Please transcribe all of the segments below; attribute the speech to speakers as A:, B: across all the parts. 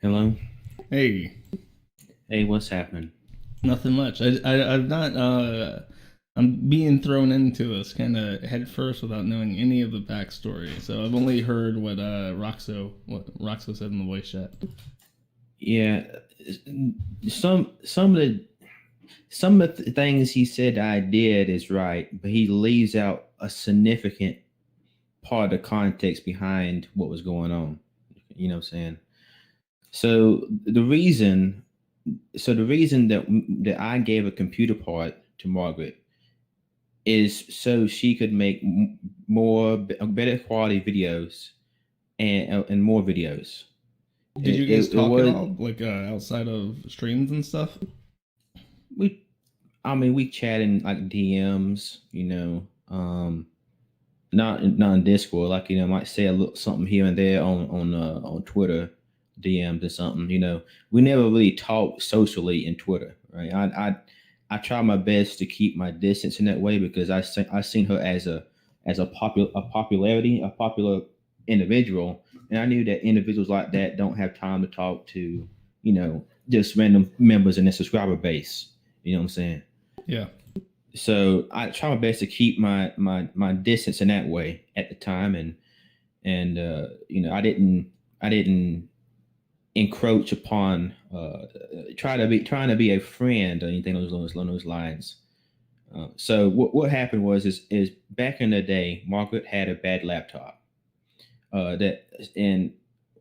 A: Hello.
B: Hey,
A: Hey, what's happening?
B: nothing much. I'm not. I'm being thrown into this kind of head first without knowing any of the backstory. So I've only heard what Roxo said in the voice chat.
A: Yeah, some of the things he said I did is right, but he leaves out a significant part of the context behind what was going on. You know what I'm saying? So the reason that I gave a computer part to Margaret is so she could make better quality videos and more videos.
B: Did
A: It,
B: you guys
A: it, it
B: talk at
A: was
B: all, like outside of streams and stuff?
A: we I mean, we chat in like DMs, not in Discord. Like might say a little something here and there on Twitter DMs or something. We never really talk socially in Twitter, right? I try my best to keep my distance in that way because I seen her as a popular individual, and I knew that individuals like that don't have time to talk to just random members in their subscriber base. You know what I'm saying?
B: Yeah.
A: So I try my best to keep my distance in that way at the time, and I didn't encroach upon trying to be a friend or anything along those lines. So what happened is back in the day, Margaret had a bad laptop. That and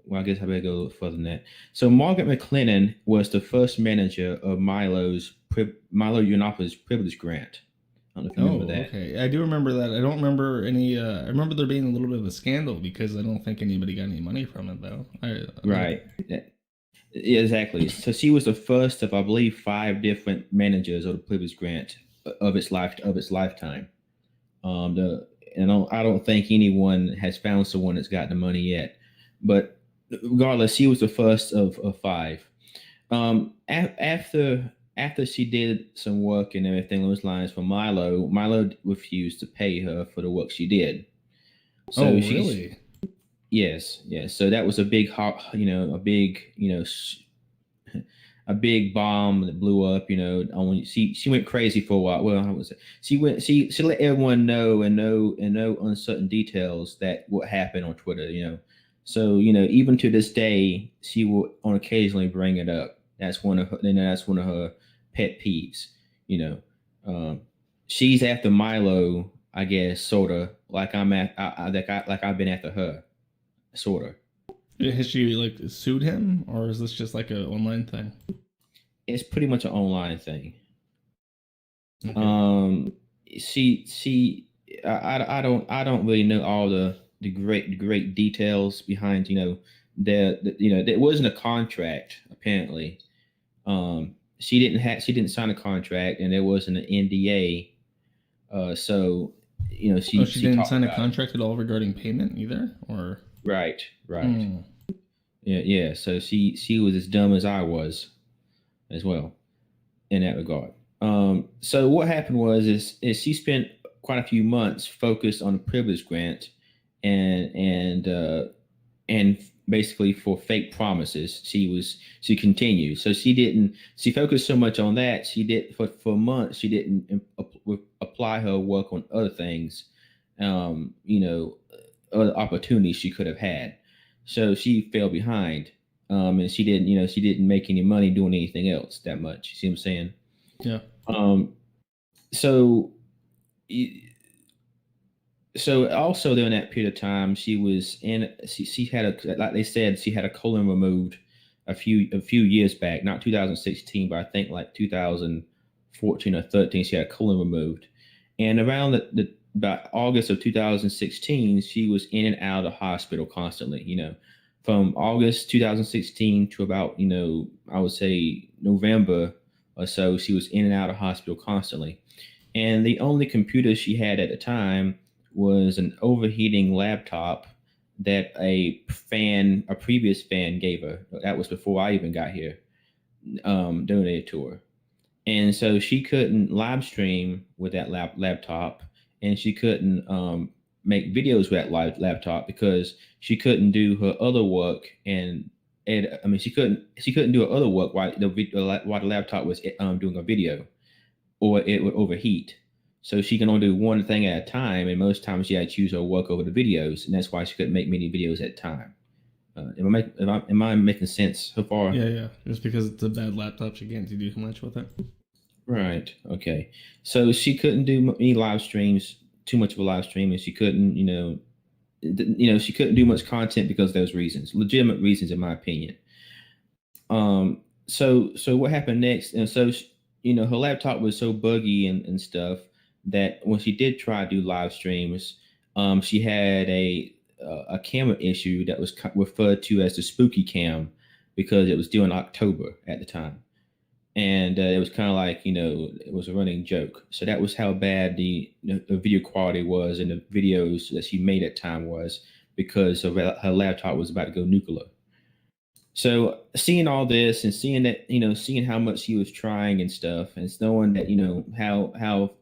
A: well, I guess I better go a little further than that. So Margaret McLennan was the first manager of Milo Yiannopoulos privilege grant. I don't know if you remember
B: Oh,
A: that.
B: okay. I do remember that. I don't remember any. I remember there being a little bit of a scandal because I don't think anybody got any money from it though.
A: Right. Yeah, exactly. So she was the first of, I believe, five different managers of the Plymouth Grant of its lifetime. The and I don't think anyone has found someone that's got the money yet. But regardless, she was the first of five. After she did some work and everything along those lines for Milo refused to pay her for the work she did. So
B: Oh,
A: she's
B: really?
A: yes, yes. So that was a big hot, a big, a big bomb that blew up. She went crazy for a while. Well, I was she let everyone know and know uncertain details that what happened on Twitter. So even to this day, she will on occasionally bring it up. That's one of her pet peeves. You know, um, she's after Milo, I guess, sorta like like I've been after her, sorta.
B: Has she like sued him, or is this just like an online thing?
A: It's pretty much an online thing.
B: Okay.
A: Um, I don't really know all the great details behind there wasn't a contract apparently. She didn't sign a contract and there wasn't an NDA. So
B: Oh, she
A: she
B: didn't
A: talked
B: sign a
A: about it.
B: contract at all regarding payment either, or.
A: Right, right.
B: Hmm.
A: Yeah, yeah. So she was as dumb as I was as well in that regard. So what happened is she spent quite a few months focused on the privilege grant and and basically for fake promises. She continued. So she focused so much on that she did for months she didn't apply her work on other things, um, you know, other opportunities she could have had. So she fell behind. And she didn't make any money doing anything else that much. You see what I'm saying?
B: Yeah.
A: Um, so, y- so also during that period of time, she had like they said, she had a colon removed a few years back, not 2016, but I think like 2014 or 13, she had a colon removed. And around the about August of 2016, she was in and out of the hospital constantly, from August 2016 to about, I would say November or so, she was in and out of hospital constantly. And the only computer she had at the time was an overheating laptop that a previous fan gave her. That was before I even got here, donated to her. And so she couldn't live stream with that laptop, and she couldn't make videos with that laptop because she couldn't do her other work and and I mean, she couldn't do her other work while the laptop was doing a video, or it would overheat. So she can only do one thing at a time, and most times she had to choose her work over the videos, and that's why she couldn't make many videos at a time. Am I making sense so far?
B: Yeah. Just because it's a bad laptop, she can't do too much with it.
A: Right. Okay. So she couldn't do any live streams, too much of a live stream, and she couldn't, she couldn't do much content because of those reasons, legitimate reasons, in my opinion. So what happened next? And so, her laptop was so buggy and stuff that when she did try to do live streams, she had a camera issue that was referred to as the spooky cam because it was due in October at the time. And it was kind of like, it was a running joke. So that was how bad the video quality was, and the videos that she made at the time was, because her laptop was about to go nuclear. So seeing all this and seeing that, seeing how much she was trying and stuff, and knowing that, how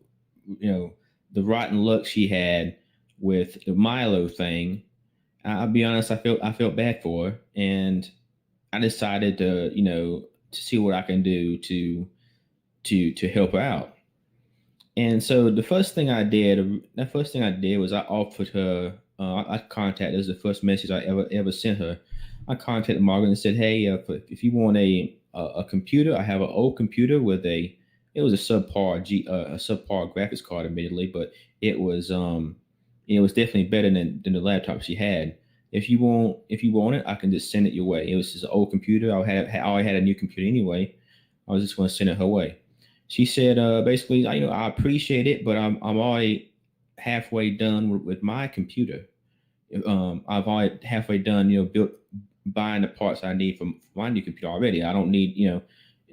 A: the rotten luck she had with the Milo thing, I'll be honest, I felt bad for her, and I decided to see what I can do to help her out. And so the first thing I did was I offered her. I contacted. This was the first message I ever sent her. I contacted Margaret and said, "Hey, if you want a computer, I have an old computer with it was a subpar graphics card, admittedly, but it was definitely better than the laptop she had. If you want it, I can just send it your way." It was just an old computer. I already had a new computer anyway. I was just going to send it her way. She said, basically, I appreciate it, but I'm already halfway done with my computer. I've already halfway done, buying the parts I need from my new computer already. I don't need,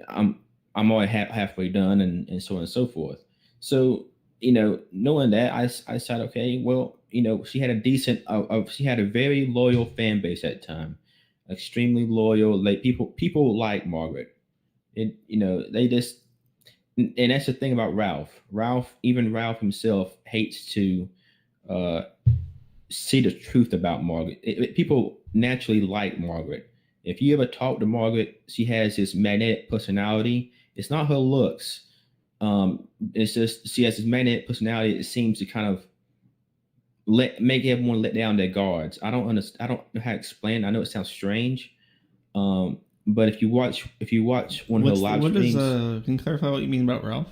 A: I'm I'm already halfway done, and so on and so forth. So, knowing that, I said, okay, well, she had a very loyal fan base at the time, extremely loyal. Like, people like Margaret. They just, and that's the thing about Ralph. Even Ralph himself hates to uh, see the truth about Margaret. People naturally like Margaret. If you ever talk to Margaret, she has this magnetic personality. It's not her looks. It's just she has this magnetic personality. It seems to kind of make everyone let down their guards. I don't understand. I don't know how to explain. I know it sounds strange, but if you watch one of her live
B: what is
A: streams,
B: can you clarify what you mean about Ralph?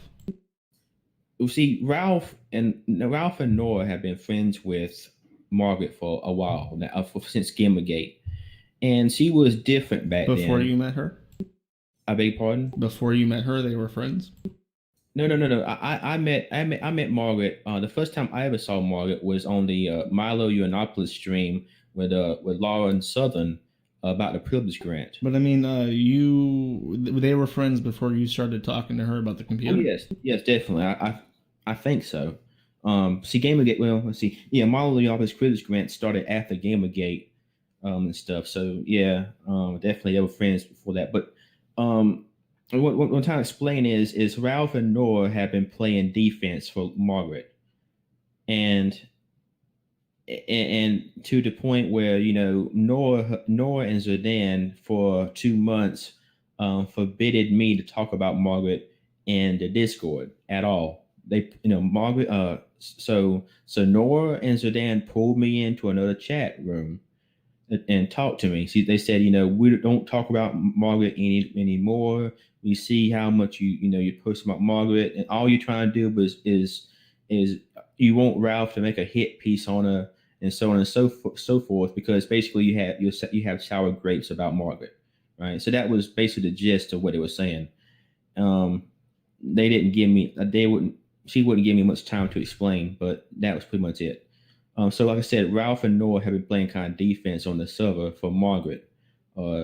A: you see Ralph and Nora have been friends with Margaret for a while now, since Gamergate, and she was different back
B: Before
A: then.
B: you met her?
A: I beg your pardon?
B: Before you met her, they were friends?
A: No. I met Margaret. The first time I ever saw Margaret was on the Milo Yiannopoulos stream with Lauren Southern about the privilege grant.
B: But I mean, they were friends before you started talking to her about the
A: Oh
B: computer?
A: yes, definitely. I think so. See, Gamergate. Well, let's see. Yeah, Milo Yiannopoulos privilege grant started after Gamergate, and stuff. So yeah, definitely they were friends before that. But um, what I'm trying to explain is Ralph and Nora have been playing defense for Margaret, and and to the point where Nora and Zidane for 2 months forbidded me to talk about Margaret in the Discord at all. They, Margaret. So Nora and Zidane pulled me into another chat room and talk to me. See, they said, we don't talk about Margaret anymore. We see how much you post about Margaret, and all you're trying to do is you want Ralph to make a hit piece on her, and so on and so forth, because basically you have sour grapes about Margaret, right? So that was basically the gist of what they were saying. Um, they didn't give me they wouldn't She wouldn't give me much time to explain, but that was pretty much it. So, like I said, Ralph and Noah have been playing kind of defense on the server for Margaret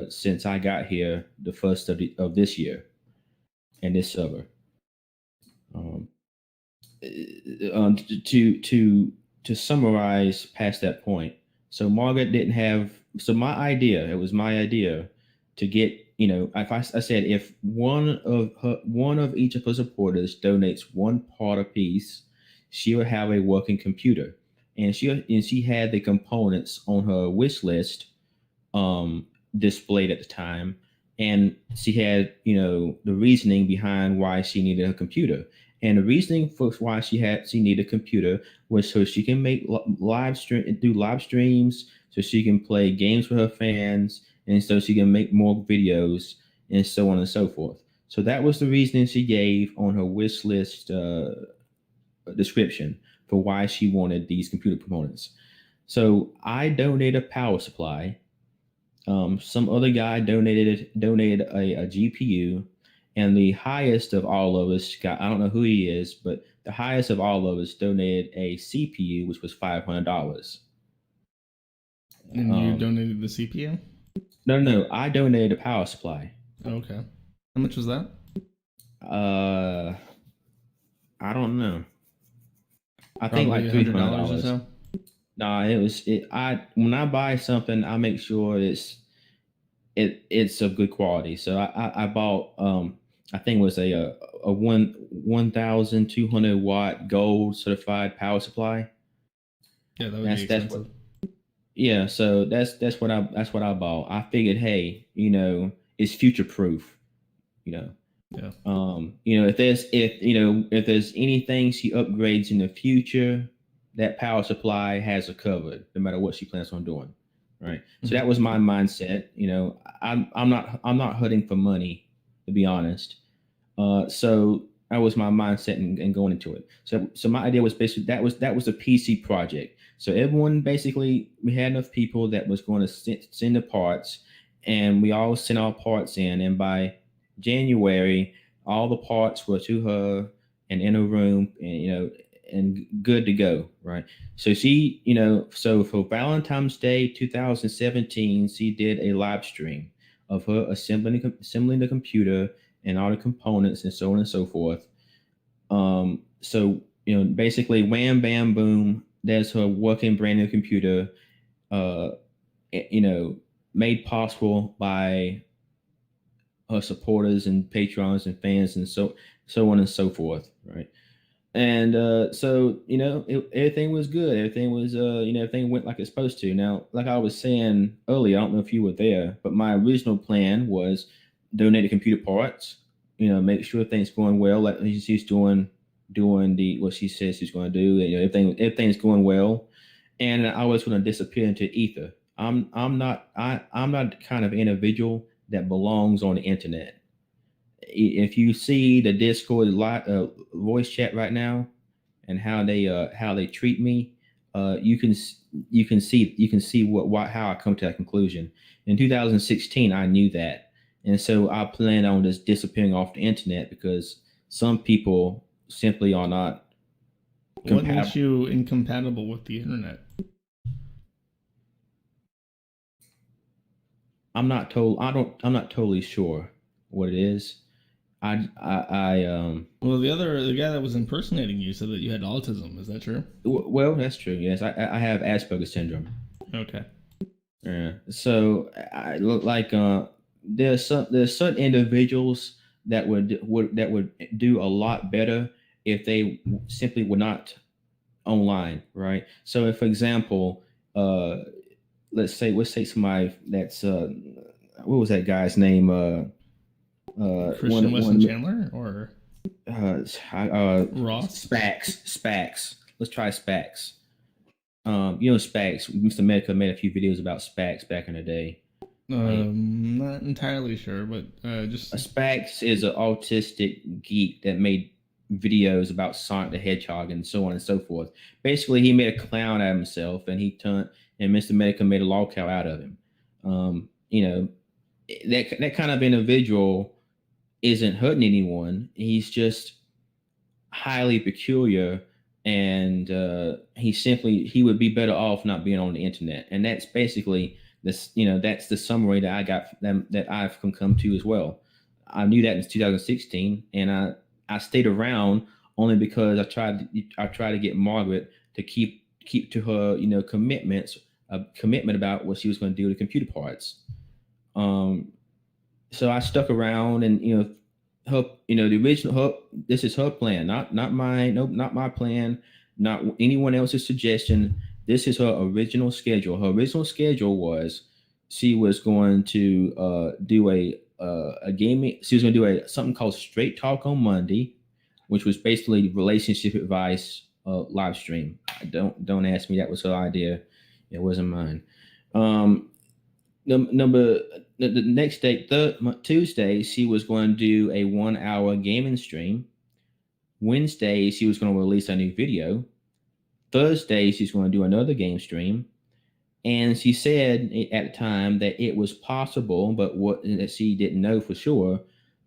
A: since I got here the first of this year in this server. Um, to summarize past that point, so Margaret didn't have. So it was my idea to get. If I said if one of each of her supporters donates one part apiece, she will have a working computer, and she had the components on her wish list displayed at the time, and she had, the reasoning behind why she needed a computer. And the reasoning for why she needed a computer was so she can make do live streams, so she can play games with her fans, and so she can make more videos, and so on and so forth. So that was the reasoning she gave on her wish list description for why she wanted these computer components. So I donated a power supply. Some other guy donated a GPU, and the highest of all of us got, I don't know who he is, but the highest of all of us donated a CPU, which was $500.
B: And you donated the CPU?
A: No, I donated a power supply.
B: Okay. How much was that?
A: I don't know. I
B: Probably
A: think like
B: $300 or so.
A: No, when I buy something, I make sure it's of good quality. So I bought I think it was a 1,200 watt gold certified power supply.
B: Yeah, that would be expensive.
A: Yeah, so that's what I bought. I figured, hey, it's future proof.
B: Yeah.
A: If there's anything she upgrades in the future, that power supply has her covered, no matter what she plans on doing. Right. So that was my mindset. I'm not hunting for money, to be honest. So that was my mindset and going into it. So my idea was basically that was a PC project. So everyone, basically, we had enough people that was going to send the parts, and we all sent our parts in. And by January, all the parts were to her and in a room, and good to go. Right. So she, so for Valentine's Day 2017, she did a live stream of her assembling the computer and all the components and so on and so forth. So basically, wham, bam, boom. There's her working brand new computer. Made possible by her supporters and patrons and fans and so on and so forth, right? And so everything was good. Everything was everything went like it's supposed to. Now, like I was saying earlier, I don't know if you were there, but my original plan was donate the computer parts. Make sure things going well, like she's doing what she says she's going to do. Everything's going well, and I was going to disappear into ether. I'm not the kind of individual that belongs on the internet. If you see the Discord voice chat right now and how they treat me, you can see how I come to that conclusion. In 2016, I knew that, and so I plan on just disappearing off the internet because some people simply are not
B: compatible. What makes you incompatible with the internet?
A: I'm not totally sure what it is. Well,
B: the guy that was impersonating you said that you had autism. Is that true?
A: Well, that's true. Yes, I have Asperger's syndrome.
B: Okay.
A: Yeah. So I look like there's certain individuals that would do a lot better if they simply were not online, right? So, if, for example, let's say somebody that's what was that guy's name?
B: Christian Weston Chandler or
A: Ross? Spax. Let's try Spax. Spax. Mr. Medica made a few videos about Spax back in the day.
B: Not entirely sure, but just
A: Spax is an autistic geek that made videos about Sonic the Hedgehog and so on and so forth. Basically, he made a clown out of himself, and Mr. Medica made a lol cow out of him. That kind of individual isn't hurting anyone. He's just highly peculiar, and he would be better off not being on the internet. And that's basically this. That's the summary that I got from them, that I've come to as well. I knew that in 2016, and I stayed around only because I tried to get Margaret to keep to her commitment about what she was going to do with the computer parts. So I stuck around, and her the original this is her plan, not mine. Nope, not my plan, not anyone else's suggestion. This is her original schedule. Her original schedule was she was going to do a gaming. She was going to do a something called Straight Talk on Monday, which was basically relationship advice live stream. Don't ask me. That was her idea. It wasn't mine. Um, number the next day, Tuesday, she was going to do a 1 hour gaming stream. Wednesday, she was going to release a new video. Thursday, she's going to do another game stream. And she said at the time that it was possible, but what that she didn't know for sure,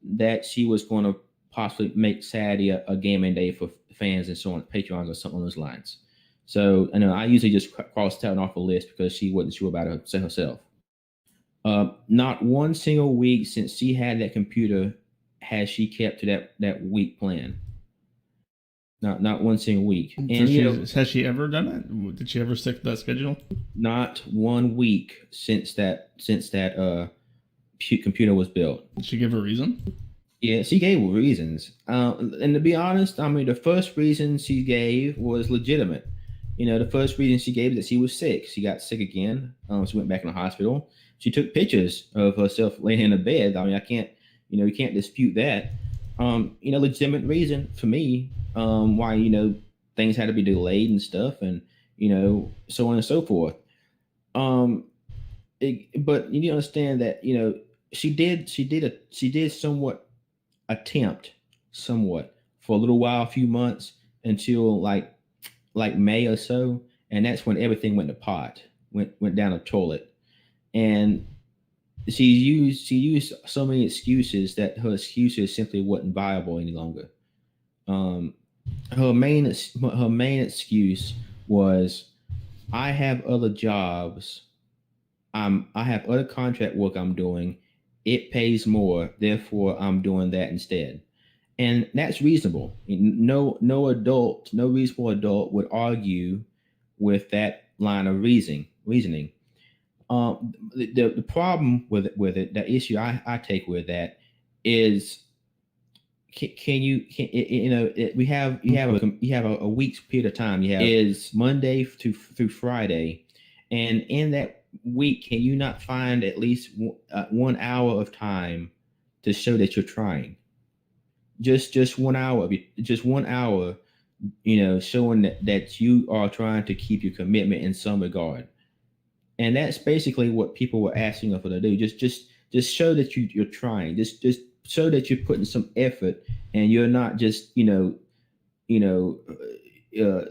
A: that she was going to possibly make Saturday a gaming day for fans and so on, Patreons or something on those lines. So I know I usually just cross that off a list because she wasn't sure about it herself. Not one single week since she had that computer has she kept to that week plan. Not one single week. And
B: has she ever done it? Did she ever stick to that schedule?
A: Not 1 week since that computer was built.
B: Did she give a reason?
A: Yeah, she gave reasons. And to be honest, I mean, the first reason she gave was legitimate. The first reason she gave is that she was sick. She got sick again. She went back in the hospital. She took pictures of herself laying in a bed. I mean, I can't, you can't dispute that. Legitimate reason for me why things had to be delayed and stuff, and so on and so forth. But you need to understand that she did somewhat attempt somewhat for a little while, a few months until like May or so, and that's when everything went to pot, went down the toilet, and she used so many excuses that her excuses simply wasn't viable any longer. Her main excuse was, I have other jobs. I have other contract work I'm doing. It pays more, therefore I'm doing that instead. And that's reasonable. No reasonable adult would argue with that line of reasoning. The problem with it, the issue I take with that is, we have a week's period of time. You have is Monday through Friday, and in that week, can you not find at least 1 hour of time to show that you're trying? Just 1 hour, showing that you are trying to keep your commitment in some regard. And that's basically what people were asking her to do. Just show that you're trying. Just show that you're putting some effort, and you're not just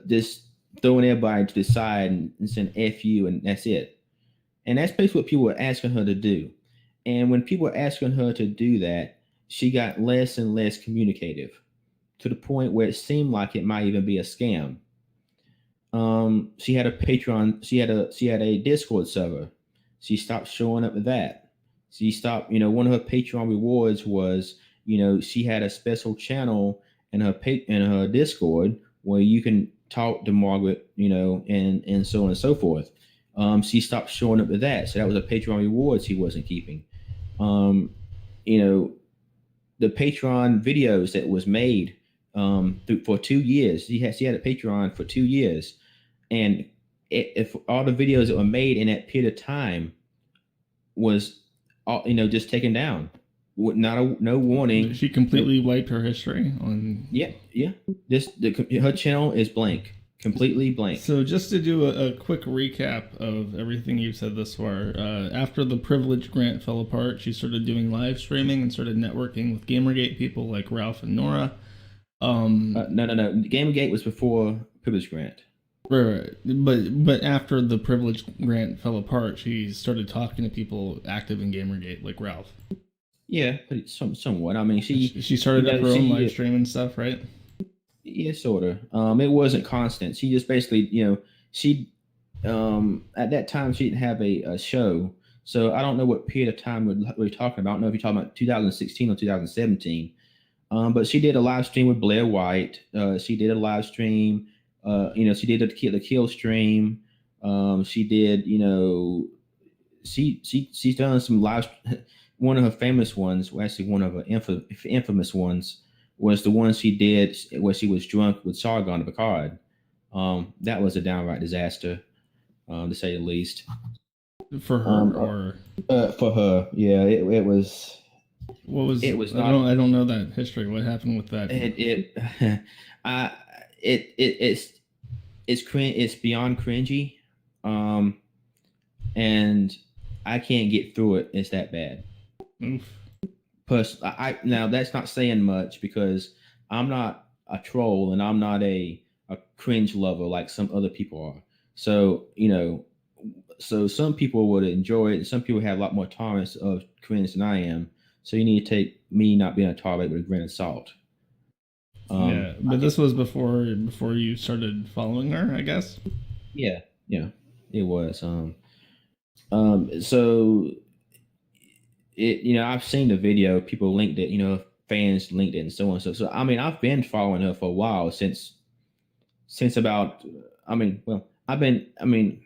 A: just throwing everybody to the side and saying F you and that's it. And that's basically what people were asking her to do. And when people were asking her to do that, she got less and less communicative, to the point where it seemed like it might even be a scam. She had a Patreon. She had a Discord server. She stopped showing up with that. She stopped. One of her Patreon rewards was, she had a special channel in her Discord where you can talk to Margaret, and so on and so forth. She stopped showing up with that. So that was a Patreon reward she wasn't keeping. The Patreon videos that was made for 2 years. She had a Patreon for 2 years, and if all the videos that were made in that period of time was all just taken down, no warning.
B: She completely wiped her history on.
A: Yeah. Her channel is blank. Completely blank.
B: So just to do a quick recap of everything you've said thus far, after the privilege grant fell apart, she started doing live streaming and started networking with Gamergate people like Ralph and Nora.
A: No. Gamergate was before privilege grant.
B: Right. But after the privilege grant fell apart, she started talking to people active in Gamergate like Ralph.
A: Yeah, but somewhat. I mean,
B: she started up her own live stream and stuff, right?
A: Yeah, sort of. It wasn't constant. She just basically, she at that time she didn't have a show, so I don't know what period of time we're talking about. I don't know if you're talking about 2016 or 2017. But she did a live stream with Blair White. She did a live stream. She did the kill stream. She did, she's done some live. One of her famous ones, well, actually one of her infamous ones, was the one she did where she was drunk with Sargon of Akkad. That was a downright disaster, to say the least.
B: For her, or
A: For her, yeah, it was.
B: what was?
A: It was
B: I
A: not.
B: don't. I don't know that history. What happened with that?
A: It I it's cringe. It's beyond cringy, um, and I can't get through it. It's that bad.
B: Oof.
A: Plus, now that's not saying much because I'm not a troll and I'm not a cringe lover like some other people are. So so some people would enjoy it, and some people have a lot more tolerance of cringe than I am. So you need to take me not being a tolerate with a grain of salt.
B: Yeah, but this was before you started following her, I guess.
A: Yeah, yeah, it was. So I've seen the video. People linked it. Fans linked it and so on. So I mean, I've been following her for a while since about. I mean, well, I've been. I mean,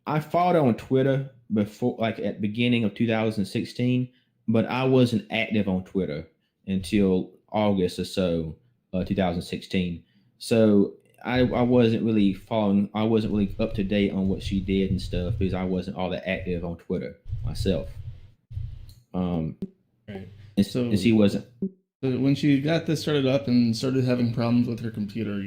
A: I followed her on Twitter before, like at beginning of 2016, but I wasn't active on Twitter until August or so, 2016. So I wasn't really following. I wasn't really up to date on what she did and stuff because I wasn't all that active on Twitter myself. Um,
B: Right.
A: and
B: So
A: she wasn't.
B: when she got this started up and started having problems with her computer,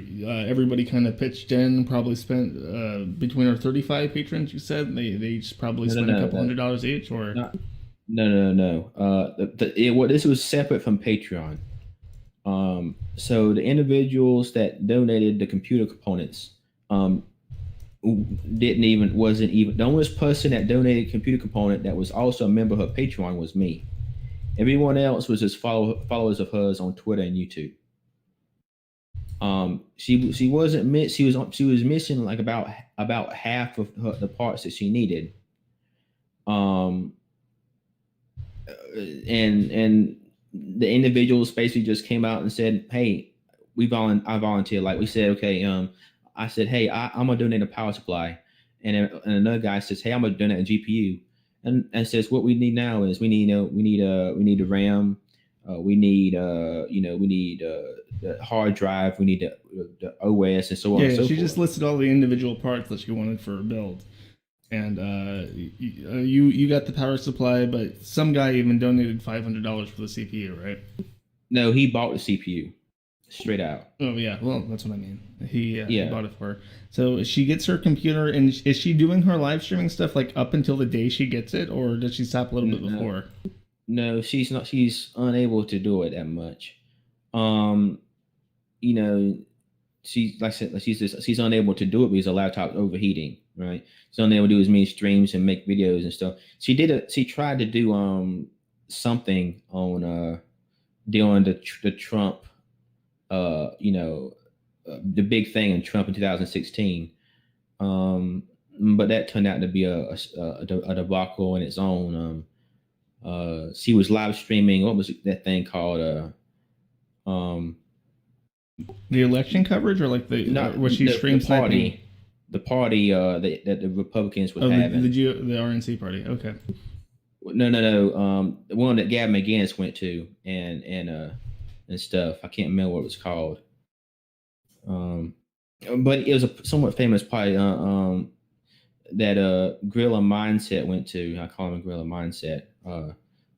B: everybody kind of pitched in. Probably spent between our 35 patrons. You said they each probably
A: No, no,
B: spent a
A: no,
B: couple $100 each, or
A: not, no, no, no. This was separate from Patreon. So the individuals that donated the computer components um, wasn't even the only person that donated computer component that was also a member of her Patreon was me. Everyone else was just followers of hers on Twitter and YouTube. She wasn't miss she was missing like about half of the parts that she needed. Um, and the individuals basically just came out and said, "Hey, I volunteered." Like we said, okay. I said, "Hey, I'm gonna donate a power supply," and another guy says, "Hey, I'm gonna donate a GPU," and says, "What we need now is we need a RAM, we need the hard drive, we need the OS, and so on
B: yeah,
A: and so
B: she
A: forth."
B: just listed all the individual parts that she wanted for her build. And you got the power supply, but some guy even donated $500 for the CPU, right?
A: No, he bought the CPU straight out.
B: Oh yeah, well that's what I mean. He
A: Yeah.
B: bought it for her. So she gets her computer, and is she doing her live streaming stuff like up until the day she gets it, or does she stop a little bit
A: No,
B: before?
A: no, she's not. She's unable to do it that much. Um, you know, she like I said, she's unable to do it because the laptop's overheating. Right, she's unable to do as many streams and make videos and stuff. She tried to do something on during the Trump the big thing in Trump in 2016. But that turned out to be a debacle in its own. She was live streaming. What was that thing called? Um,
B: The election coverage, or like
A: not
B: was she stream sniping?
A: the party that the Republicans was
B: Oh,
A: having.
B: the RNC party. Okay.
A: No, no, no. The one that Gavin McGinnis went to and stuff. I can't remember what it was called. But it was a somewhat famous party. That Gorilla Mindset went to. I call him Gorilla Mindset.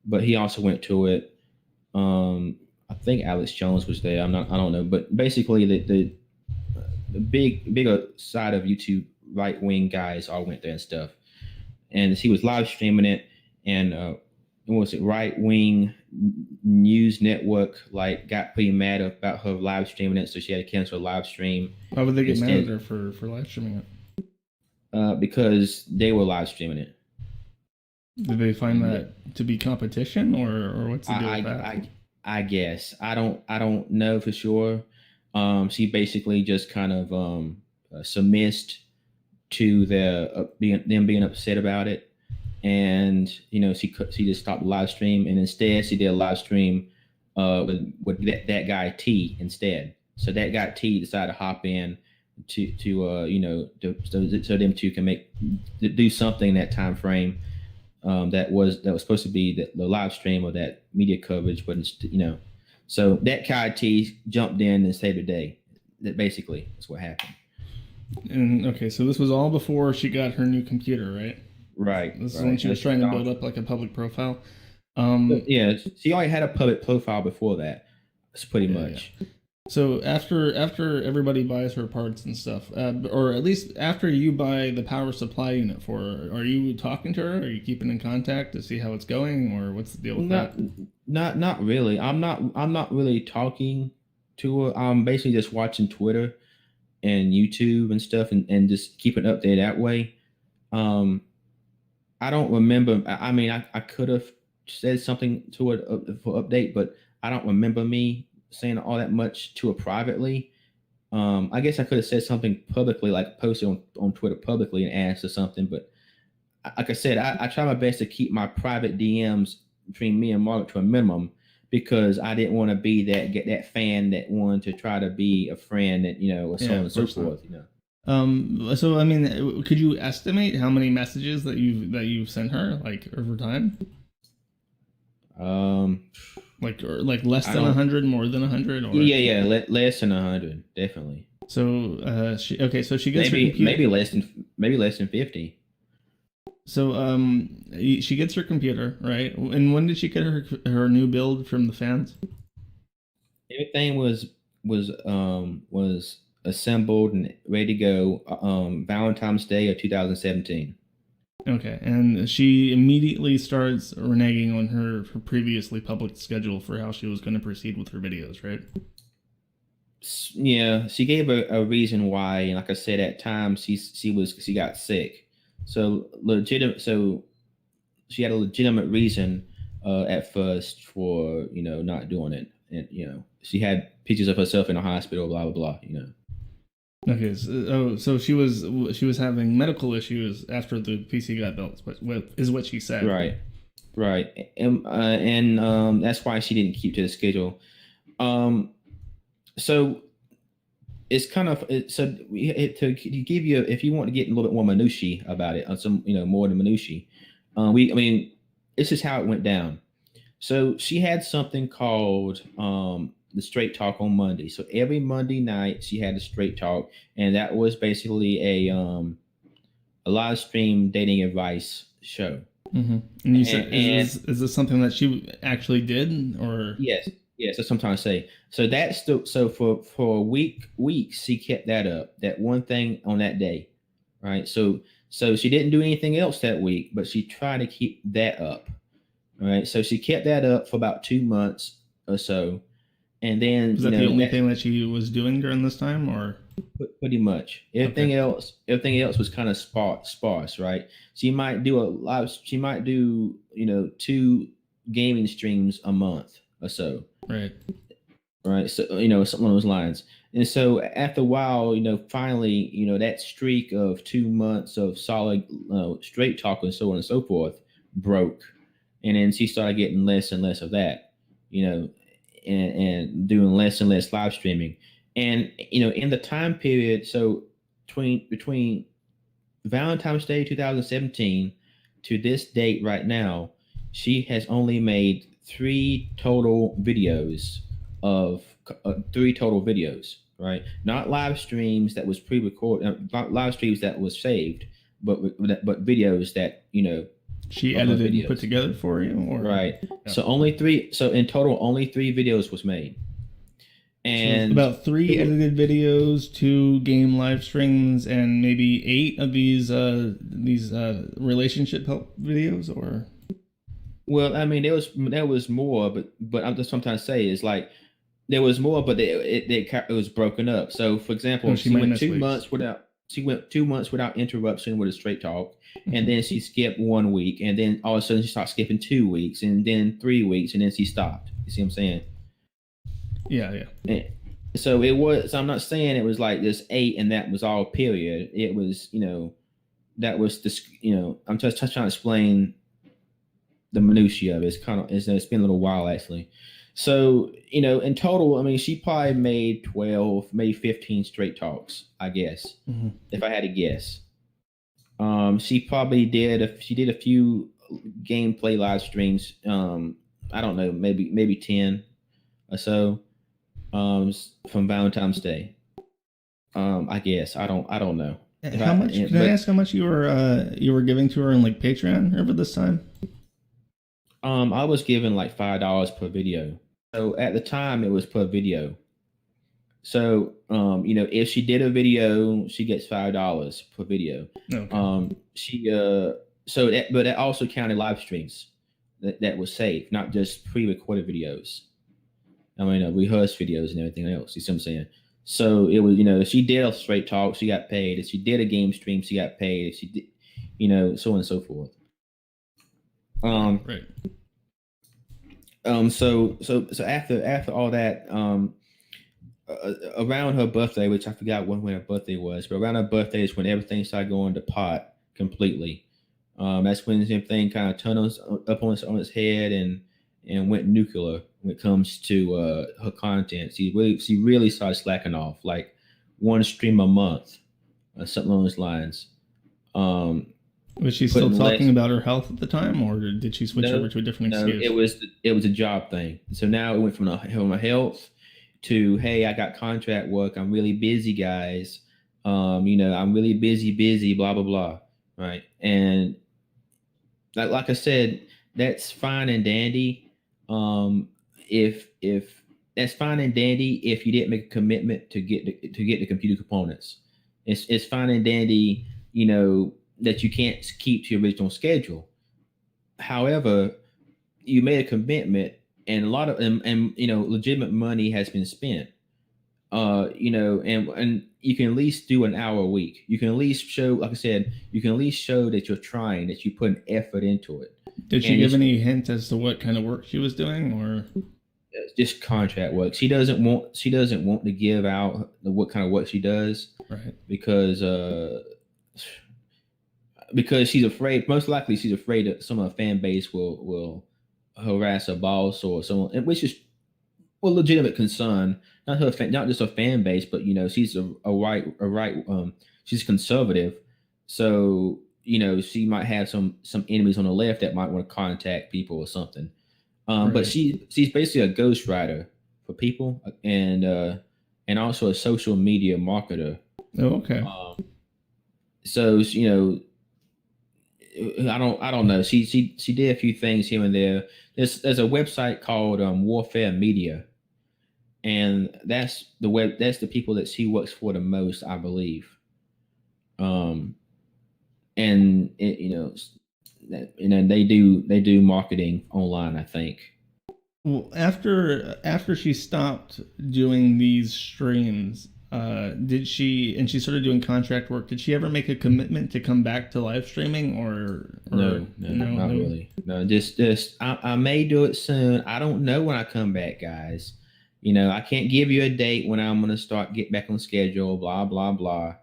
A: But he also went to it. I think Alex Jones was there. I don't know. But basically, the bigger side of YouTube right wing guys all went there and stuff. And he was live streaming it, and what was it, right wing news network like got pretty mad about her live streaming it, so she had to cancel a live stream.
B: Why would they get mad at her for live streaming it?
A: Because they were live streaming it.
B: Did they find that to be competition, or what's the deal with that?
A: I guess I don't know for sure. She basically just kind of submissed to them being upset about it, and she just stopped the live stream, and instead she did a live stream with that guy T instead. So that guy T decided to hop in so them two can do something in that time frame that was supposed to be the live stream of that media coverage, but so that guy T jumped in and saved the day. That basically is what happened.
B: And okay, so this was all before she got her new computer, right?
A: Right,
B: This is when
A: right.
B: she was trying to build up like a public profile.
A: Yeah, she already had a public profile before that. That's pretty much.
B: Yeah. So after everybody buys her parts and stuff, or at least after you buy the power supply unit for her, are you talking to her? Are you keeping in contact to see how it's going, or what's the deal with
A: Not,
B: that?
A: not really. I'm not really talking to her. I'm basically just watching Twitter and YouTube and stuff, and just keeping up there that way. Um, I don't remember. I mean, I could have said something to her for update, but I don't remember me saying all that much to her privately. I guess I could have said something publicly, like posted on Twitter publicly and asked or something. But like I said, I try my best to keep my private DMs between me and Margaret to a minimum because I didn't want to be get that fan that wanted to try to be a friend that or so
B: Yeah,
A: on
B: of
A: and so
B: course not.
A: forth.
B: So I mean, could you estimate how many messages that you've sent her like over time?
A: Um,
B: Like or like less
A: I
B: than
A: don't.
B: 100, more than 100, or
A: Yeah, less than 100, definitely.
B: so so she gets her computer.
A: Maybe less than 50.
B: So she gets her computer, right? And when did she get her new build from the fans?
A: Everything was assembled and ready to go. Valentine's Day of 2017.
B: Okay, and she immediately starts reneging on her previously public schedule for how she was going to proceed with her videos, right?
A: Yeah, she gave a reason why, and like I said, at times she got sick, so she had a legitimate reason at first for not doing it, and she had pictures of herself in a hospital, blah blah blah.
B: Okay, so she was having medical issues after the PC got built. Is what she said.
A: Right, right, and that's why she didn't keep to the schedule. Um, so it's kind of so to give you, if you want to get a little bit more minutiae about it, on some more than minutiae, I mean, this is how it went down. So she had something called the Straight Talk on Monday. So every Monday night she had a Straight Talk, and that was basically a live stream dating advice show.
B: Mm-hmm. And you said,
A: And
B: is this something that she actually did, or?
A: yes, yes, that's what I'm trying to say. So that's so for a weeks she kept that up, that one thing on that day, right? So she didn't do anything else that week, but she tried to keep that up. All right. So she kept that up for about 2 months or so. And then
B: Was that the only thing that she was doing during this time, or?
A: Pretty much everything else was kind of sparse, right? She might do she might do 2 gaming streams a month or so.
B: Right.
A: Right. So, something on those lines. And so after a while, finally, that streak of 2 months of solid straight talk and so on and so forth broke. And then she started getting less and less of that, and doing less and less live streaming. And, in the time period, so between Valentine's Day 2017 to this date right now, she has only made 3 total videos of 3 total videos, right? Not live streams that was pre-recorded, not live streams that was saved, but videos that
B: she edited and put together for you, or?
A: Right. Yeah. So only 3. So in total, only 3 videos was made. And
B: so about 3 edited videos, 2 game live streams, and maybe 8 of these relationship help videos, or?
A: Well, I mean, there was more, but I'm just sometimes say is like there was more, but it was broken up. So, for example, she went 2 months without. She went 2 months without interruption with a straight talk, and then she skipped 1 week, and then all of a sudden she started skipping 2 weeks, and then 3 weeks, and then she stopped. You see what I'm saying?
B: Yeah.
A: And so it was. So I'm not saying it was like this 8 and that was all period. It was, that was this. I'm just trying to explain the minutiae of it. It's been a little while actually. So, in total, I mean, she probably made 12, maybe 15 straight talks, I guess, if I had to guess. She probably did a few gameplay live streams. I don't know, maybe 10 or so, from Valentine's Day. I guess I don't know. If
B: How much? Can I
A: but
B: ask how much you were giving to her on like Patreon over this time?
A: I was given like $5 per video. So at the time it was per video. So if she did a video, she gets $5 per video.
B: Okay.
A: She so that but that also counted live streams that was saved, not just pre-recorded videos. I mean, rehearsed videos and everything else. You see what I'm saying? So it was, if she did a straight talk, she got paid. If she did a game stream, she got paid. If she did, so on and so forth. Um,
B: Right.
A: so after all that, around her birthday, which I forgot when her birthday was, but around her birthday is when everything started going to pot completely. That's when everything kind of turned up on its head and went nuclear when it comes to her content. She really started slacking off, like one stream a month, something along those lines. Um,
B: Was she still
A: putting
B: talking
A: less.
B: about her health at the time, or did she switch over
A: No,
B: to a different
A: no,
B: excuse?
A: it was a job thing. So now it went from a health to, hey, I got contract work. I'm really busy, guys. I'm really busy, blah blah blah. Right. And like I said, that's fine and dandy. If that's fine and dandy if you didn't make a commitment to get the computer components. It's fine and dandy, that you can't keep to your original schedule. However, you made a commitment, and a lot of and legitimate money has been spent. And you can at least do an hour a week. You can at least show, like I said, you can at least show that you're trying, that you put an effort into it.
B: Did she
A: And
B: give
A: it's
B: any hint as to what kind of work she was doing, or?
A: just contract work. She doesn't want to give out what kind of work she does
B: Right.
A: because she's afraid. Most likely, she's afraid that some of her fan base will harass her boss or someone, which is legitimate concern. Not just her fan base, but she's she's conservative, so she might have some enemies on the left that might want to contact people or something. But
B: Right.
A: she's basically a ghostwriter for people, and also a social media marketer.
B: Oh, okay.
A: So I don't know. She did a few things here and there. There's a website called Warfare Media, and that's the people that she works for the most, I believe. Um, and they do marketing online, I think.
B: Well, after she stopped doing these streams, did she and she started doing contract work? Did she ever make a commitment to come back to live streaming, or
A: No, no,
B: no,
A: not
B: no?
A: really. No, just I may do it soon. I don't know when I come back, guys. I can't give you a date when I'm gonna get back on schedule. Blah blah blah,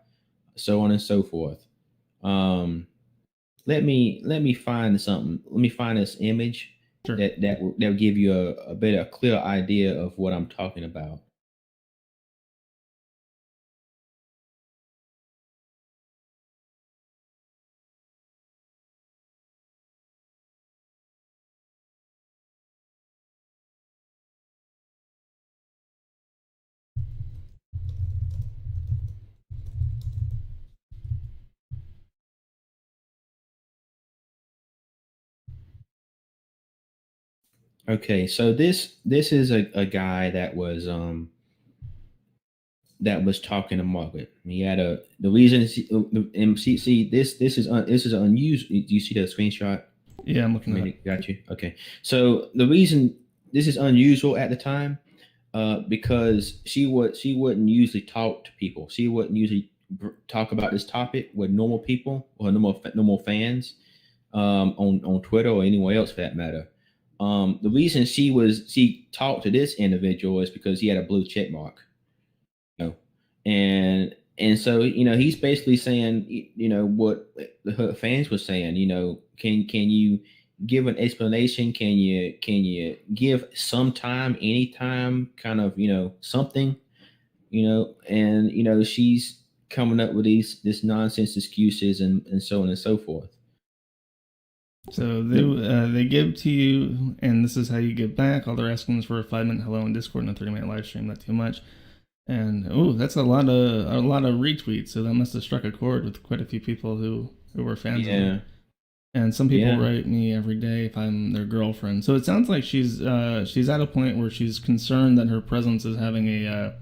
A: so on and so forth. Um, let me find something. Let me find this image
B: Sure.
A: that will give you a better, clear idea of what I'm talking about. Okay, so this is a guy that was talking to Margaret. He had the reason and see this is unusual. Do you see the screenshot?
B: Yeah, I'm
A: I
B: looking at
A: mean,
B: it.
A: got you. Okay, so the reason this is unusual at the time, because she wouldn't usually talk to people. She wouldn't usually talk about this topic with normal people or normal fans, on Twitter or anywhere else for that matter. The reason she talked to this individual is because he had a blue check mark. You know, and so he's basically saying what the fans were saying. Can you give an explanation? Can you give some time, anytime, kind of something, and she's coming up with this nonsense excuses and so on and so forth.
B: So they give to you, and this is how you give back. All they're asking is for a 5-minute hello in Discord and a 30-minute live stream. Not too much. And that's a lot of retweets. So that must have struck a chord with quite a few people who were fans of
A: Yeah,
B: it. And some people
A: yeah.
B: write me every day if I'm their girlfriend. So it sounds like she's at a point where she's concerned that her presence is having a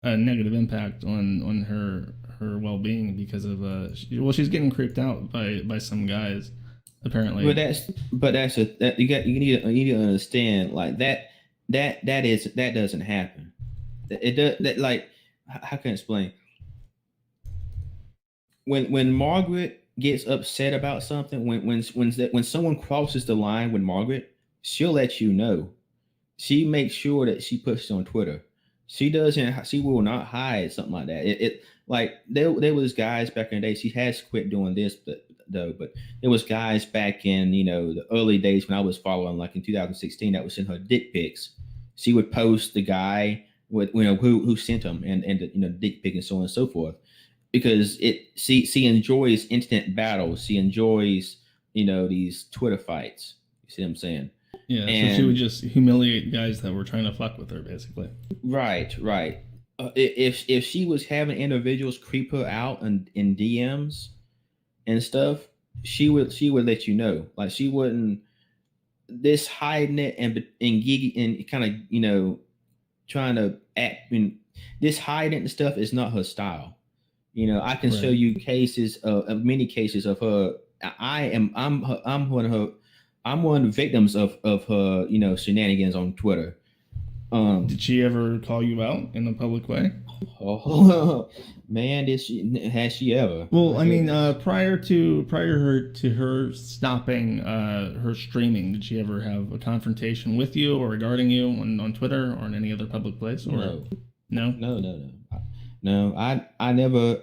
B: negative impact on her well being because of she's getting creeped out by some guys
A: But
B: apparently.
A: that's a that you need to understand like that doesn't happen. It does that like how can I explain? When Margaret gets upset about something, when someone crosses the line with Margaret, she'll let you know. She makes sure that she puts it on Twitter. She doesn't. She will not hide something like that. It like there was guys back in the day. She has quit doing this, but there was guys back in the early days when I was following, like in 2016, that was sending her dick pics. She would post the guy with who sent them and the, dick pic and so on and so forth because she enjoys internet battles. She enjoys these Twitter fights. You see what I'm saying?
B: Yeah, so she would
A: And
B: just humiliate guys that were trying to fuck with her, basically.
A: right, right. If she was having individuals creep her out in DMs and stuff, she would let you know. Like she wouldn't this hiding it and giggy and kind of trying to act. This hiding and stuff is not her style. I can show
B: Right.
A: you cases of many cases of her. I'm one of her. I'm one of the victims of her shenanigans on Twitter. Um,
B: Did she ever call you out in a public way?
A: oh man, did she has she ever?
B: Well,
A: My
B: I mean,
A: goodness.
B: prior to her stopping her streaming, did she ever have a confrontation with you or regarding you on Twitter or in any other public place? Or
A: No,
B: no?
A: no. I never.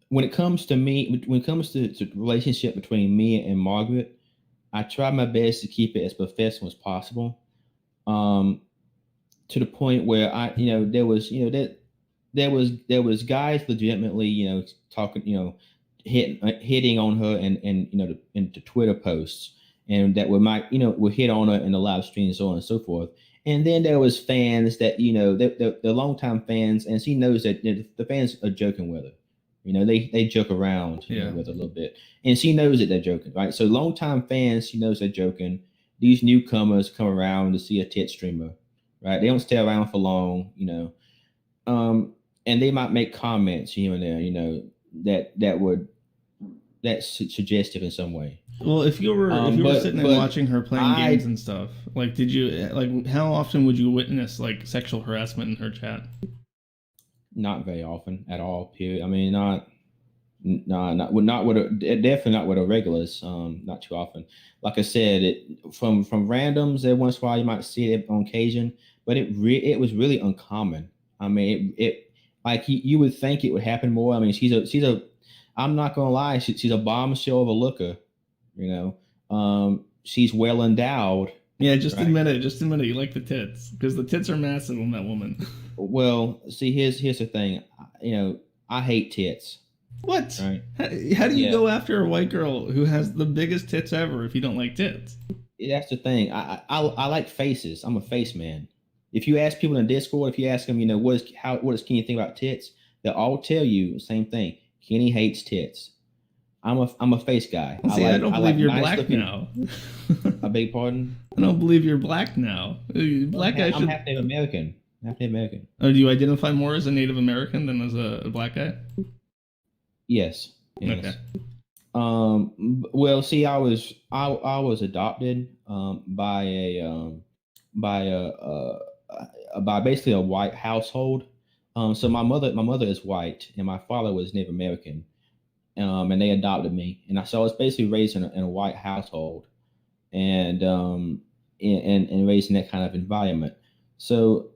A: When it comes to me, when it comes to the relationship between me and Margaret, I try my best to keep it as professional as possible. Um, to the point where there was that there was guys legitimately talking hitting on her and in the Twitter posts and that would hit on her in the live stream and so on and so forth. And then there was fans that the longtime fans, and she knows that the fans are joking with her. They joke around
B: Yeah.
A: with her a little bit, and she knows that they're joking, right? So longtime fans, she knows they're joking. These newcomers come around to see a tit streamer, right? They don't stay around for long. And they might make comments here and there, that's suggestive in some way.
B: Well, if you were
A: But
B: sitting and watching her playing games
A: I
B: and stuff, like, did you like how often would you witness like sexual harassment in her chat?
A: not very often at all. Period. I mean, not with definitely not with the regulars. Not too often. Like I said, it from randoms. Every once in a while, you might see it on occasion, but it was really uncommon. I mean, it like you would think it would happen more. I mean, she's a. I'm not gonna lie, she's a bombshell of a looker. You she's well endowed,
B: Yeah, just
A: right?
B: admit it. Just admit it. You like the tits because the tits are massive on that woman.
A: Well, see, here's the thing. I hate tits,
B: What?
A: right?
B: How do you
A: Yeah.
B: go after a white girl who has the biggest tits ever if you don't like tits?
A: That's the thing. I like faces. I'm a face man. If you ask people in Discord, if you ask them, what does Kenny think about tits? They'll all tell you the same thing. Kenny hates tits. I'm a face guy.
B: Well,
A: I
B: see, I
A: like
B: don't
A: I like
B: believe you're
A: nice
B: black
A: looking.
B: now.
A: I beg your pardon.
B: I don't believe you're black now. Black guys
A: I'm
B: should.
A: half Native American. Half Native American.
B: Do you identify more as a Native American than as a black guy?
A: Yes.
B: Okay.
A: Yes. Well, see, I was adopted by by basically a white household. So my mother is white and my father was Native American. And they adopted me, and so I was basically raised in a white household, and and raised in that kind of environment. So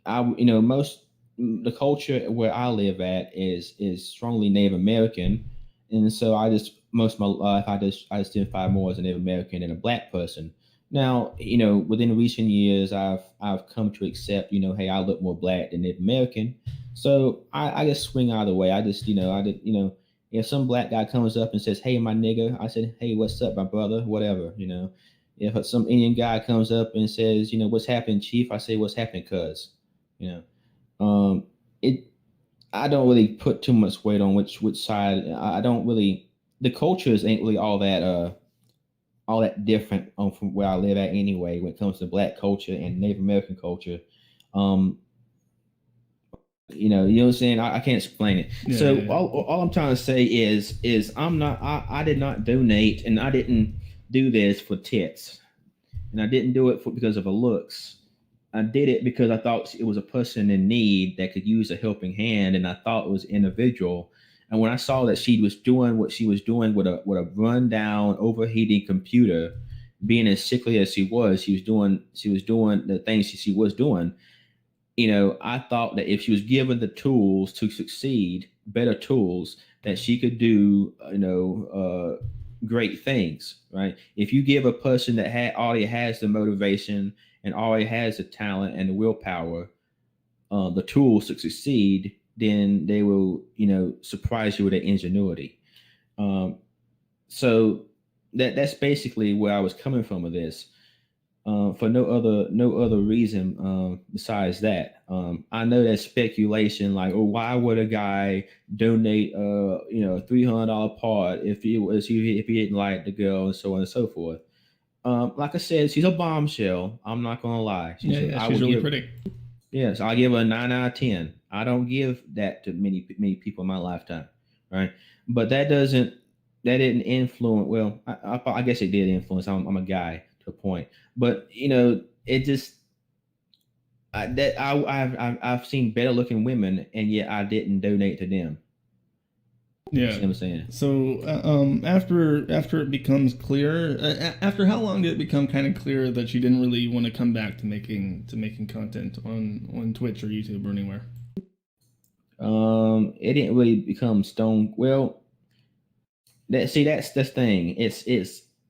A: most the culture where I live at is strongly Native American, and so I just most of my life I identify more as a Native American than a black person. Now, within recent years, I've come to accept, hey, I look more black than Native American, so I just swing either way. I just, I did, if some black guy comes up and says, "Hey, my nigga," I said, "Hey, what's up, my brother?" Whatever. If some Indian guy comes up and says, "What's happening, chief?" I say, "What's happening, cuz?" You know. It I don't really put too much weight on which side. I don't really, the cultures ain't really all that different from where I live at anyway when it comes to black culture and Native American culture. Um, you know what I'm saying? I can't explain it.
B: Yeah,
A: So
B: yeah, yeah.
A: all I'm trying to say is I did not donate, and I didn't do this for tits, and I didn't do it because of a looks. I did it because I thought it was a person in need that could use a helping hand, and I thought it was individual. And when I saw that she was doing what she was doing with a rundown, overheating computer, being as sickly as she was doing the things she was doing. You know, I thought that if she was given the tools to succeed, better tools, that she could do, great things, right? If you give a person that already has the motivation and already has the talent and the willpower, the tools to succeed, then they will, surprise you with their ingenuity. Um, so that's basically where I was coming from with this, for no other reason, besides that. I know that speculation, like, oh, why would a guy donate $300 part if he didn't like the girl, and so on and so forth. Like I said, she's a bombshell. I'm not gonna lie.
B: Yeah, yeah,
A: I
B: she's
A: would
B: really
A: give
B: pretty.
A: Yes, I give her a 9 out of 10. I don't give that to many people in my lifetime, right? But that didn't influence. Well, I guess it did influence. I'm a guy to a point, but it just I've seen better looking women, and yet I didn't donate to them. You
B: Yeah.
A: see what I'm saying?
B: So after it becomes clear, after how long did it become kind of clear that you didn't really want to come back to making content on Twitch or YouTube or anywhere?
A: It didn't really become stone. Well, that's the thing. It's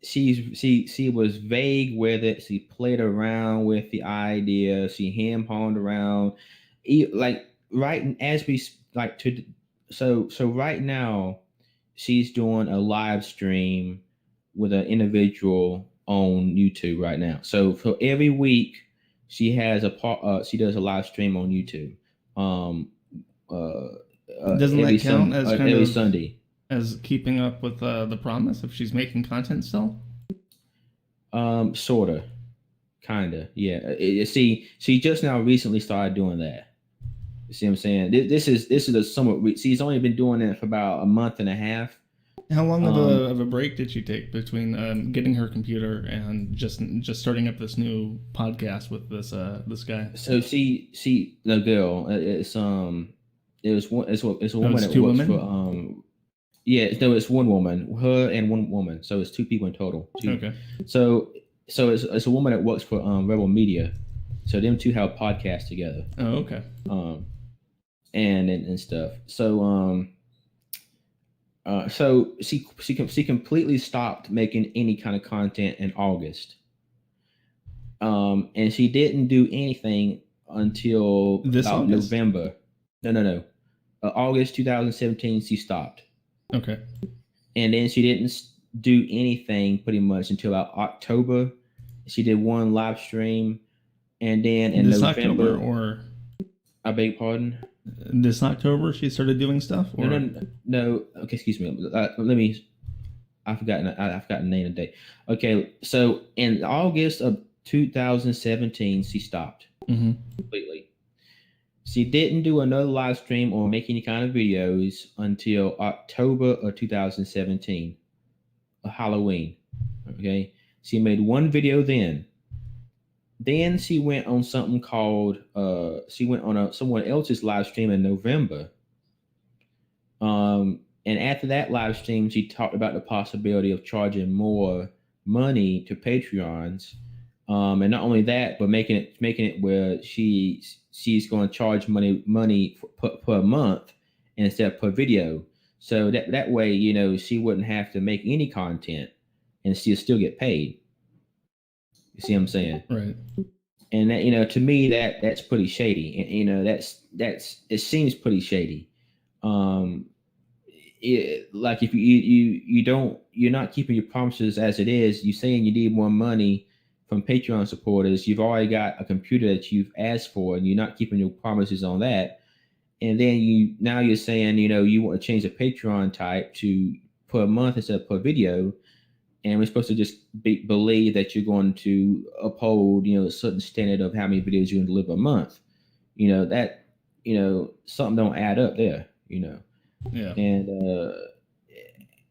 A: she was vague with it. She played around with the idea. She ham honed around, like right as we like to. So right now, she's doing a live stream with an individual on YouTube right now. So for every week, she has a part. She does a live stream on YouTube. Um, uh,
B: Doesn't that count as kind
A: every
B: of
A: Sunday.
B: as keeping up with the promise if she's making content still?
A: Sorta, kinda, yeah. See, she just now recently started doing that. You see what I'm saying? This is a somewhat. She's only been doing it for about a month and a half.
B: How long
A: Um,
B: of a break did she take between getting her computer and just starting up this new podcast with this guy?
A: so the girl, it's a
B: Oh,
A: woman
B: it's
A: that
B: two
A: works for
B: women.
A: yeah, no, it's one woman, her and one woman, so it's two people in total. Two.
B: Okay.
A: So it's a woman that works for Rebel Media, so them two have podcasts together.
B: Oh, okay.
A: Um, and stuff. So she completely stopped making any kind of content in August. And she didn't do anything until
B: This
A: about
B: August?
A: November. No. August 2017, she stopped,
B: Okay.
A: and then she didn't do anything pretty much until about October. She did one live stream, and then in
B: This October
A: November,
B: or
A: I beg pardon.
B: this October she started doing stuff or
A: No. Okay, excuse me. Let me. I forgot. I forgot the name and date. Okay, so in August of 2017, she stopped
B: Mhm.
A: completely. She didn't do another live stream or make any kind of videos until October of 2017, Halloween. Okay, she made one video then. Then she went on something called. She went on someone else's live stream in November. And after that live stream, she talked about the possibility of charging more money to Patreons. And not only that, but making it where she's going to charge money per month instead of per video. So that way, she wouldn't have to make any content, and she'll still get paid. You see what I'm saying?
B: right.
A: And that, to me, that's pretty shady. And that's it seems pretty shady. Um, like if you're not keeping your promises as it is, you saying you need more money, from Patreon supporters, you've already got a computer that you've asked for, and you're not keeping your promises on that. And then you're saying, you want to change the Patreon type to per month instead of per video, and we're supposed to just believe that you're going to uphold, a certain standard of how many videos you're going to deliver a month. That, something don't add up there.
B: Yeah.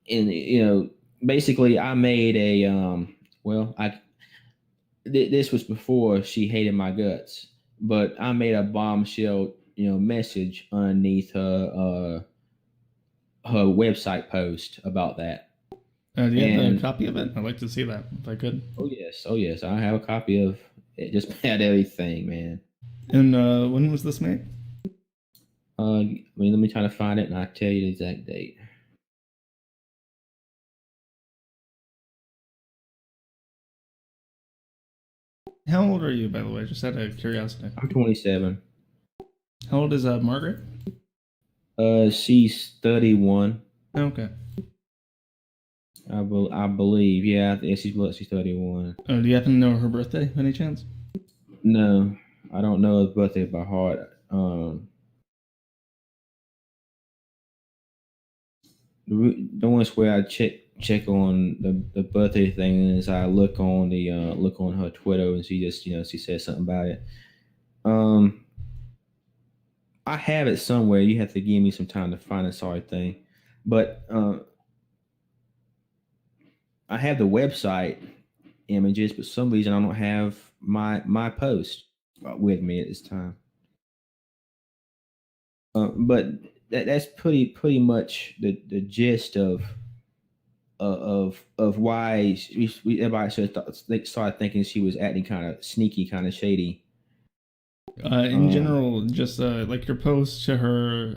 A: And basically, I made a this was before she hated my guts, but I made a bombshell, message underneath her website post about that.
B: Do you have a copy of it? I'd like to see that if I could.
A: Oh yes, I have a copy of it. Just had everything, man.
B: And when was this made?
A: Let me try to find it, and I'll tell you the exact date.
B: How old are you, by the way? Just out of curiosity.
A: I'm 27.
B: How old is Margaret?
A: She's 31.
B: Okay.
A: I believe. Yeah, she's 31.
B: Do you happen to know her birthday, by any chance?
A: No, I don't know her birthday by heart. The ones where I check on the birthday thing is I look on her Twitter, and she just she says something about it. I have it somewhere. You have to give me some time to find the sorry thing, but I have the website images, but for some reason I don't have my post with me at this time. But that's pretty much the gist of why everybody started thinking she was acting kind of sneaky, kind of shady.
B: In general, just like your post to her,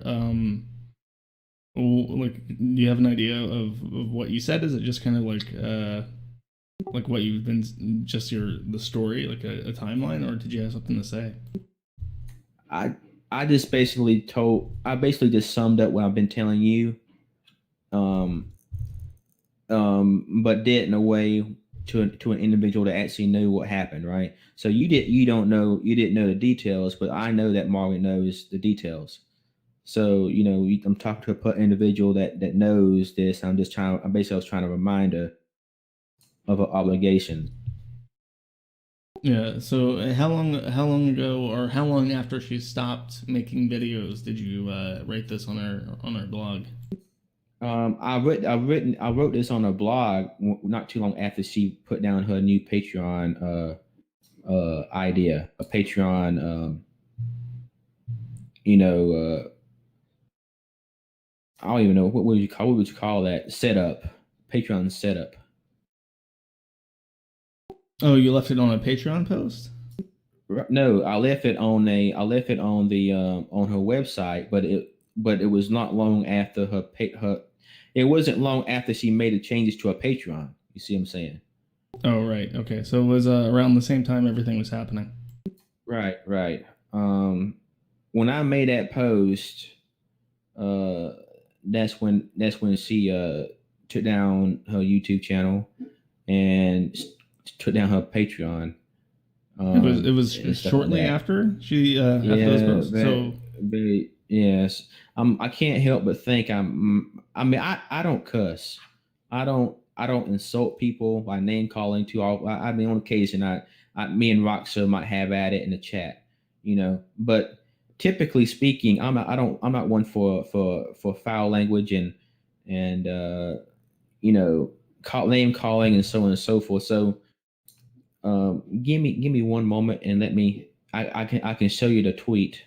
B: like, do you have an idea of what you said? Is it just kind of like what you've been, just the story, like a timeline, or did you have something to say?
A: I basically just summed up what I've been telling you, but did it in a way to an individual that actually knew what happened, right? So you didn't know the details, but I know that Margaret knows the details. So I'm talking to an individual that knows this. I was trying to remind her of her obligation.
B: Yeah. So how long ago, or how long after she stopped making videos, did you write this on her blog?
A: I wrote this on her blog not too long after she put down her new Patreon idea, a Patreon. I don't even know what would you call that setup, Patreon setup.
B: Oh, you left it on a Patreon post?
A: No, I left it on the on her website, but it was not long after her. It wasn't long after she made the changes to her Patreon. You see what I'm saying?
B: Oh, right. Okay, so it was around the same time everything was happening.
A: Right. When I made that post, that's when she took down her YouTube channel and took down her Patreon.
B: It was shortly after she after those posts.
A: Yes. I can't help but think I don't cuss. I don't insult people by name calling too. I mean, on occasion, me and Roxo might have at it in the chat, but typically speaking, I'm not one for foul language and name calling and so on and so forth. So give me one moment and let me I can show you the tweet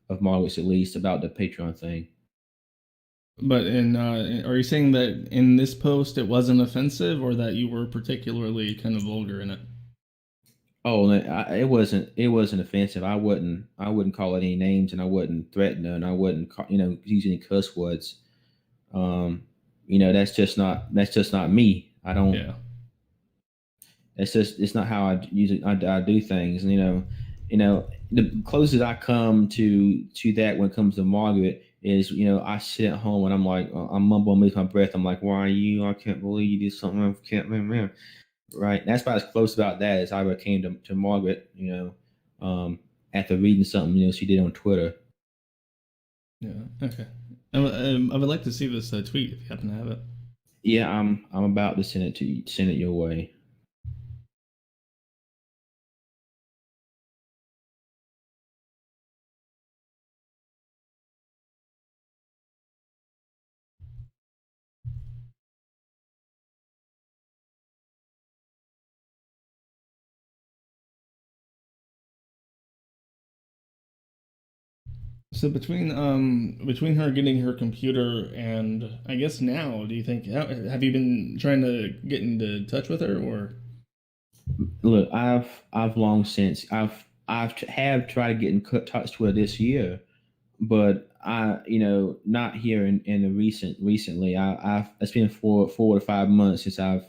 A: of Margaret's, at least, about the Patreon thing.
B: But are you saying that in this post it wasn't offensive, or that you were particularly kind of vulgar in it?
A: Oh, it wasn't offensive. I wouldn't call it any names, and I wouldn't threaten her, and I wouldn't use any curse words. That's just not me. I don't.
B: Yeah.
A: It's not how I usually I do things. And the closest I come to that when it comes to Margaret is, I sit at home and I'm like, I'm mumbling beneath my breath. I'm like, why are you? I can't believe you did something. I can't, man. right. That's about as close about that as I ever came to Margaret. After reading something she did on Twitter.
B: Yeah. Okay. I would like to see this tweet if you happen to have it.
A: Yeah, I'm about to send it to you. Send it your way.
B: So between her getting her computer and I guess now, do you think have you been trying to get into touch with her or?
A: Look, I've long since have tried to get in touch with her this year, but not here in the recently. I've it's been 4 to 5 months since I've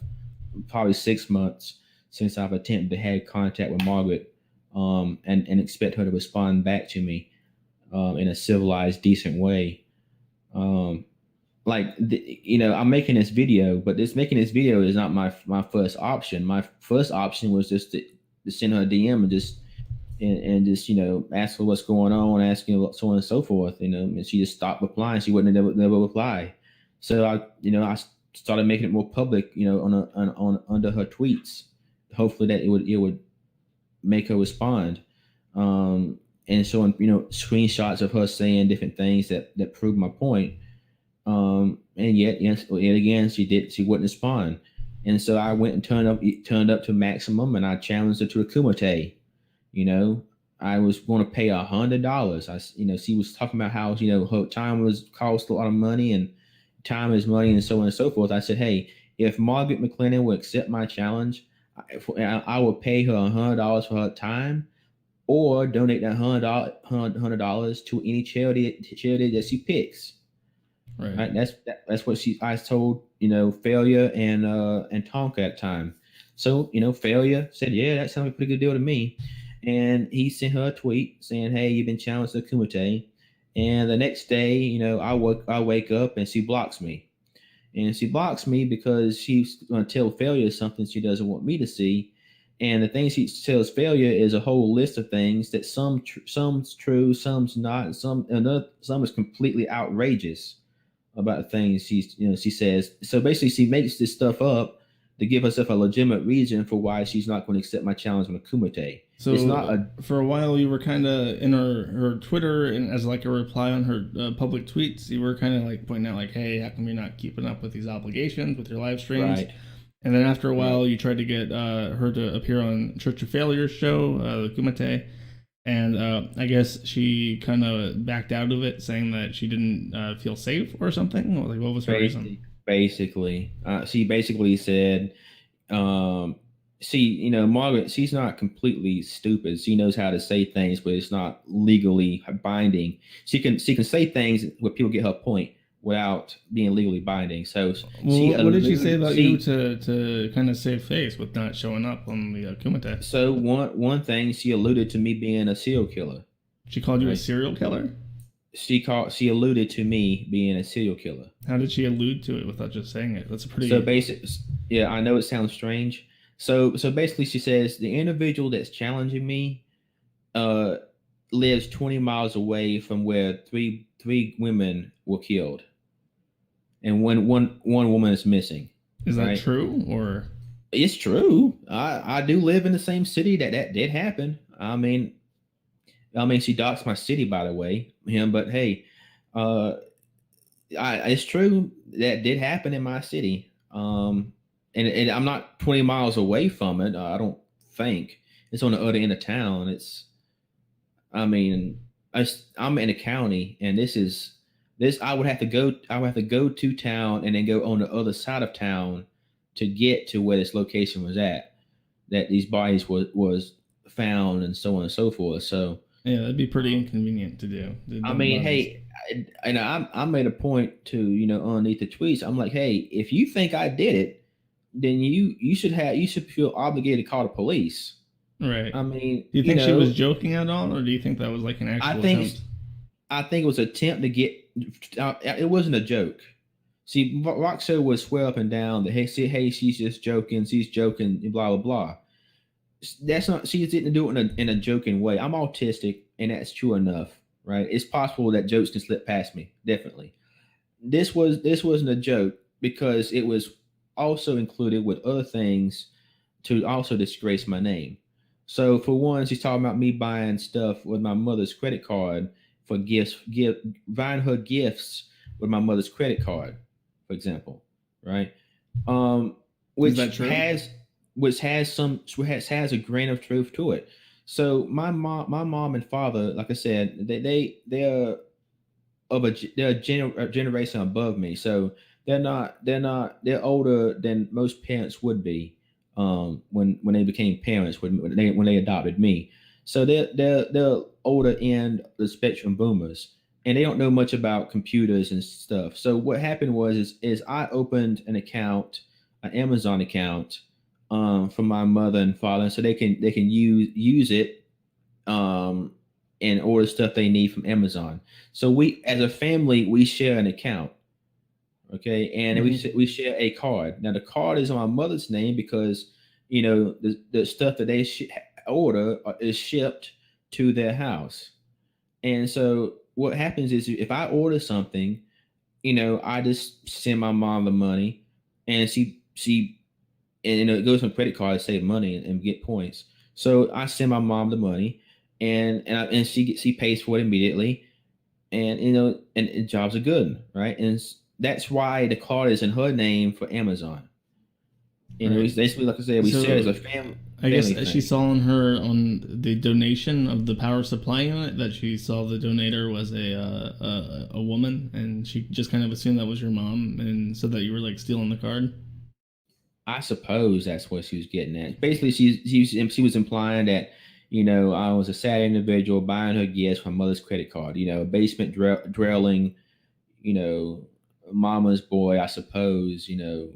A: probably 6 months since I've attempted to have contact with Margaret, and expect her to respond back to me, in a civilized, decent way. Um, I'm making this video, but this making this video is not my first option. My first option was just to send her a DM and just ask her what's going on, asking so on and so forth. And she just stopped replying. She wouldn't never reply. So I started making it more public. On under her tweets. Hopefully that it would make her respond. And showing screenshots of her saying different things that prove my point. And yet again, she wouldn't respond. And so I went and turned up to maximum, and I challenged her to a kumite. You know, I was going to pay $100. She was talking about how her time was cost a lot of money, and time is money, and so on and so forth. I said, hey, if Margaret McLennan will accept my challenge, I will pay her $100 for her time, or donate that $100 to any charity that she picks. Right. That's what I told Failure and Tonka at the time. So Failure said, yeah, that sounds like a pretty good deal to me, and he sent her a tweet saying, hey, you've been challenged to Kumite. And the next day, I wake up and she blocks me, and she blocks me because she's going to tell Failure something she doesn't want me to see. And the thing she tells Failure is a whole list of things that some's true, some's not, and some is completely outrageous about the things she says. So basically, she makes this stuff up to give herself a legitimate reason for why she's not going to accept my challenge on a Kumite.
B: So
A: it's not
B: for a while you were kind of in her Twitter, and as like a reply on her public tweets, you were kind of like pointing out like, hey, how come you're not keeping up with these obligations with your live streams?
A: Right.
B: And then after a while, you tried to get her to appear on Church of Failures show, the Kumite. And I guess she kind of backed out of it, saying that she didn't feel safe or something. Or like, what was her reason?
A: Basically, she basically said, Margaret, she's not completely stupid. She knows how to say things, but it's not legally binding. She can say things where people get her point without being legally binding. So,
B: what did she say about you to kind of save face with not showing up on the Kumite?
A: So one thing, she alluded to me being a serial killer.
B: She called you a serial killer?
A: She alluded to me being a serial killer.
B: How did she allude to it without just saying it? That's a pretty
A: basic. Yeah, I know it sounds strange. So basically, she says the individual that's challenging me lives 20 miles away from where three women were killed, and one woman is missing.
B: Is that true, or?
A: It's true. I do live in the same city that did happen. I mean, she doxed my city, by the way. But hey, it's true that did happen in my city. And I'm not 20 miles away from it. I don't think it's on the other end of town. I'm in a county, and this. I would have to go to town and then go on the other side of town to get to where this location was at, that these bodies was found, and so on and so forth. So
B: yeah, that'd be pretty inconvenient to do.
A: I mean, hey, and I made a point to underneath the tweets. I'm like, hey, if you think I did it, then you should feel obligated to call the police.
B: Right.
A: I mean,
B: do you think she was joking at all, or do you think that was like an actual attempt?
A: I think it was an attempt to get. It wasn't a joke. See, Roxo would swear up and down that hey, she's just joking, she's joking, and blah blah blah. That's not. She didn't do it in a joking way. I'm autistic, and that's true enough, right? It's possible that jokes can slip past me, definitely. This wasn't a joke because it was also included with other things to also disgrace my name. So for one, she's talking about me buying stuff with my mother's credit card for gifts, buying her gifts with my mother's credit card, for example, right? Um,
B: Is
A: which
B: that true?
A: has a grain of truth to it. So my mom and father, like I said, they're they're a generation above me, so they're older than most parents would be when they became parents when they adopted me. So they're older end the spectrum boomers, and they don't know much about computers and stuff. So what happened is I opened an account, an Amazon account, for my mother and father, so they can use it, um, and order stuff they need from Amazon. So we, as a family, we share an account, okay, and we share a card. Now the card is on my mother's name because the stuff that they order is shipped to their house, and so what happens is if I order something, I just send my mom the money, and she and it goes on credit card to save money and get points. So I send my mom the money, and she pays for it immediately, and jobs are good, right? And that's why the card is in her name for Amazon. It's basically like I said, we share it as a
B: So I guess
A: family
B: she
A: thing.
B: saw on the donation of the power supply unit that she saw the donator was a woman, and she just kind of assumed that was your mom, and said that you were like stealing the card.
A: I suppose that's what she was getting at. Basically, she was implying that I was a sad individual buying her gifts from mother's credit card. Basement dwelling, you know, mama's boy, I suppose. The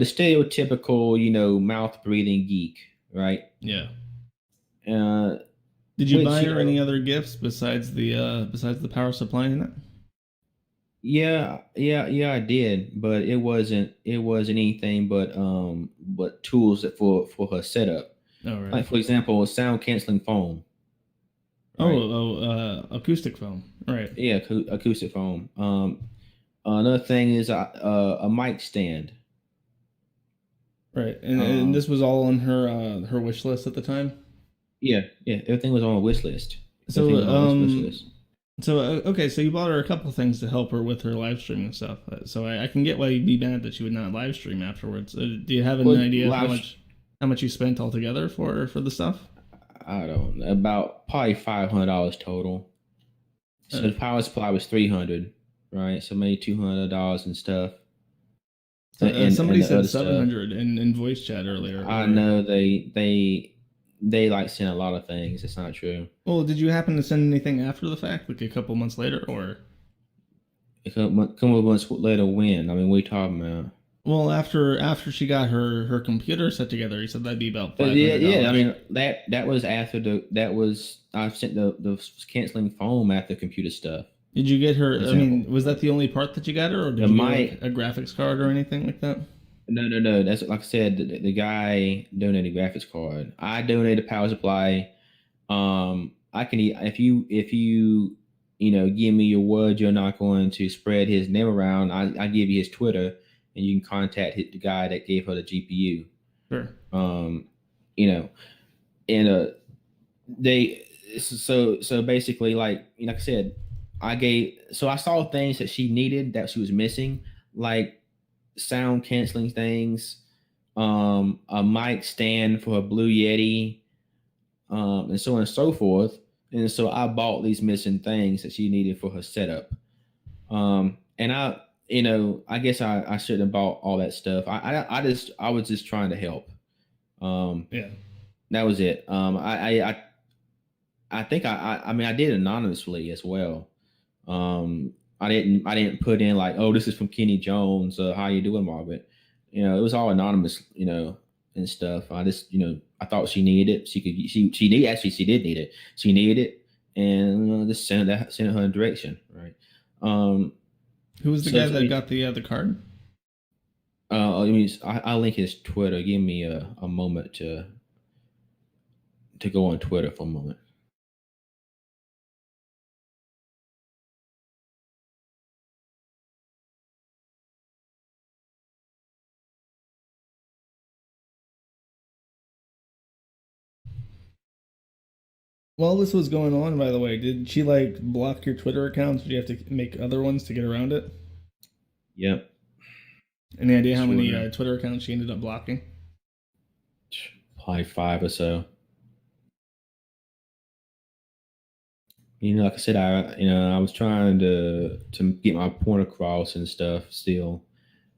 A: stereotypical, mouth breathing geek, right?
B: Yeah.
A: Uh,
B: Did you
A: which
B: buy her any other gifts besides the power supply unit?
A: yeah, I did, but it wasn't anything but tools that for her setup.
B: Oh right.
A: Like for example, a sound canceling foam, right?
B: Acoustic foam. Right.
A: Yeah, acoustic foam. Another thing is a mic stand.
B: Right. And
A: Um,
B: this was all on her wish list at the time.
A: yeah, everything was on a wish list. Everything
B: So
A: was on a wish list.
B: okay, so you bought her a couple of things to help her with her live streaming stuff. So I can get why you'd be mad that she would not live stream afterwards. Do you have an
A: Well,
B: idea of
A: live,
B: how much you spent altogether for the stuff?
A: I don't know, about probably $500 total. So
B: Uh,
A: the power supply was 300, right? So maybe $200 and stuff,
B: so,
A: and
B: somebody
A: the
B: said
A: other
B: seven
A: stuff.
B: hundred in voice chat earlier.
A: I
B: Or
A: know they like send a lot of things. It's not true.
B: well, did you happen to send anything after the fact, like a couple months later, or
A: It come a months later when? I mean, we talking about?
B: well after she got her computer set together? You said that'd be about
A: But
B: five
A: yeah,
B: hundred
A: yeah. I
B: dollars.
A: mean that was after I sent the canceling foam after computer stuff.
B: Did you get
A: For
B: her? I
A: example,
B: mean, was that the only part that you got her, or
A: the
B: did you get her like
A: mic.
B: a graphics card or anything like that?
A: No. That's like I said. The guy donated graphics card. I donated power supply. I can if you give me your word you're not going to spread his name around. I give you his Twitter, and you can contact the guy that gave her the GPU.
B: Sure.
A: Um, you know, and they so basically, like I said, I saw things that she needed that she was missing, like sound canceling things, a mic stand for a Blue Yeti, and so on and so forth. And so I bought these missing things that she needed for her setup. And I guess I shouldn't have bought all that stuff. I was just trying to help. Um,
B: Yeah.
A: that was it. I think I mean I did anonymously as well. I didn't put in like, oh, this is from Kenny Jones. How you doing, Margaret? It was all anonymous. And stuff. I just I thought she needed it. She need actually she did need it. She needed it, and just sent her in direction, right? Um,
B: Who was the
A: So
B: guy that got the card?
A: I mean, I'll link his Twitter. Give me a moment to go on Twitter for a moment.
B: While this was going on, by the way, did she like block your Twitter accounts? Did you have to make other ones to get around it?
A: Yep.
B: Any idea how many
A: Sure.
B: Twitter accounts she ended up blocking?
A: Probably 5 or so. Like I said, I was trying to get my point across and stuff still,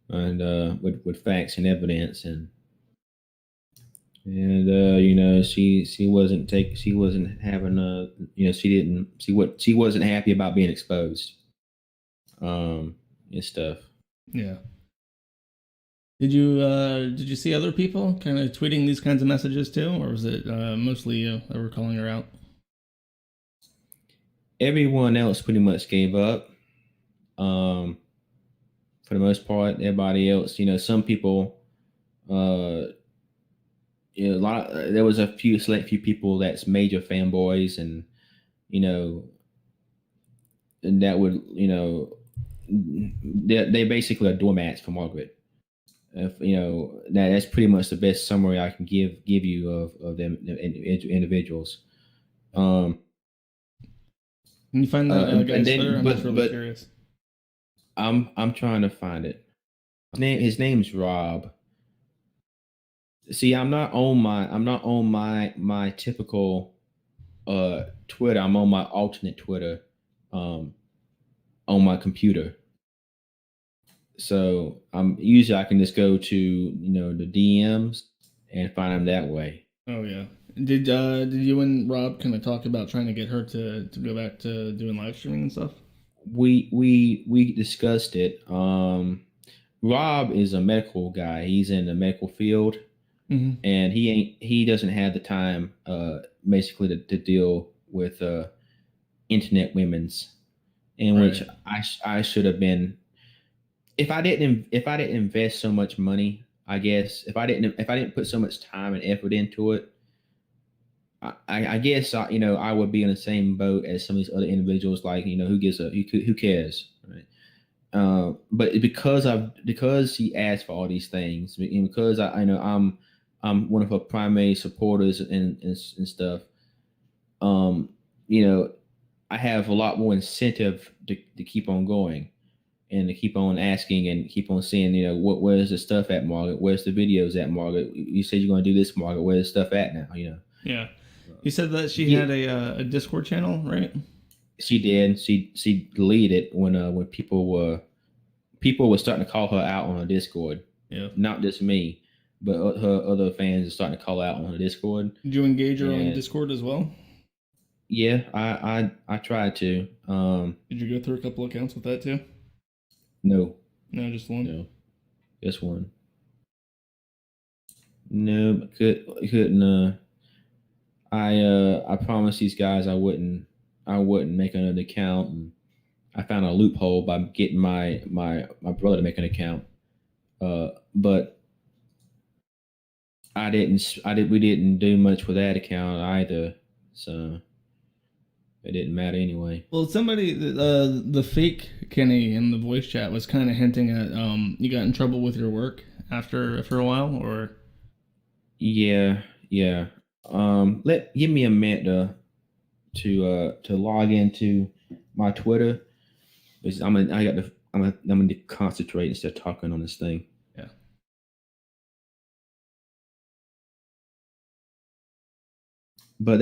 A: and with facts and evidence, and she wasn't having she wasn't happy about being exposed, and stuff.
B: Yeah. Did you see other people kind of tweeting these kinds of messages too, or was it mostly you that were calling her out?
A: Everyone else pretty much gave up. Um, for the most part, everybody else, some people, uh, a lot. There was a few select few people that's major fanboys, and you know, and that would, they basically are doormats for Margaret. If, that's pretty much the best summary I can give you of them individuals. Um,
B: Can you find that
A: and
B: guy's Twitter?
A: then,
B: I'm just really
A: but
B: curious.
A: I'm trying to find it. His name's Rob. See, I'm not on my typical Twitter. I'm on my alternate Twitter, um, on my computer. So I'm usually I can just go to the DMs and find them that way.
B: Oh yeah. Did you and Rob kind of talk about trying to get her to go back to doing live streaming and stuff?
A: We discussed it. Rob is a medical guy. He's in the medical field,
B: Mm-hmm.
A: and he doesn't have the time basically to deal with internet women's, in
B: Right.
A: which I should have been. If I didn't invest so much money, I guess if I didn't put so much time and effort into it, I guess I would be in the same boat as some of these other individuals. Like, who cares, right? But because he asked for all these things, and because I know I'm one of her primary supporters and stuff. Um, you know, I have a lot more incentive to keep on going and to keep on asking and keep on seeing, where's the stuff at, Margaret? Where's the videos at, Margaret? You said you're going to do this, Margaret. Where's the stuff at now?
B: Yeah. You said that she
A: Yeah,
B: had a Discord channel, right?
A: she did. She deleted it when people were starting to call her out on her Discord.
B: Yeah.
A: Not just me, but her other fans are starting to call out on her Discord.
B: Did you engage her on
A: And
B: Discord as well?
A: yeah, I tried to.
B: Did you go through a couple accounts with that too?
A: No,
B: No, just one.
A: no, just one. No, couldn't. I promised these guys I wouldn't make another account, and I found a loophole by getting my brother to make an account. But we didn't do much with that account either, so it didn't matter anyway.
B: Well, somebody, the fake Kenny in the voice chat was kind of hinting at you got in trouble with your work after a while, or
A: Yeah, yeah. Give me a minute to log into my Twitter. Because I'm gonna concentrate instead of talking on this thing.
B: yeah.
A: But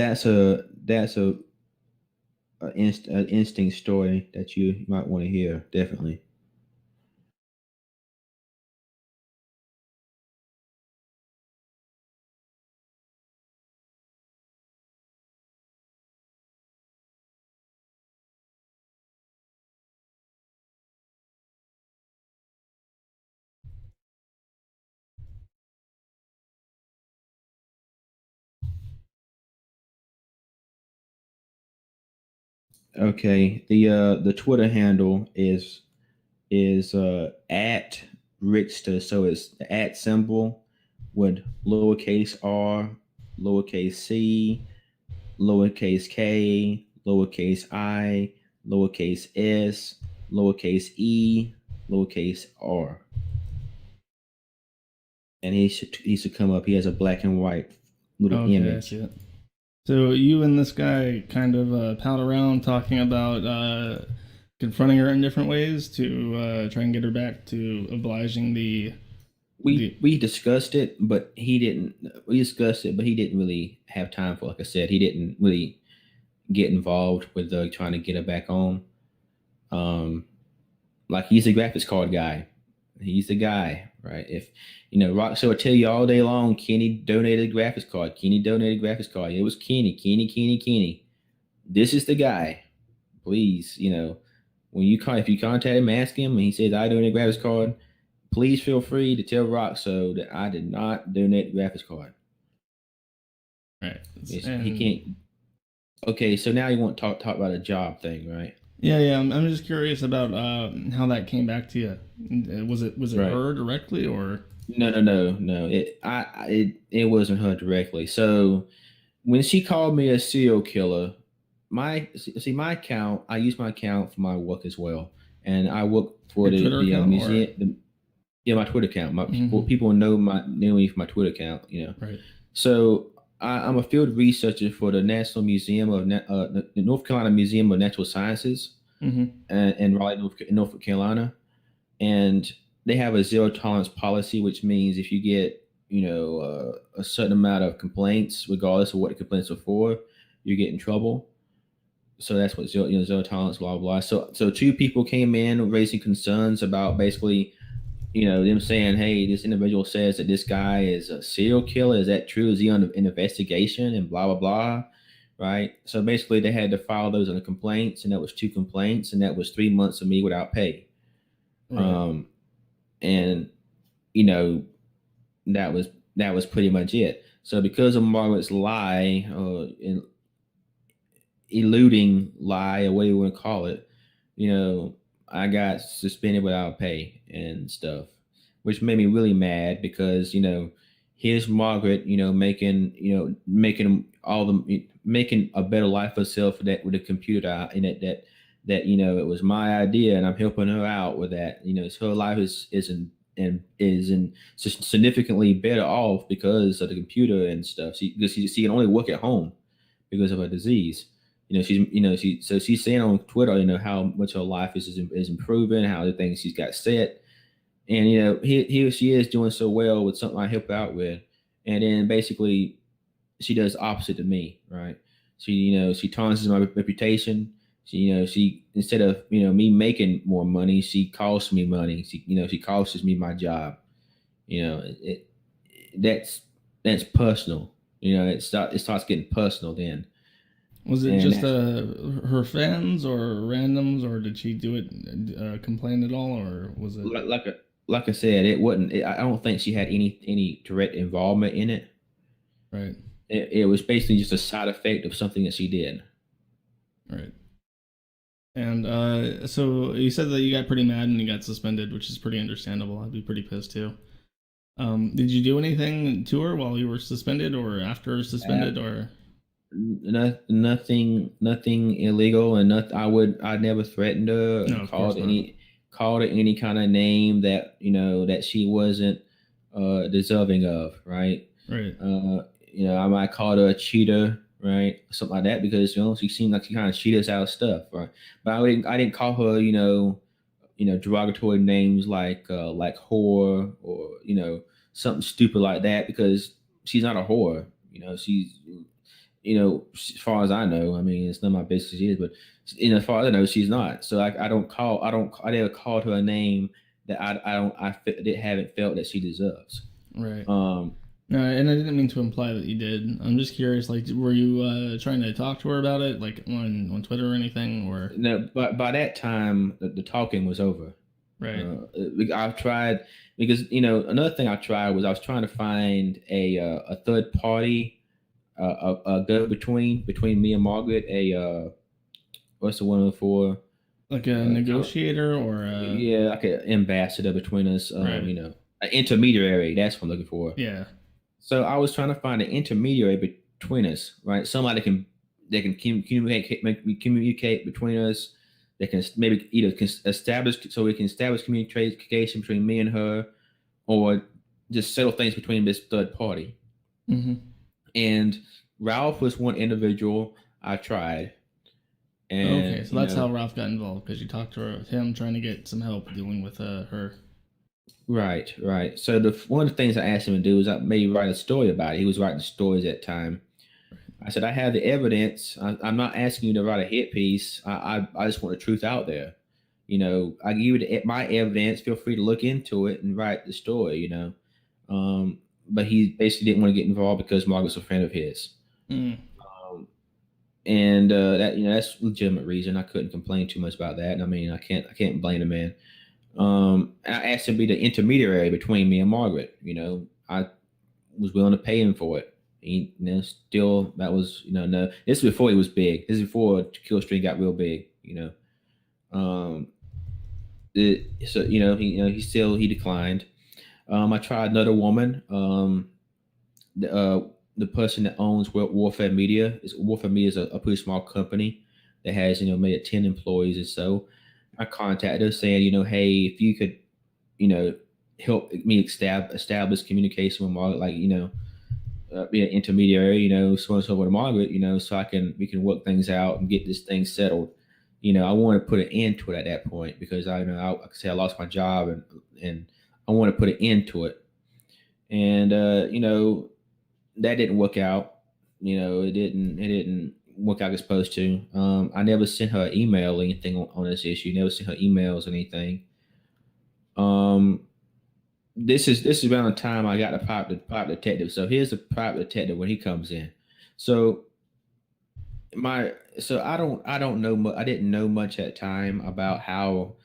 A: an interesting story that you might want to hear, definitely. Okay, the Twitter handle is is at Rickster. So it's the at symbol with lowercase r, lowercase c, lowercase k, lowercase I, lowercase s, lowercase e, lowercase r. And he should come up. He has a black and white little
B: Okay, I
A: image.
B: see it. So you and this guy kind of pal around talking about confronting her in different ways to try and get her back to obliging the.
A: We discussed it, but he didn't. We discussed it, but he didn't really have time for. Like I said, he didn't really get involved with trying to get her back on. Like he's a graphics card guy. He's the guy, right? If Rockstar will tell you all day long, Kenny donated a graphics card. Kenny donated a graphics card. It was Kenny. This is the guy. Please, when if you contact him, ask him, and he says I donated a graphics card. Please feel free to tell Roxo that I did not donate the graphics card.
B: Right.
A: He can't. Okay, so now you want to talk about a job thing, right?
B: Yeah. I'm just curious about how that came back to you. Was it right. Her directly or?
A: No. It wasn't her directly. So when she called me a serial killer, my account, I use my account for my work as well, and I work for the museum. My Twitter account. People know me for my Twitter account.
B: Right.
A: So I'm a field researcher for the National Museum of the North Carolina Museum of Natural Sciences, in Raleigh, North Carolina, and they have a zero tolerance policy, which means if you get a certain amount of complaints, regardless of what the complaints are for, you get in trouble. So that's what zero tolerance, blah blah. So two people came in raising concerns about basically, them saying, hey, this individual says that this guy is a serial killer. Is that true? Is he under investigation? And blah, blah, blah. Right. So basically they had to file those on the complaints, and that was 2 complaints, and that was 3 months of me without pay. Right. And that was pretty much it. So because of Margaret's lie, eluding lie, or what you want to call it, I got suspended without pay and stuff, which made me really mad because, here's Margaret, making a better life for herself with a computer, and that it was my idea, and I'm helping her out with that. Her life is significantly better off because of the computer and stuff. She can only work at home because of her disease. She's saying on Twitter, how much her life is improving, how the things she's got set, and here she is doing so well with something I help her out with, and then basically she does opposite to me, right? She tarnishes my reputation. She instead of me making more money, she costs me money. She costs me my job. That's personal. It starts getting personal then.
B: Was it just her fans or randoms, or did she do it complain at all, or was it
A: like I said, it wasn't? I don't think she had any direct involvement in it.
B: Right.
A: It was basically just a side effect of something that she did.
B: Right. And so you said that you got pretty mad and you got suspended, which is pretty understandable. I'd be pretty pissed too. Did you do anything to her while you were suspended or after suspended or?
A: Nothing illegal, and I never threatened her, called her any kind of name that that she wasn't deserving of, right? I might call her a cheater, right, something like that, because she seemed like she kind of cheated us out of stuff, right? But I didn't call her derogatory names like whore, or something stupid like that, because she's not a whore. She's as far as I know, I mean, it's none of my business she is, but as far as I know, she's not. So I never called her a name that I haven't felt that she deserves.
B: Right. No, and I didn't mean to imply that you did. I'm just curious, like, were you trying to talk to her about it, like on Twitter or anything, or?
A: No, but by that time, the talking was over.
B: Right.
A: I've tried, because another thing I tried was I was trying to find a third party. A go between me and Margaret, what's the one for,
B: Like a negotiator or a
A: yeah, like an ambassador between us.
B: right.
A: An intermediary. That's what I'm looking for.
B: Yeah.
A: So I was trying to find an intermediary between us, right? Somebody can communicate between us. They can maybe either can establish so we can establish communication between me and her, or just settle things between this third party.
B: Mm-hmm.
A: And Ralph was one individual I tried,
B: Okay,
A: and
B: so that's how Ralph got involved because you talked to him trying to get some help dealing with her.
A: right, right. So one of the things I asked him to do was I maybe write a story about it. He was writing stories at the time. I said, I have the evidence. I'm not asking you to write a hit piece. I just want the truth out there. I give you my evidence. Feel free to look into it and write the story. But he basically didn't want to get involved because Margaret's a friend of his.
B: Mm.
A: Um, and that's a legitimate reason. I couldn't complain too much about that. And I mean, I can't blame the man. I asked him to be the intermediary between me and Margaret. I was willing to pay him for it. Still that was no. This is before he was big. This is before Killstream got real big. Um, so he declined. I tried another woman. The person that owns Warfare Media is a pretty small company that has maybe 10 employees or so. I contacted her saying hey, if you could help me establish communication with Margaret, like be an intermediary, so and so with Margaret, so we can work things out and get this thing settled. I want to put an end to it at that point because I lost my job and I want to put an end to it. And that didn't work out. It didn't work out as supposed to. I never sent her an email or anything on this issue. Never sent her emails or anything. Um, this is around the time I got the private detective. So here's the private detective when he comes in. So I don't know I didn't know much at the time about how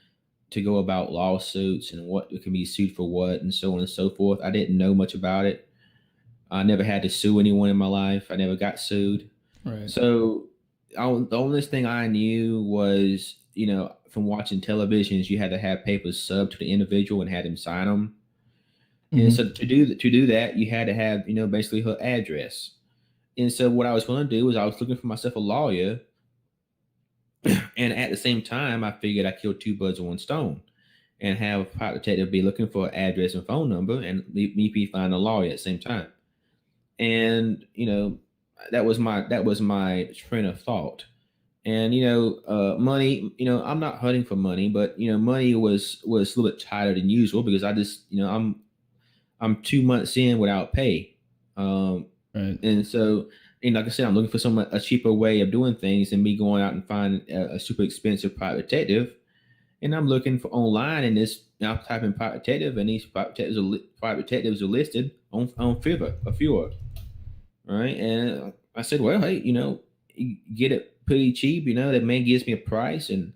A: to go about lawsuits and what can be sued for what and so on and so forth. I didn't know much about it. I never had to sue anyone in my life. I never got sued.
B: Right.
A: So the only thing I knew was from watching televisions, you had to have papers subbed to the individual and had him sign them. And
B: Mm-hmm.
A: so to do that, you had to have basically her address. And so what I was going to do was I was looking for myself a lawyer, and at the same time, I figured I killed two birds with one stone, and have a private detective be looking for an address and phone number, and me be finding a lawyer at the same time. And that was my train of thought. And money. I'm not hunting for money, but money was a little bit tighter than usual because I just I'm 2 months in without pay.
B: Right.
A: And so, like I said, I'm looking for a cheaper way of doing things than me going out and finding a super expensive private detective. And I'm looking for online, and I'm typing private detective, and these private detectives are listed on Fiverr, right? And I said, well, hey, you get it pretty cheap. That man gives me a price, and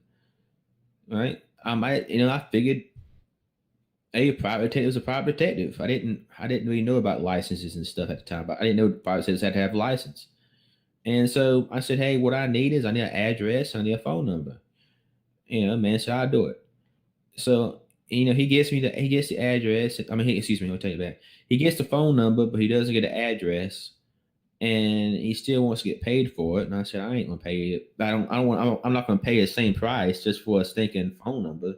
A: right, I might, I figured a private detective was a private detective. I didn't really know about licenses and stuff at the time, but I didn't know private detectives had to have a license. And so I said, hey, what I need is I need an address, I need a phone number. Man, so I'll do it. So he gets the address. I mean, excuse me, I'll tell you that. He gets the phone number, but he doesn't get the address, and he still wants to get paid for it. And I said, I ain't gonna pay it. I'm not gonna pay the same price just for a stinking phone number.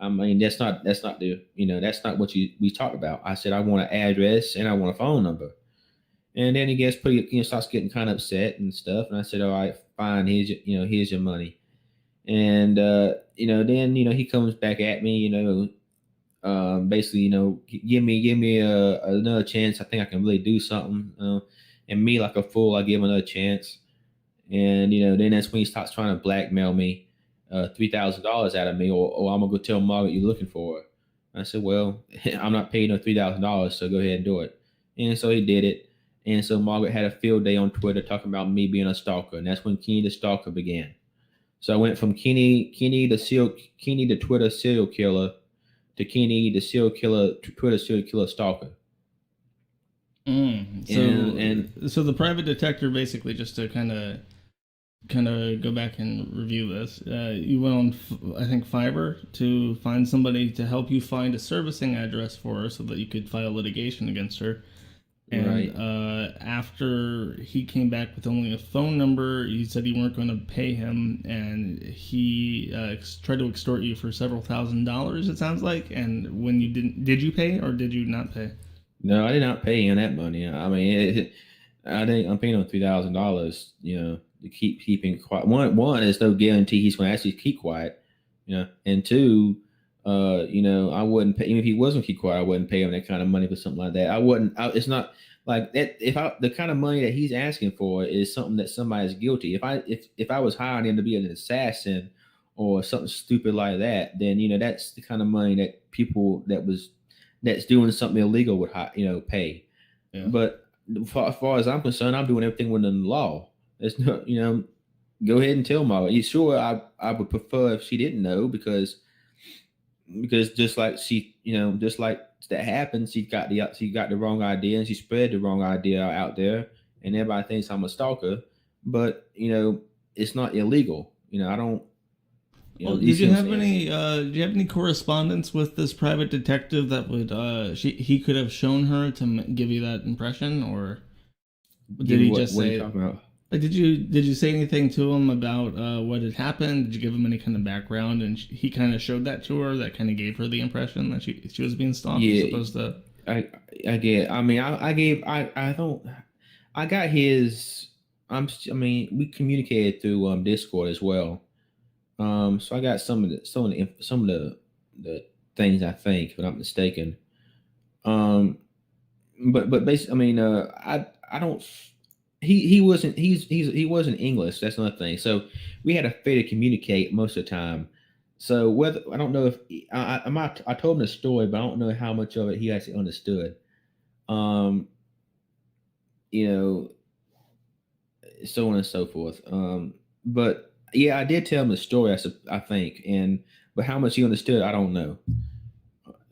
A: I mean, that's not what we talked about. I said I want an address and I want a phone number. And then he gets pretty, starts getting kind of upset and stuff. And I said, all right, fine. Here's your money. And then he comes back at me, basically, give me another chance. I think I can really do something. And me, like a fool, I give him another chance. And then that's when he starts trying to blackmail me, $3,000 out of me, or I'm gonna go tell Margaret you're looking for her. I said, well, I'm not paying no $3,000, so go ahead and do it. And so he did it. And so Margaret had a field day on Twitter talking about me being a stalker, and that's when Kenny the Stalker began. So I went from Kenny the Twitter serial killer to Kenny the serial killer, Twitter serial killer stalker.
B: So
A: And
B: so the private detective basically just to kind of kind of go back and review this. You went on, I think, Fiverr to find somebody to help you find a servicing address for her so that you could file litigation against her. And
A: Right.
B: after he came back with only a phone number, you said you weren't going to pay him, and he tried to extort you for several $1,000s. It sounds like. And when you did you pay or did you not pay?
A: No, I did not pay him that money. I mean, I think I'm paying him $3,000. To keeping quiet. One is no guarantee he's going to actually keep quiet. And two, I wouldn't pay even if he wasn't keep quiet. I wouldn't pay him that kind of money for something like that. I wouldn't. It's not like that. The kind of money that he's asking for is something that somebody's guilty. If I was hiring him to be an assassin or something stupid like that, then that's the kind of money that people that's doing something illegal would pay.
B: Yeah.
A: But as far as I'm concerned, I'm doing everything within the law. It's not, go ahead and tell Molly. Sure, I would prefer if she didn't know because just like just like that happened, she got the wrong idea and she spread the wrong idea out there, and everybody thinks I'm a stalker. But it's not illegal. I don't.
B: Well,
A: You
B: did
A: see
B: you
A: what I'm
B: have
A: saying?
B: any? Did you have any correspondence with this private detective that would he could have shown her to give you that impression, or did he just
A: What are you
B: say?
A: talking about?
B: Like, did you say anything to him about what had happened? Did you give him any kind of background, and he kind of showed that to her? That kind of gave her the impression that she was being stalked, as
A: Yeah,
B: opposed to.
A: I get. I mean, I gave. I don't. I got his. I mean, we communicated through Discord as well. So I got some of the things I think, if I'm not mistaken. Um, but basically, I mean, I don't. He wasn't. He wasn't English. That's another thing. So we had a way to communicate most of the time. So whether I don't know if I told him the story, but I don't know how much of it he actually understood. Um, you know, so on and so forth. But yeah, I did tell him the story. I think, but how much he understood, I don't know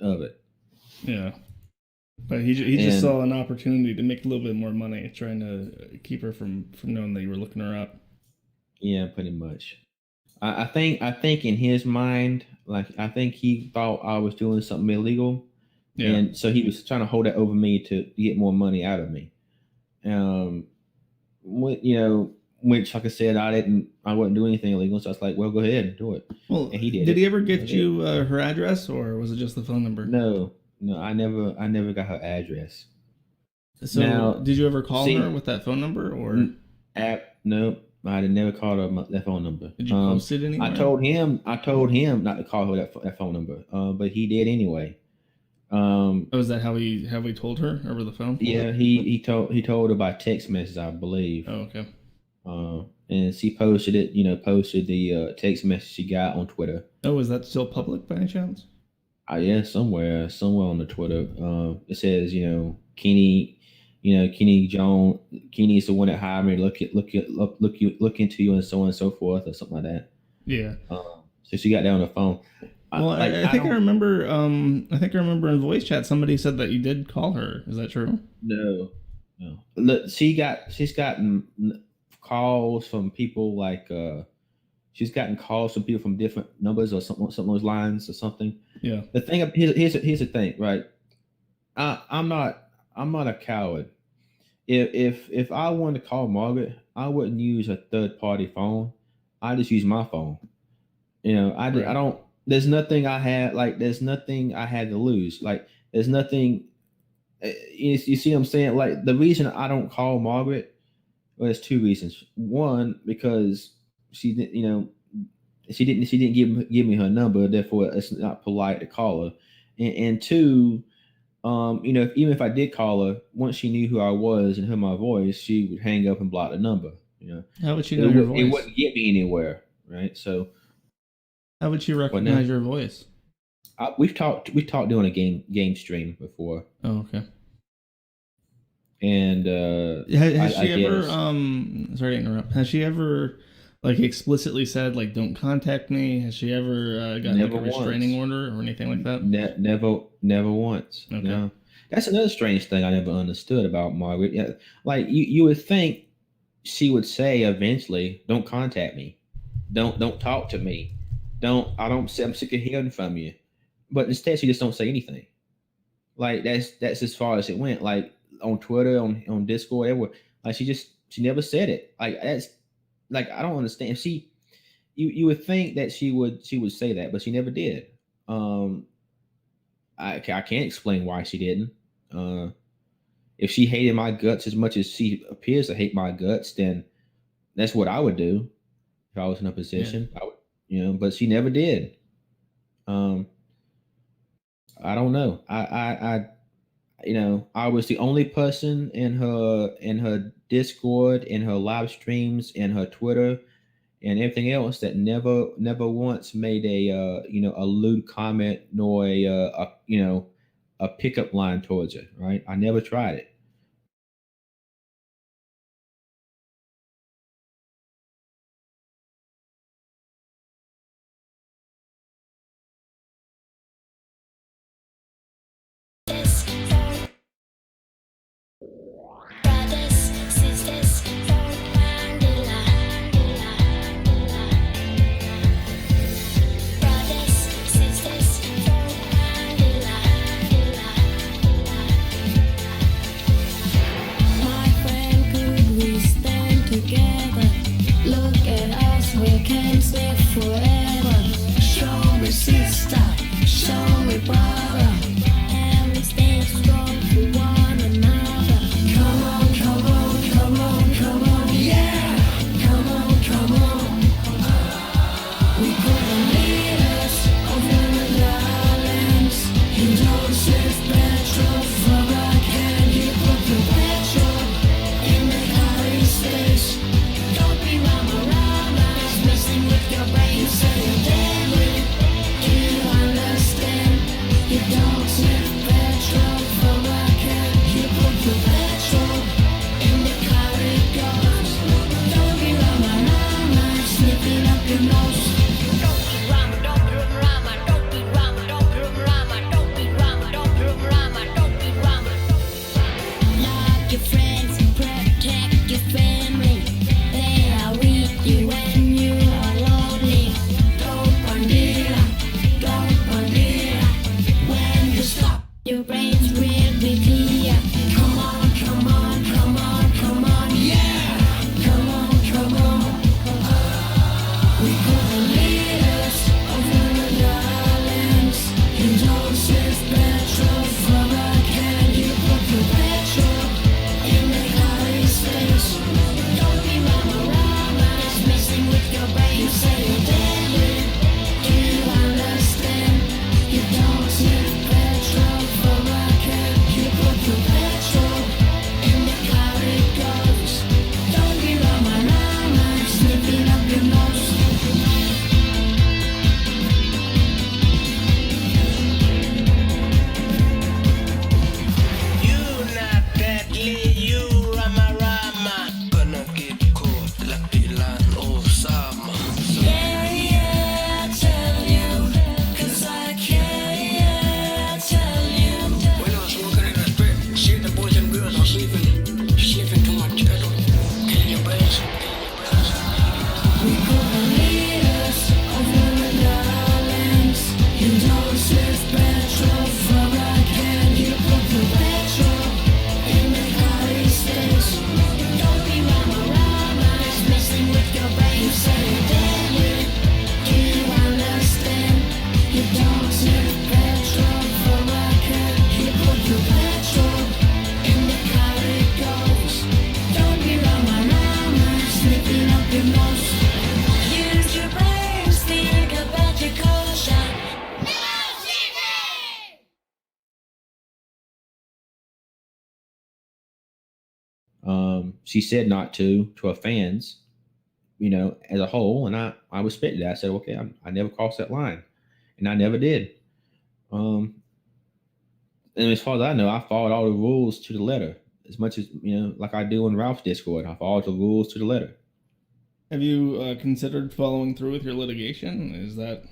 A: of it.
B: Yeah, but he just
A: And
B: saw an opportunity to make a little bit more money, trying to keep her from knowing that you were looking her up.
A: yeah, pretty much. I think in his mind, like I think he thought I was doing something illegal,
B: Yeah.
A: and so he was trying to hold that over me to get more money out of me. Um, which like I said, I wouldn't do anything illegal, so I was like, well, go ahead and do it,
B: Well,
A: and he did
B: did he
A: it.
B: ever
A: Go
B: gift
A: ahead.
B: you her address, or was it just the phone number?
A: No, no, I never got her address.
B: So,
A: Now,
B: did you ever call her
A: see,
B: with that phone number, or
A: no, I had never called her that phone number.
B: did you post it
A: I
B: anywhere?
A: told him, not to call her that phone number, but he did anyway. Um,
B: Oh, is that how he told her over the phone?
A: yeah, he told her by text message, I believe.
B: Oh, okay.
A: And she posted it, posted the text message she got on Twitter.
B: Oh, is that still public by any chance?
A: Yeah, somewhere on the Twitter. It says, Kenny Jones, Kenny's the one that hired me. Look into you, and so on and so forth, or something like that.
B: Yeah.
A: So she got that on the phone.
B: Well, I
A: I
B: think I
A: don't
B: remember. I think I remember in voice chat somebody said that you did call her. Is that true?
A: know. No. Look, she's gotten calls from people like she's gotten calls from people from different numbers or something along those lines or something.
B: Yeah.
A: The thing here's the thing, right? I'm not a coward. If I wanted to call Margaret, I wouldn't use a third party phone. I just use my phone. I
B: Right.
A: don't. There's nothing I had to lose. Like there's nothing. You see what I'm saying? Like the reason I don't call Margaret, well, there's two reasons. One, because she didn't, she didn't give me her number, therefore it's not polite to call her. And two, even if I did call her, once she knew who I was and heard my voice, she would hang up and block the number.
B: How would she
A: So
B: know your
A: it
B: voice?
A: wouldn't get me anywhere, right? So
B: How would she
A: what now?
B: recognize your voice?
A: We talked doing a game stream before,
B: Oh, okay.
A: and
B: Has
A: I
B: she ever?
A: guess
B: Sorry to interrupt. Has she ever, like, explicitly said, like, "Don't contact me"? Has she ever gotten like
A: never
B: a restraining
A: once.
B: order or anything like that?
A: Never once.
B: Okay.
A: No, that's another strange thing I never understood about Margaret. Yeah, like you would think. she would say eventually, "Don't contact me, don't talk to me, don't I don't I'm sick of hearing from you." But instead, she just don't say anything. Like that's as far as it went. Like on Twitter, on Discord, everywhere. Like she never said it. Like that's like I don't understand. You would think that she would say that, but she never did. Um, I can't explain why she didn't. Uh, if she hated my guts as much as she appears to hate my guts, then that's what I would do if I was in a
B: Yeah.
A: position. I would, but she never did. Um, I don't know. I was the only person in her Discord, in her live streams, in her Twitter, and everything else that never once made a lewd comment nor a pickup line towards her. Right? I never tried it.
C: Brothers, sisters, Mandela. Brothers, sisters, Mandela. My friend, could we stand together? Look at us, we can stay forever. Show me sister, show me brother, and we stay strong for one another. Come on, come on, come on, come on, yeah. Come on, come on. We got the leaders of the islands. You don't save petrol for a can. You put the petrol in the high space. Don't be rama, it's messing with your brain. You say you're dead, do you understand? You don't save petrol for a can. You put the petrol in the car it goes. Don't be rama, sniffing up your nose. Don't be rama, don't be rama, don't be rama, don't be rama, don't be rama, don't be rama, don't be rama. Love your friends and protect your family. They are with you when you are lonely. Don't bandera, don't bandera. When you stop, your brains will be clear. Come on, come on, come on, come on, yeah. Come on, come on. We got the leaders of the islands. You don't save petrol for a can. You put the petrol in the high space. Don't be rama, it's messing with your brain. You say you're dead, do you understand? You don't save petrol for a can. You put the petrol in the car it goes. Don't be rama, sniffing up your nose.
D: You not deadly, you Rama Rama. Gonna get caught like Dylan Osama.
C: Yeah, I tell you, 'cause I care, yeah, I tell you.
D: When I was walking in the street, see the boys and girls are sleeping too much. Kill your brains.
C: We got the leaders of the islands. You don't save petrol for a can. You put the petrol in the high space. Don't be rama, it's messing with your brain. You say you're dead, do you understand? You don't save petrol for a can. You put the petrol in the car it goes. Don't be rama, sniffing up your nose. Use your brains, think about your culture.
A: She said not to her fans, as a whole, and I respected that. I said, okay, I never crossed that line, and I never did. Um, and as far as I know, I followed all the rules to the letter, as much as like I do in Ralph's Discord. I followed the rules to the letter.
B: Have you considered following through with your litigation? Is that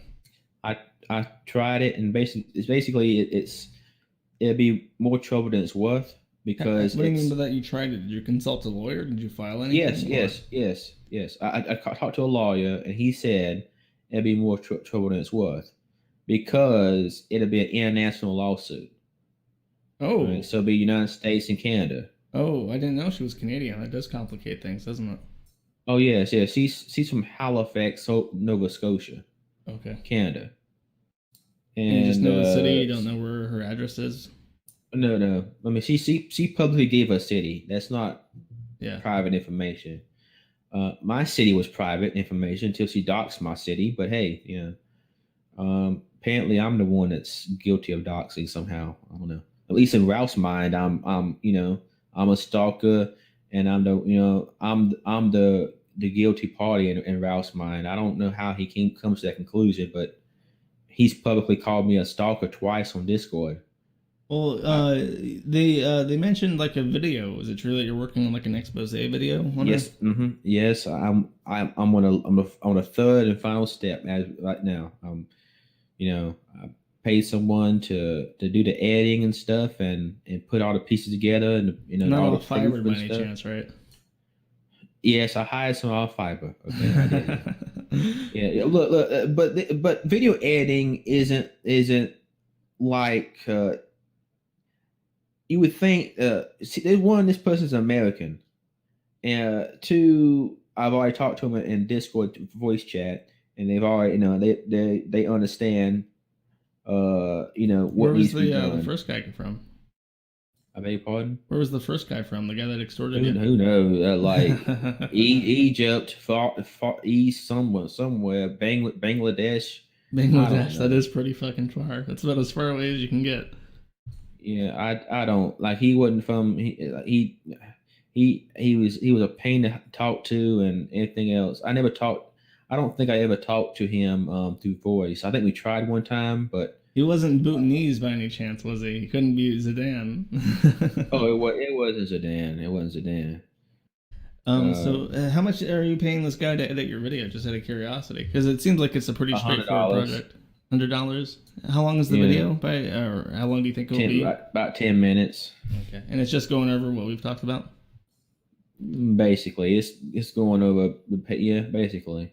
A: I tried it, and it'd be more trouble than it's worth because
B: What do you mean
A: it's,
B: by that? You tried it? Did you consult a lawyer? Did you file anything?
A: yes. I talked to a lawyer, and he said it'd be more trouble than it's worth because it'll be an international lawsuit.
B: Oh,
A: Right? So it'll be United States and Canada.
B: oh, I didn't know she was Canadian. That does complicate things, doesn't it?
A: Oh yes. She's from Halifax, Nova Scotia,
B: Okay.
A: Canada.
B: And you just know the city. You
A: uh,
B: don't know where her address is.
A: No. I mean, she publicly gave her city. That's not
B: Yeah.
A: private information. My city was private information until she doxed my city. But hey, apparently I'm the one that's guilty of doxing somehow. I don't know. At least in Ralph's mind, I'm a stalker, and I'm the guilty party in Ralph's mind. I don't know how he comes to that conclusion, but he's publicly called me a stalker twice on Discord.
B: Well, they mentioned like a video. Is it true that you're working on like an expose video?
A: Yes, yes. I'm on a third and final step as right now. I paid someone to do the editing and stuff, and put all the pieces together, and
B: Not
A: all
B: all
A: the
B: fiber
A: proof
B: by
A: and
B: any
A: stuff.
B: chance, right?
A: Yes, I hired some off fiber. Okay, I did. Yeah. Look, but video editing isn't like you would think. See, there's one. This person's American, and two. I've already talked to them in Discord voice chat, and they've already, they understand. What
B: Where was
A: needs to be
B: the
A: done.
B: first guy from?
A: I beg your pardon.
B: Where was the first guy from? The guy that extorted you?
A: Who knows? Like Egypt, far east, somewhere, Bangladesh.
B: Bangladesh. That is pretty fucking far. That's about as far away as you can get.
A: Yeah, I don't like. He wasn't from. He was a pain to talk to and anything else. I don't think I ever talked to him through voice. I think we tried one time, but
B: He wasn't Bhutanese by any chance, was he? He couldn't be Zidane.
A: it wasn't Zidane. It wasn't Zidane.
B: So how much are you paying this guy to edit your video? Just out of curiosity, because it seems like it's a pretty straightforward
A: $100.
B: project. $100. How long is the video? Or how long do you think it will be?
A: About 10 minutes.
B: Okay, and it's just going over what we've talked about.
A: Basically, it's going over basically,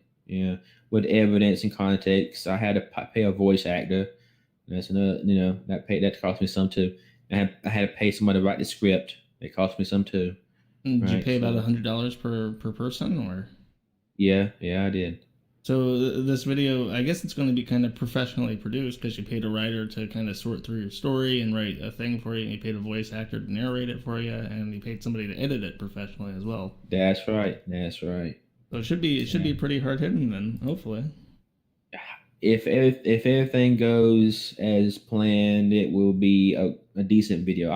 A: with evidence and context. I had to pay a voice actor. That's another, that cost me some too. I had to pay somebody to write the script. It cost me some too.
B: Did you
A: Right,
B: pay about
A: so-
B: $100 per person, or?
A: Yeah, I did.
B: So this video, I guess it's going to be kind of professionally produced because you paid a writer to kind of sort through your story and write a thing for you, and you paid a voice actor to narrate it for you, and you paid somebody to edit it professionally as well.
A: That's right.
B: So it should be pretty hard hitting then, hopefully.
A: If everything goes as planned, it will be a decent video.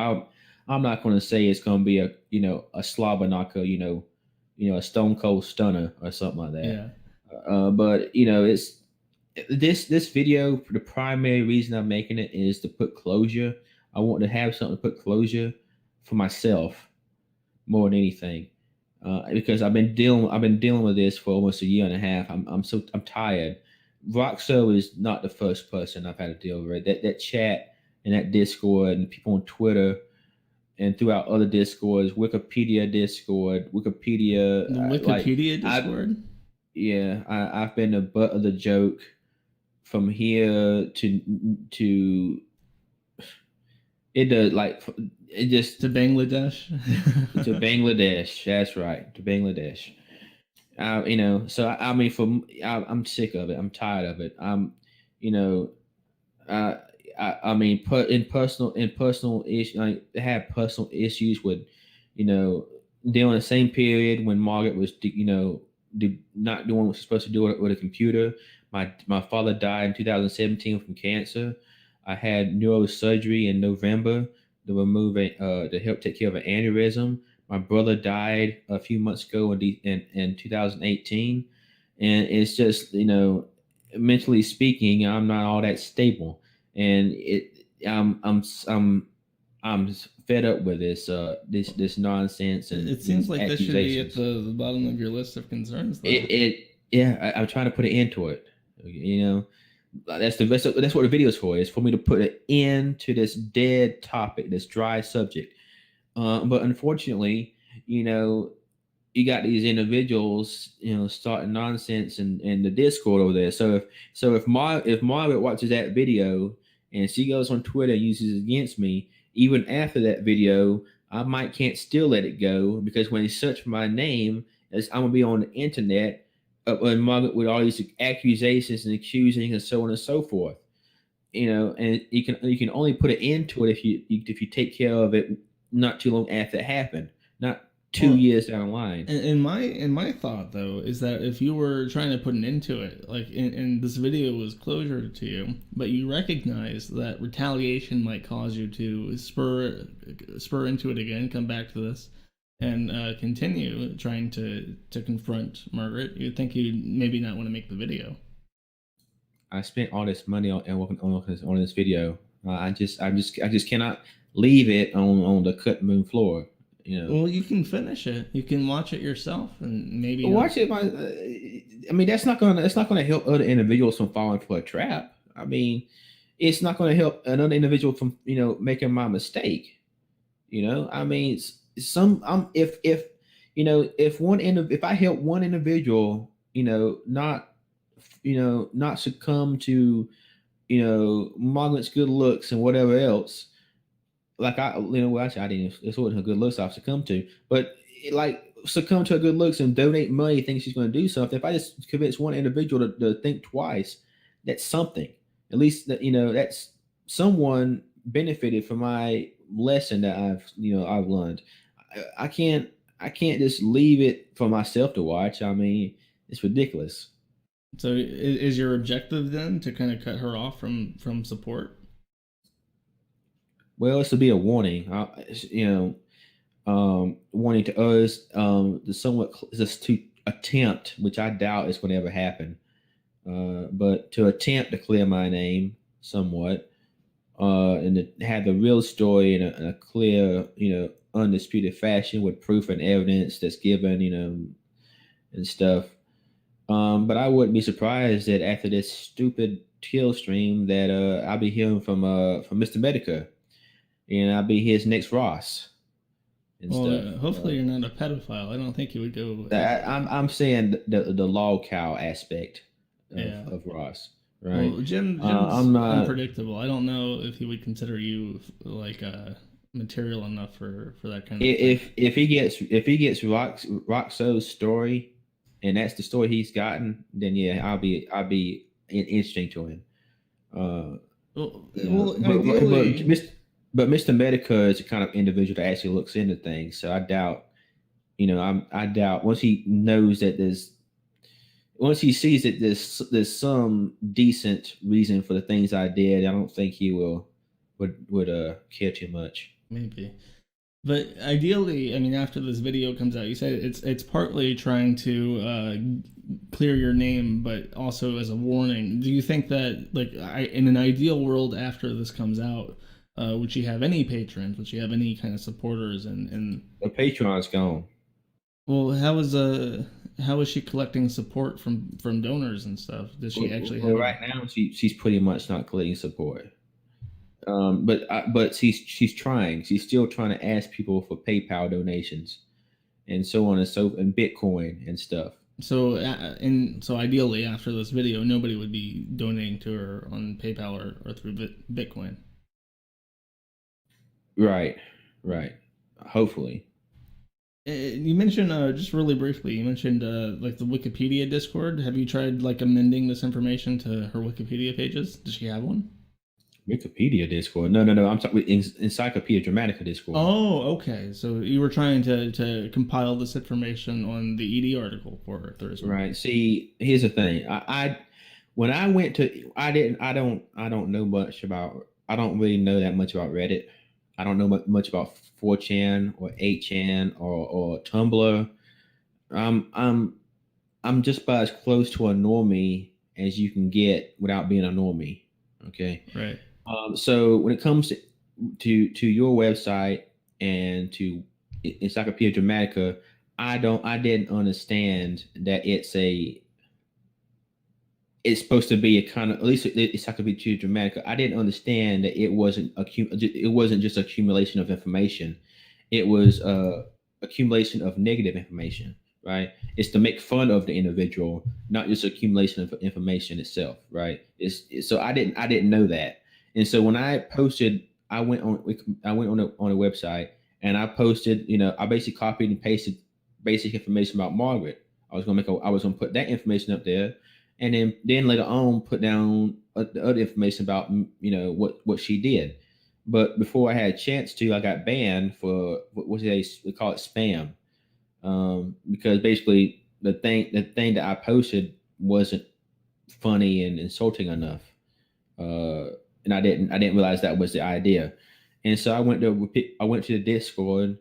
A: I'm not going to say it's going to be a slobber knocker, a stone cold stunner or something like that.
B: Yeah.
A: But it's this video. The primary reason I'm making it is to put closure. I want to have something to put closure for myself more than anything, because I've been dealing with this for almost a year and a half. I'm tired. Roxo is not the first person I've had to deal with. Right? That chat and that Discord and people on Twitter and throughout other Discords, Wikipedia Discord,
B: The Wikipedia
A: I've-
B: Discord?
A: I've been the butt of the joke from here to it does it just
B: To Bangladesh?
A: to Bangladesh. That's right, to Bangladesh. So I mean, I'm sick of it. I'm tired of it. I mean, in personal issues, like I had personal issues with, during the same period when Margaret was, not doing what she's supposed to do with a computer. My father died in 2017 from cancer. I had neurosurgery in November to help take care of an aneurysm. My brother died a few months ago in 2018, and it's just, mentally speaking, I'm not all that stable, and I'm fed up with this nonsense. And
B: It seems like this should be at
A: accusations.
B: the bottom of your list of concerns, though.
A: I'm trying to put an end to it. That's what the video is for. It's for me to put an end to this dead topic, this dry subject. But unfortunately, you know, you got these individuals, starting nonsense in the Discord over there. So if Margaret watches that video and she goes on Twitter and uses it against me, even after that video, I might can't still let it go because when they search for my name, I'm gonna be on the internet, and Margaret with all these accusations and accusing and so on and so forth. And you can only put an end to it if you take care of it not too long after it happened, not 2 years down the line.
B: In my thought though is that if you were trying to put an end to it, like and this video was closure to you, but you recognize that retaliation might cause you to spur into it again, come back to this, and continue trying to confront Margaret, you'd think you'd maybe not want to make the video.
A: I spent all this money on this video. I just cannot leave it on the cut moon floor.
B: Well, you can finish it. You can watch it yourself, and maybe
A: Watch it. I mean, that's not gonna help other individuals from falling for a trap. I mean, it's not gonna help another individual from making my mistake. I mean, if I help one individual, not succumb to Margaret's good looks and whatever else. Like actually I didn't. This wasn't her good looks I've succumbed to, but like succumb to her good looks and donate money, think she's going to do something. If I just convince one individual to think twice, that's something. At least that's someone benefited from my lesson that I've learned. I can't just leave it for myself to watch. I mean, it's ridiculous.
B: So is your objective then to kind of cut her off from support?
A: Well, it's to be a warning, warning to us, just to attempt, which I doubt is going to ever happen, but to attempt to clear my name somewhat, and to have the real story in a clear, undisputed fashion with proof and evidence that's given, and stuff. But I wouldn't be surprised that after this stupid kill stream that I'll be hearing from Mr. Medica. And I'll be his next Ross and stuff.
B: Hopefully you're not a pedophile. I don't think you would go.
A: I'm saying the log cow aspect of Ross, right?
B: Well, Jim's unpredictable. I don't know if he would consider you like material enough for that kind of
A: if he gets Roxo's story, and that's the story he's gotten, then yeah, I'll be interesting to him. But Mr. Medica is the kind of individual that actually looks into things. So I doubt, I doubt once he knows that once he sees that there's some decent reason for the things I did, I don't think he would care too much.
B: Maybe. But ideally, I mean, after this video comes out, you said it's partly trying to clear your name, but also as a warning. Do you think that, like, in an ideal world, after this comes out, would she have any patrons? Would she have any kind of supporters? And
A: the Patreon's gone.
B: Well, how is she collecting support from donors and stuff? Does she actually have?
A: Right now, she's pretty much not collecting support. But she's trying. She's still trying to ask people for PayPal donations, and so on and Bitcoin and stuff.
B: So ideally, after this video, nobody would be donating to her on PayPal or through Bitcoin.
A: Right. Hopefully.
B: You mentioned just really briefly. You mentioned like the Wikipedia Discord. Have you tried like amending this information to her Wikipedia pages? Does she have one?
A: Wikipedia Discord? No. I'm talking Encyclopedia Dramatica Discord.
B: Oh, okay. So you were trying to compile this information on the ED article for her Thursday.
A: Right. See, here's the thing. I don't know much about. I don't really know that much about Reddit. I don't know much about 4chan or 8chan or Tumblr. I'm just about as close to a normie as you can get without being a normie. Okay.
B: Right.
A: So when it comes to your website and to Encyclopedia Dramatica, I didn't understand that it's supposed to be a kind of, at least Encyclopedia Dramatica. I didn't understand that it wasn't just accumulation of information. It was accumulation of negative information, right? It's to make fun of the individual, not just accumulation of information itself, right? So I didn't know that, and so when I posted, I went on a website and I posted, I basically copied and pasted basic information about Margaret. I was gonna put that information up there, and then later on put down the other information about what she did. But before I had a chance to, I got banned for what they call it spam, because basically the thing that I posted wasn't funny and insulting enough, and I didn't realize that was the idea, and so I went to the Discord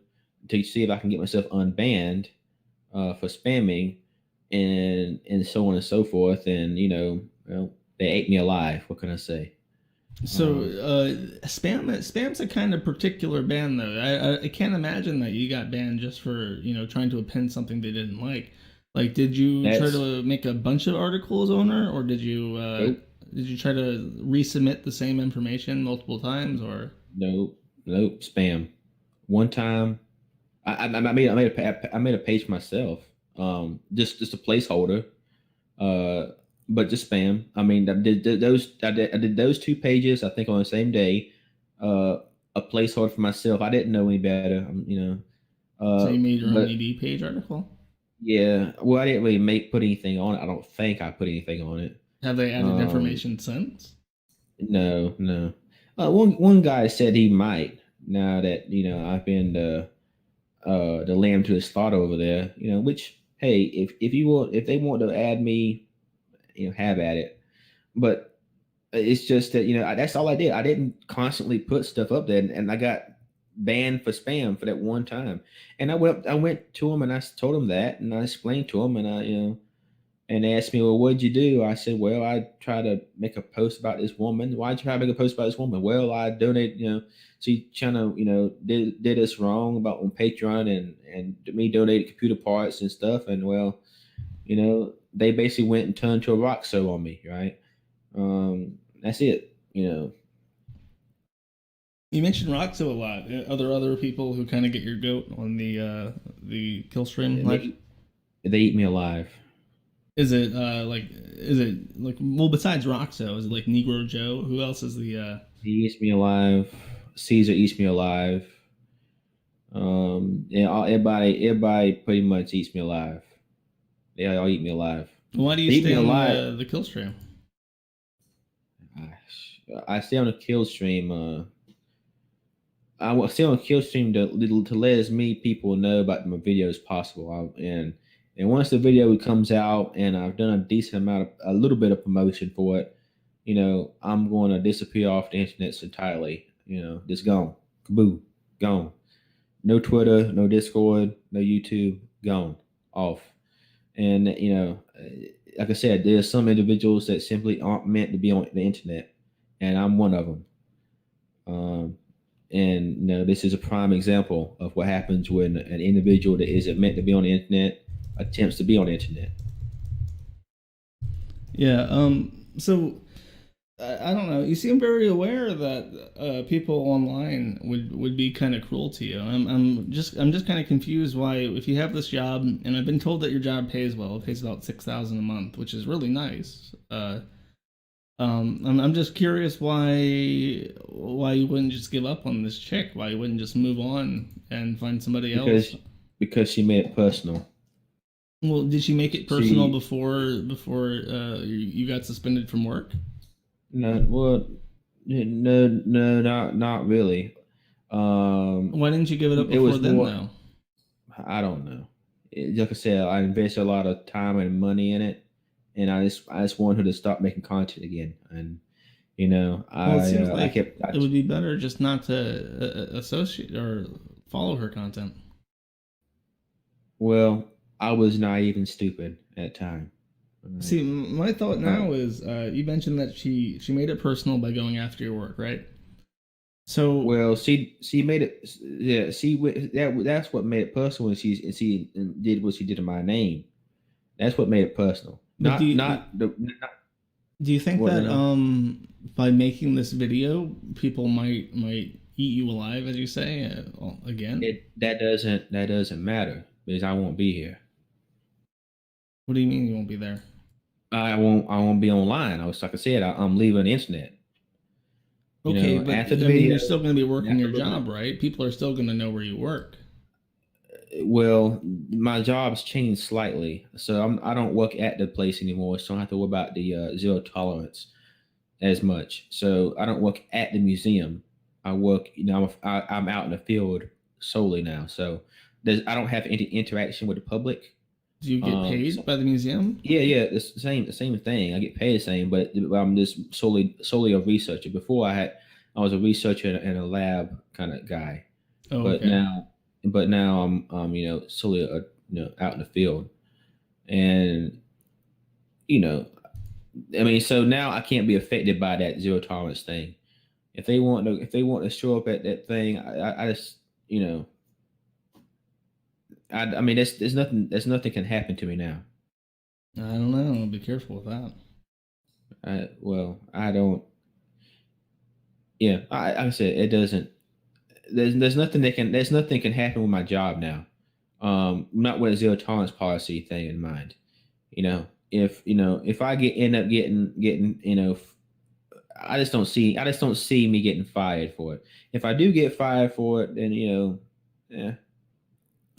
A: to see if I can get myself unbanned for spamming, and so on and so forth, and well, they ate me alive. What can I say?
B: So spam's a kind of particular ban though. I can't imagine that you got banned just for trying to append something they didn't like. Like, did you try
A: That's
B: to make a bunch of articles on her, or
A: Nope,
B: did you try to resubmit the same information multiple times, or?
A: nope, nope, spam. One time, I made a page myself, just a placeholder, uh, but just spam. I mean, I did those two pages. I think on the same day, uh, a placeholder for myself. I didn't know any better,
B: So you made your own
A: but
B: ED page article?
A: yeah, well, I didn't really put anything on it. I don't think I put anything on it.
B: Have they added
A: Um,
B: information since?
A: no, no. One guy said he might, now that I've been the lamb to the slaughter over there. Which, hey, if they want to add me, have at it. But it's just that that's all I did. I didn't constantly put stuff up there, and I got banned for spam for that one time. And I went to him and I told him that, and I explained to him, and and they asked me, well, what'd you do? I said, well, I tried to make a post about this woman. Why'd you try to make a post about this woman? Well, I donate, she trying to, did us wrong about on Patreon, and me donated computer parts and stuff. And well, they basically went and turned to a rock show on me, right? That's it.
B: You mentioned Roxo a lot. Are there other people who kind of get your goat on the Killstream live?
A: They eat me alive.
B: Is it like, well, besides Roxo, is it like Negro Joe? Who else is the
A: He eats me alive. Caesar eats me alive. Yeah, everybody pretty much eats me alive. They all eat me alive.
B: why do you
A: They eat
B: stay
A: me
B: on
A: alive.
B: the Killstream?
A: I stay on a kill stream. I will stay on a kill stream to let as many people know about my video as possible. And once the video comes out and I've done a little bit of promotion for it, I'm going to disappear off the internet entirely. Just gone, kaboo, gone. No Twitter, no Discord, no YouTube, gone, off. And like I said, there's some individuals that simply aren't meant to be on the internet, and I'm one of them. Um, and this is a prime example of what happens when an individual that isn't meant to be on the internet attempts to be on the internet.
B: Yeah. So I don't know. You seem very aware that people online would be kind of cruel to you. I'm just kind of confused why, if you have this job, and I've been told that your job pays well. It pays about 6,000 a month, which is really nice. I'm just curious why you wouldn't just give up on this chick. Why you wouldn't just move on and find somebody else.
A: Because she made it personal.
B: Well, did she make it personal
A: She
B: before you got suspended from work?
A: No, well, no, not really.
B: Why didn't you give it up
A: It
B: before
A: was
B: then,
A: more.
B: though?
A: I don't know. Like I said, I invested a lot of time and money in it, and I just wanted her to stop making content again. And
B: Well, it seems
A: I
B: like
A: kept.
B: it would be better just not to associate or follow her content.
A: Well, I was naive and stupid at the time.
B: See, my thought
A: Uh,
B: now is you mentioned that she made it personal by going after your work, right? So,
A: Well, she made it. Yeah, that's what made it personal when she did what she did to my name. That's what made it personal.
B: but do you think
A: What
B: that
A: now?
B: by making this video, people might eat you alive, as you say, again?
A: That doesn't matter because I won't be here.
B: What do you mean you won't be there?
A: I won't be online. Like I said, I'm leaving the internet.
B: Okay, but
A: After the
B: I mean,
A: video,
B: you're still going to be working your
A: after the-
B: job, right? People are still going to know where you work.
A: well, my job's changed slightly, so I don't work at the place anymore, so I don't have to worry about the zero tolerance as much. So I don't work at the museum. I work, I'm out in the field solely now. So I don't have any interaction with the public.
B: Do you get paid
A: so-
B: by the museum?
A: Yeah, it's the same thing. I get paid the same, but I'm just solely a researcher. Before I was a researcher and a lab kind of guy,
B: Oh,
A: but
B: okay.
A: now I'm solely out in the field, and so now I can't be affected by that zero tolerance thing. If they want to show up at that thing, I just I mean there's nothing can happen to me now.
B: I don't know. Be careful with that.
A: I don't. Yeah, like I said, it doesn't. There's nothing can happen with my job now. Not with a zero tolerance policy thing in mind. If I end up getting I just don't see me getting fired for it. If I do get fired for it, then yeah.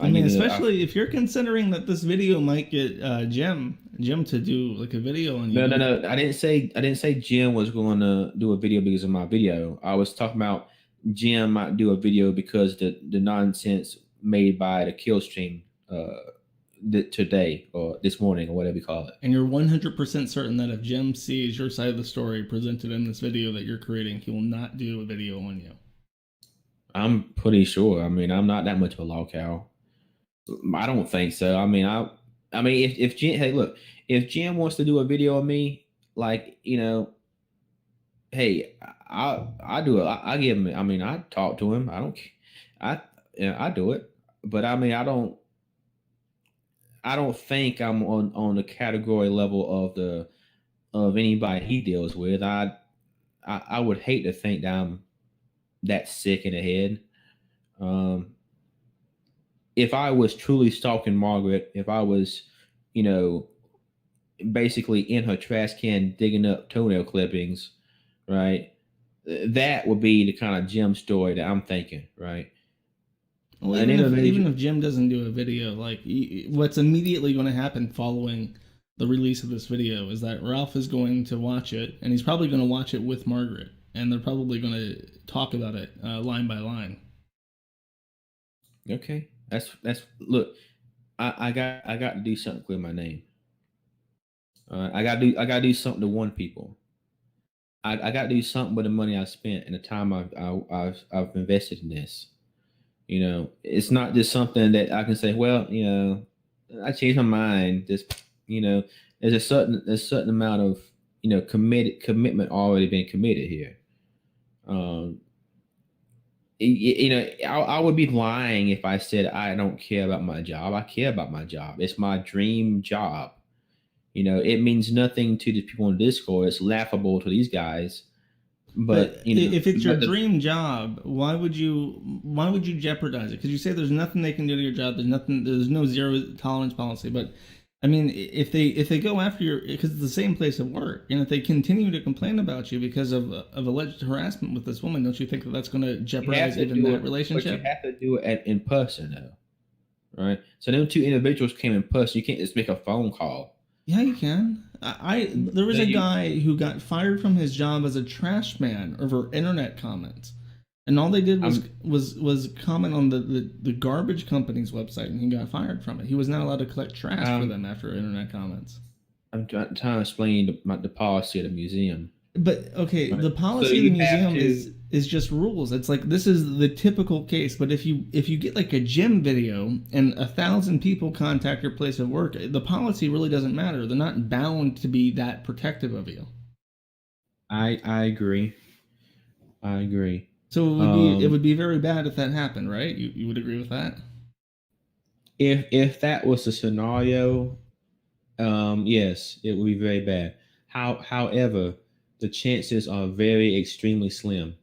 B: I mean, especially if you're considering that this video might get Jim to do like a video on you.
A: No. I didn't say Jim was going to do a video because of my video. I was talking about Jim might do a video because the nonsense made by the kill stream today or this morning or whatever you call it.
B: And you're 100% certain that if Jim sees your side of the story presented in this video that you're creating, he will not do a video on you.
A: I'm pretty sure. I mean, I'm not that much of a law cow. I don't think so. I mean, if Jim, hey, look, if Jim wants to do a video on me, like, hey, I do it. I give him. I mean, I talk to him. I do it. But I mean, I don't think I'm on the category level of anybody he deals with. I would hate to think that I'm that sick in the head. If I was truly stalking Margaret, if I was, basically in her trash can digging up toenail clippings, right? That would be the kind of Jim story that I'm thinking, right?
B: Well, even if Jim doesn't do a video, like what's immediately going to happen following the release of this video is that Ralph is going to watch it, and he's probably going to watch it with Margaret, and they're probably going to talk about it line by line.
A: Okay, that's look. I got to do something with my name. I got to do something to warn people. I got to do something with the money I spent and the time I've invested in this. It's not just something that I can say, well, I changed my mind. Just, there's a certain amount of, commitment already been committed here. I would be lying if I said I don't care about my job. I care about my job. It's my dream job. It means nothing to the people on Discord. It's laughable to these guys. But
B: if it's your dream job, why would you jeopardize it? Because you say there's nothing they can do to your job. There's no zero tolerance policy. But I mean, if they go after your, because it's the same place of work, and if they continue to complain about you because of alleged harassment with this woman, don't you think that's going to jeopardize even that relationship?
A: But you have to do it in person, though, right? So them two individuals came in person. You can't just make a phone call.
B: Yeah, you can. There was a guy who got fired from his job as a trash man over internet comments, and all they did was comment on the garbage company's website, and he got fired from it. He was not allowed to collect trash for them after internet comments.
A: I'm trying to explain the policy of the museum.
B: But okay,
A: Right.
B: the policy
A: So
B: of the
A: you have
B: museum is just rules. It's like this is the typical case. But if you get like a gym video and 1,000 people contact your place of work, the policy really doesn't matter. They're not bound to be that protective of you.
A: I agree.
B: So it would be very bad if that happened, right? You would agree with that?
A: If that was the scenario, yes, it would be very bad. However, the chances are very extremely slim.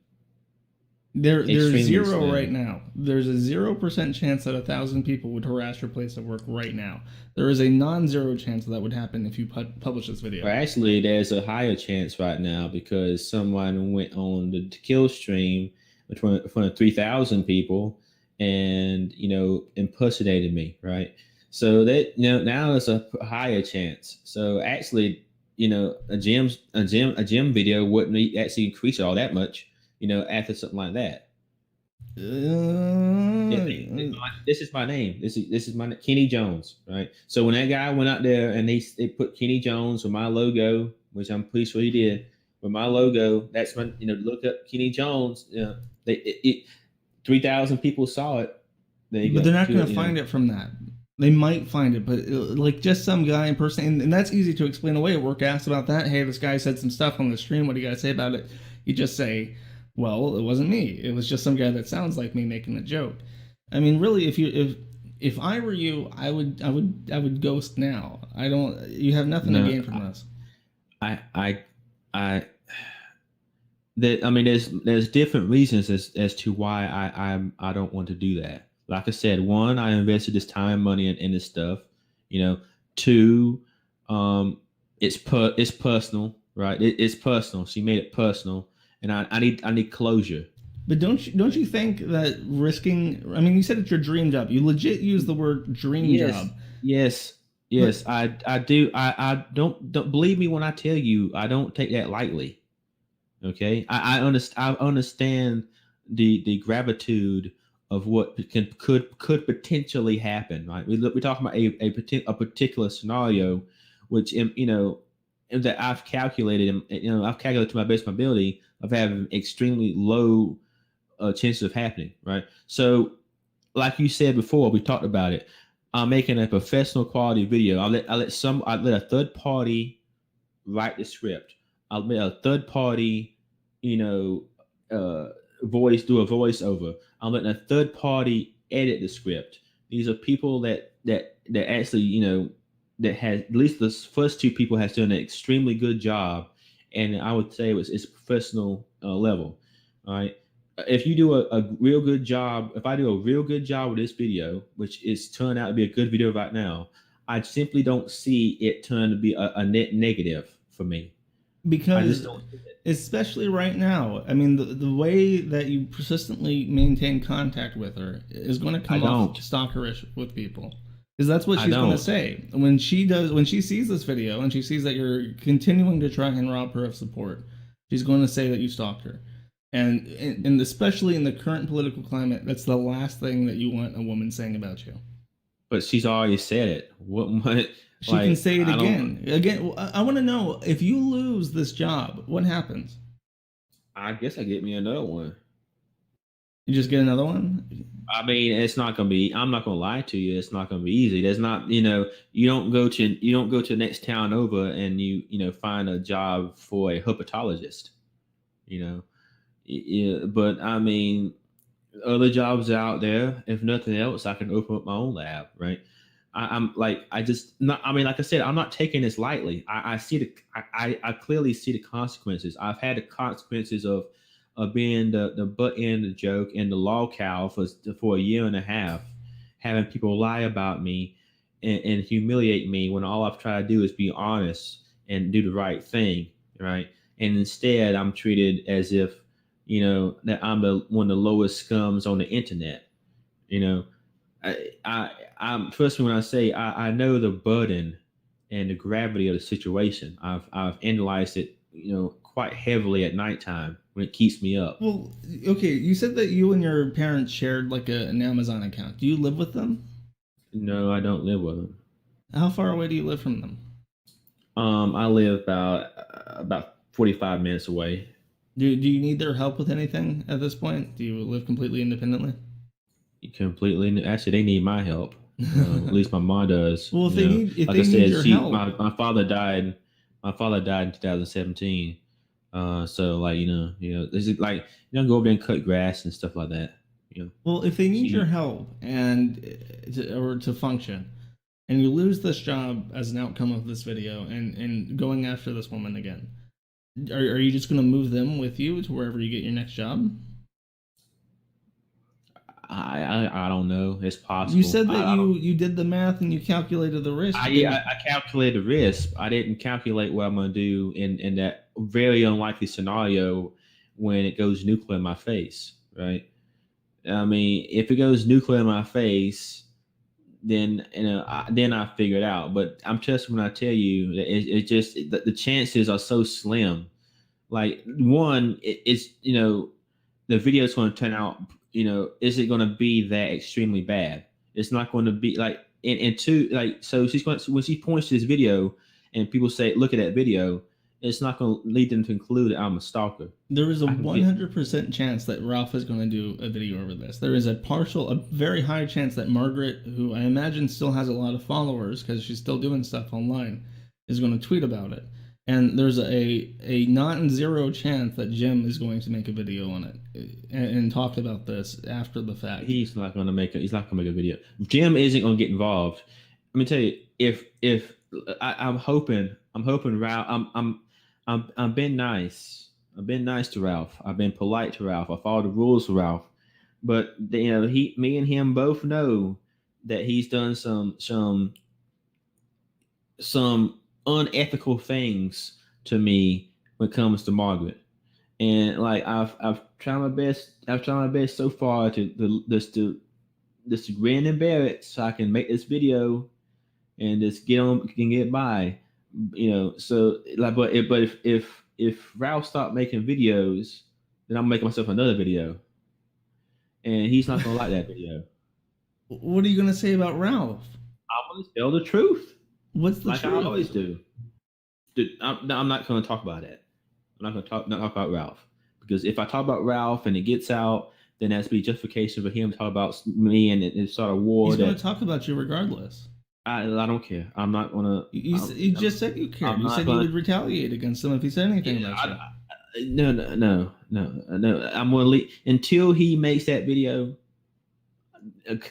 B: There's
A: Extremely
B: zero
A: slim.
B: right now. There's a 0% chance that 1,000 people would harass your place of work right now. There is a non-zero chance that would happen if you publish this video.
A: Well, actually, there's a higher chance right now because someone went on the kill stream in front of 3,000 people and, impersonated me, right? So that, now it's a higher chance. So actually, a gym video wouldn't actually increase it all that much, after something like that. This is my name. This is my Kenny Jones, right? So when that guy went out there and they put Kenny Jones with my logo, which I'm pretty sure he did, with my logo, that's when look up Kenny Jones. 3,000 people saw it.
B: But they're not going to find it from that. They might find it, but like just some guy in person, and that's easy to explain away. Work asked about that. Hey, this guy said some stuff on the stream. What do you got to say about it? You just say, well, it wasn't me. It was just some guy that sounds like me making a joke. I mean, really, if I were you, I would ghost now. I don't. You have nothing to gain from this.
A: There's different reasons as to why I don't want to do that. Like I said, one, I invested this time, money in this stuff. Two, it's personal, right? It's personal. She made it personal, and I need closure.
B: But don't you think that risking? I mean, you said it's your dream job. You legit use the word dream job.
A: Yes, I do. I don't believe me when I tell you I don't take that lightly. Okay, I understand the gravitude of what could potentially happen. Right, we're talking about a particular scenario, which that I've calculated. I've calculated to my best of my ability of having extremely low chances of happening. Right, so like you said before, we talked about it. I'm making a professional quality video. I let a third party write the script. I'll let a third party, do a voiceover. I'm letting a third party edit the script. These are people that actually, that has at least the first two people has done an extremely good job, and I would say it's a professional level. All right. If you do a real good job, if I do a real good job with this video, which is turned out to be a good video right now, I simply don't see it turn to be a net negative for me.
B: Because especially right now, I mean, the way that you persistently maintain contact with her is going to come off stalkerish with people. Because that's what she's going to say. When she sees this video and she sees that you're continuing to try and rob her of support, she's going to say that you stalked her. And especially in the current political climate, that's the last thing that you want a woman saying about you.
A: But she's already said it. What
B: she can say it again. Again, I want to know, if you lose this job, what happens?
A: I guess I get me another one.
B: You just get another one?
A: I mean, it's not going to be, I'm not going to lie to you. It's not going to be easy. There's not, you don't go to the next town over and you find a job for a herpetologist, but I mean, other jobs out there. If nothing else, I can open up my own lab, right? Like I said, I'm not taking this lightly. I clearly see the consequences. I've had the consequences of being the butt end of the joke and the lol cow for a year and a half, having people lie about me and humiliate me when all I've tried to do is be honest and do the right thing, right? And instead, I'm treated as if that I'm one of the lowest scums on the internet. I'm first when I say I know the burden and the gravity of the situation. I've analyzed it, quite heavily at nighttime when it keeps me up.
B: Well, okay, you said that you and your parents shared like an Amazon account. Do you live with them?
A: No, I don't live with them.
B: How far away do you live from them?
A: I live about 45 minutes away.
B: Do you need their help with anything at this point? Do you live completely independently?
A: Completely. Actually, they need my help. At least my mom does.
B: Well, if they need your help.
A: My father died. My father died in 2017. So this is like go over there and cut grass and stuff like that.
B: Well, if they need your help and to function, and you lose this job as an outcome of this video, and going after this woman again. Are you just going to move them with you to wherever you get your next job?
A: I don't know. It's possible.
B: You said that
A: I don't-
B: you did the math and you calculated the risk.
A: I calculated the risk. I didn't calculate what I'm going to do in that very unlikely scenario when it goes nuclear in my face, right? I mean, if it goes nuclear in my face, then then I figure it out. But I'm just when I tell you that it just the chances are so slim. Like one, it's the video is going to turn out. Is it going to be that extremely bad? It's not going to be like and two like so she's going to, when she points to this video and people say look at that video, it's not going to lead them to conclude that I'm a stalker.
B: There is a
A: I can
B: 100% chance that Ralph is going to do a video over this. There is a very high chance that Margaret, who I imagine still has a lot of followers because she's still doing stuff online, is going to tweet about it. And there's a non-zero chance that Jim is going to make a video on it and talk about this after the fact.
A: He's not going to make a video. Jim isn't going to get involved. Let me tell you, if I'm hoping Ralph, I'm been nice. I've been nice to Ralph. I've been polite to Ralph. I follow the rules for Ralph. But me and him both know that he's done some unethical things to me when it comes to Margaret. And like I've tried my best. I've tried my best so far to grin and bear it so I can make this video and just get by. So like, but if Ralph stopped making videos, then I'm making myself another video, and he's not gonna like that video.
B: What are you gonna say about Ralph?
A: I'm gonna tell the truth,
B: What's the
A: like
B: truth?
A: I always do. I'm not gonna talk about it. I'm not gonna talk about Ralph, because if I talk about Ralph and it gets out, then that's be justification for him to talk about me and it start a war.
B: He's going to talk about you regardless.
A: I don't care. I'm not gonna.
B: You just said you cared.
A: I'm
B: You
A: not
B: said
A: gonna-
B: you would retaliate against him if he said anything about you.
A: No. I'm gonna leave until he makes that video.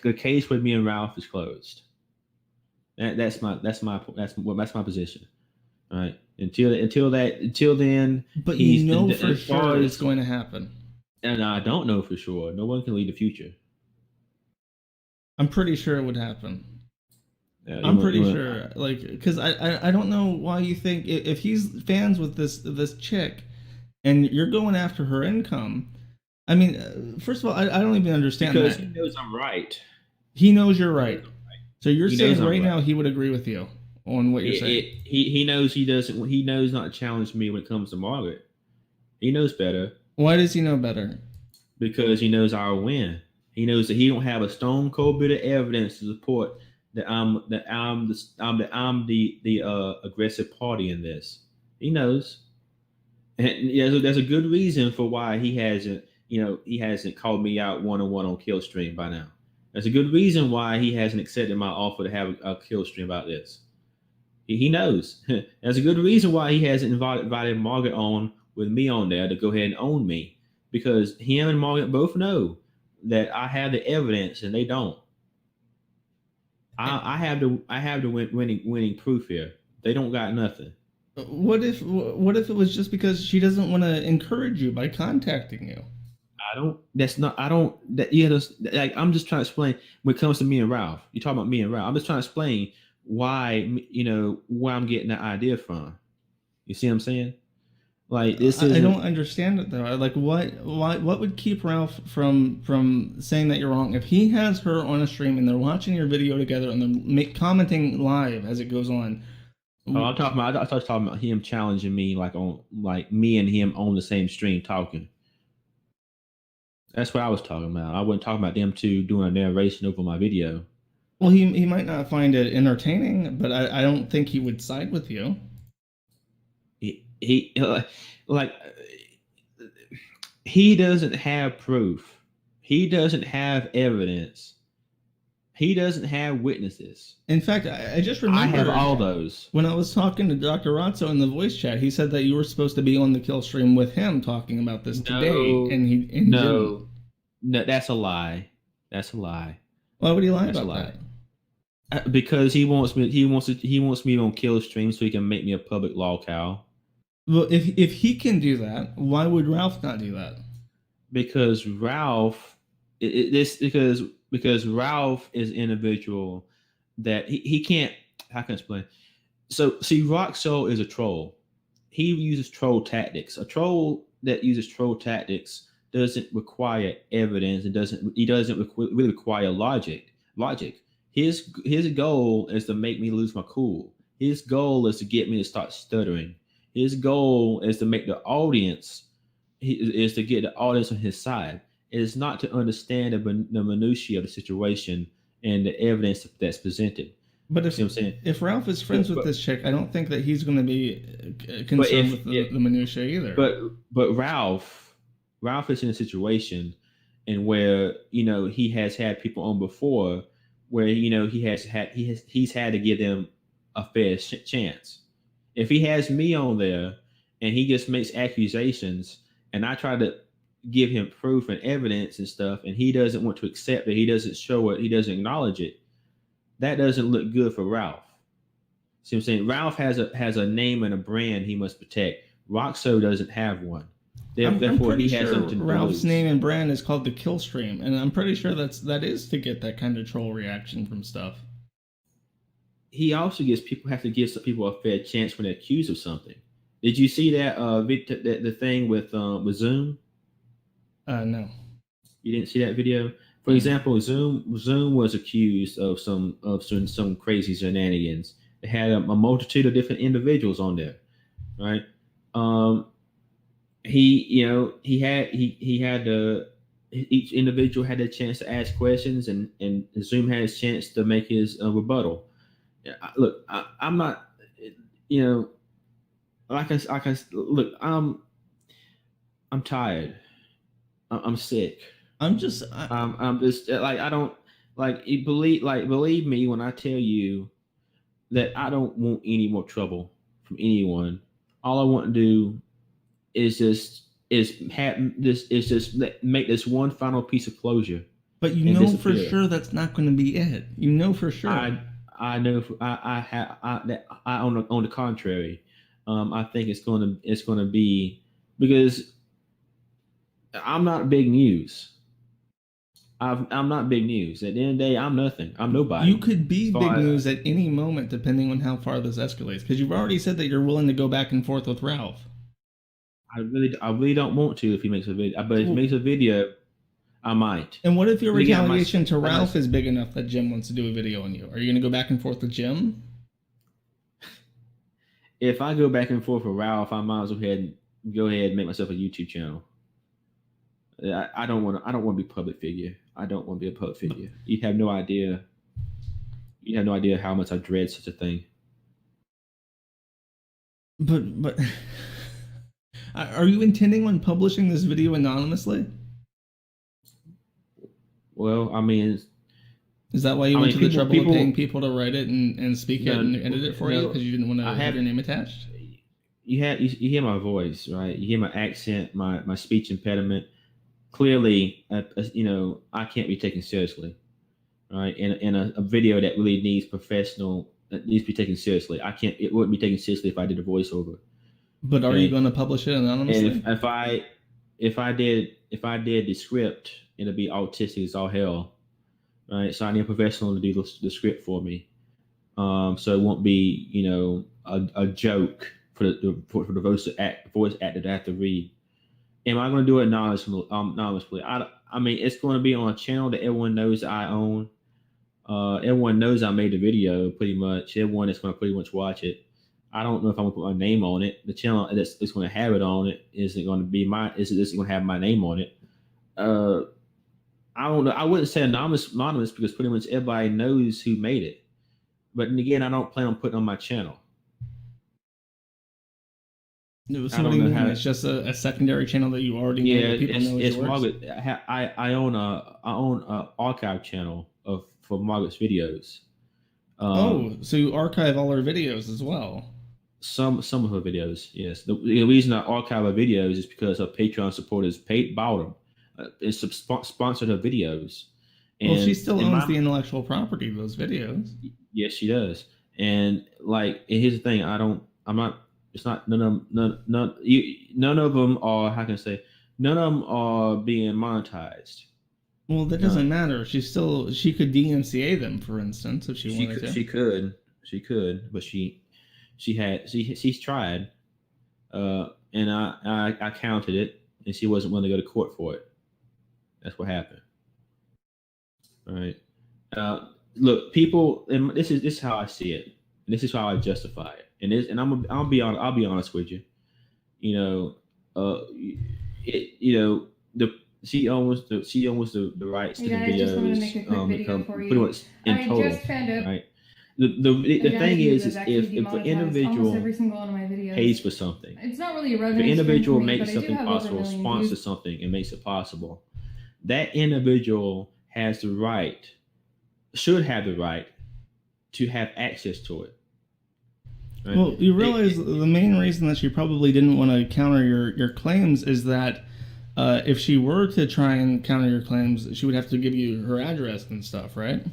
A: The case with me and Ralph is closed. That's my position. All right. Until then.
B: But
A: he's-
B: you know
A: as
B: for
A: far
B: sure
A: as-
B: it's going to happen.
A: And I don't know for sure. No one can lead the future.
B: I'm pretty sure it would happen.
A: Yeah,
B: I'm pretty sure, like, because I don't know why you think if he's fans with this chick, and you're going after her income. I mean, first of all, I don't even understand
A: because
B: that.
A: he knows I'm right.
B: He knows you're right. So you're
A: He
B: saying
A: knows I'm
B: right
A: right.
B: now he would agree with you on what you're saying.
A: He knows he doesn't. He knows not to challenge me when it comes to Margaret. He knows better
B: Why does he know better?
A: because he knows I'll win. He knows that he don't have a stone cold bit of evidence to support that I'm the aggressive party in this. He knows, and there's a good reason for why he hasn't called me out one-on-one on Killstream by now. There's a good reason why he hasn't accepted my offer to have a Killstream about this. He knows. There's a good reason why he hasn't invited Margaret on with me on there to go ahead and own me, because him and Margaret both know that I have the evidence and they don't. I have the winning proof here. They don't got nothing.
B: What if it was just because she doesn't want to encourage you by contacting you?
A: I'm just trying to explain when it comes to me and Ralph. You talking about me and Ralph. I'm just trying to explain why, where I'm getting that idea from. You see what I'm saying? Like this is
B: I don't understand it though. Like what would keep Ralph from saying that you're wrong? If he has her on a stream and they're watching your video together and they're commenting live as it goes on.
A: Oh, I was talking about him challenging me like me and him on the same stream talking. That's what I was talking about. I wasn't talking about them two doing a narration over my video.
B: Well, he might not find it entertaining, but I don't think he would side with you.
A: He doesn't have proof. He doesn't have evidence. He doesn't have witnesses.
B: In fact, I just remember
A: I have all those.
B: when I was talking to Dr. Razzo in the voice chat. He said that you were supposed to be on the kill stream with him talking about this today, and he didn't.
A: No, that's a lie. That's a lie.
B: Why would he lie
A: That's a
B: about
A: lie.
B: that?
A: Because he wants me on kill stream so he can make me a public lolcow.
B: Well, if he can do that, why would Ralph not do that?
A: Because Ralph, because because Ralph is an individual that he can't. How can I explain? So see, Roxo is a troll. He uses troll tactics. A troll that uses troll tactics doesn't require evidence and really require Logic. His goal is to make me lose my cool. His goal is to get me to start stuttering. His goal is to make the audience is to get the audience on his side. It is not to understand the minutiae of the situation and the evidence that's presented.
B: But
A: You see what I'm saying?
B: if Ralph is friends with
A: But-
B: this chick, I don't think that he's going to be concerned with the minutiae either.
A: But Ralph is in a situation and where he has had people on before where he's had to give them a fair chance. If he has me on there and he just makes accusations and I try to give him proof and evidence and stuff and he doesn't want to accept it, he doesn't show it, he doesn't acknowledge it, that doesn't look good for Ralph. See what I'm saying? Ralph has a name and a brand he must protect. Roxo doesn't have one.
B: I'm
A: Therefore,
B: pretty
A: he has
B: sure
A: something to
B: Ralph's
A: lose.
B: name and brand is called the Kill Stream, and I'm pretty sure that is to get that kind of troll reaction from stuff.
A: He also have to give some people a fair chance when they're accused of something. Did you see that the thing with Zoom?
B: No.
A: You didn't see that video? For example, Zoom was accused of some crazy shenanigans. They had a multitude of different individuals on there, right? Each individual had a chance to ask questions, and Zoom had his chance to make his rebuttal. Look, I'm not, look. I'm tired. I'm sick.
B: I'm just
A: like I don't believe me when I tell you that I don't want any more trouble from anyone. All I want to do is make this one final piece of closure.
B: But you
A: and
B: know for
A: disappear.
B: sure that's not going to be it. You know for sure.
A: I know on the contrary, I think it's going to be, because I'm not big news. I'm not big news. At the end of the day, I'm nothing. I'm nobody.
B: You could be
A: So
B: big news at any moment, depending on how far this escalates. Because you've already said that you're willing to go back and forth with Ralph.
A: I really don't want to if he makes a video. But if he makes a video, I might.
B: And what if your
A: But again,
B: retaliation to
A: I might-
B: Ralph is big enough that Jim wants to do a video on you? Are you going to go back and forth with Jim?
A: If I go back and forth with Ralph, I might as well go ahead and make myself a YouTube channel. I don't want to be a public figure. I don't want to be a public figure. You have no idea. You have no idea how much I dread such a thing.
B: But are you intending on publishing this video anonymously?
A: Well, I mean,
B: Is that why you
A: I
B: went
A: mean,
B: to the trouble
A: people-
B: of paying people to write it and speak it
A: No,
B: and edit it for you
A: no,
B: because you didn't want to
A: I
B: have
A: have-
B: your name attached?
A: you hear my voice, right? You hear my accent, my speech impediment. Clearly, I can't be taken seriously, right? In a video that really needs that needs to be taken seriously. It wouldn't be taken seriously if I did a voiceover.
B: But are
A: Okay.
B: you going to publish it anonymously?
A: And if I did the script, it'd be autistic as all hell, right? So I need a professional to do the script for me, so it won't be a joke for the voice actor to have to read. Am I going to do it anonymously? I mean, it's going to be on a channel that everyone knows that I own. Everyone knows I made the video pretty much. Everyone is going to pretty much watch it. I don't know if I'm going to put my name on it. The channel that's going to have it on it isn't going to be is it going to have my name on it? I don't know. I wouldn't say anonymous because pretty much everybody knows who made it. But then again, I don't plan on putting it on my channel.
B: No, so
A: I
B: what
A: don't
B: do you
A: know
B: mean?
A: how-
B: It's just a secondary channel that you already know
A: Yeah,
B: that people know is
A: it's
B: yours?
A: Margaret. I own a archive channel for Margaret's videos.
B: So you archive all her videos as well.
A: Some of her videos, yes. The reason I archive her videos is because her Patreon supporters bought them. It's sponsored her videos.
B: Well, she still
A: in
B: owns
A: my-
B: the intellectual property of those videos.
A: Yes, she does. And here's the thing: I'm not. It's not none of them are. How can I say? None of them are being monetized.
B: Well, that doesn't matter. She could DMCA them, for instance, if she wanted to.
A: She could, but she's tried, and I counted it, and she wasn't willing to go to court for it. That's what happened. All right. Look, people, and this is how I see it. And this is how I justify it. And I'll be honest with you. You know, the she owns the rights to the
E: I just wanted to make a
A: videos.
E: quick video for
A: Pretty
E: you.
A: much in
E: I
A: total,
E: just found out
A: right? The
E: a
A: thing
E: guy
A: is
E: that's actually
A: if an
E: demonetized
A: individual
E: almost every single one of my videos.
A: pays for something,
E: It's not really a
A: if an
E: revenue stream
A: individual
E: for me,
A: makes
E: but I do
A: something
E: have over a
A: possible,
E: million
A: sponsors
E: views.
A: something and makes it possible, that individual has the right, should have the right, to have access to it. Right?
B: Well, you realize the main reason that she probably didn't want to counter your claims is that if she were to try and counter your claims, she would have to give you her address and stuff, right?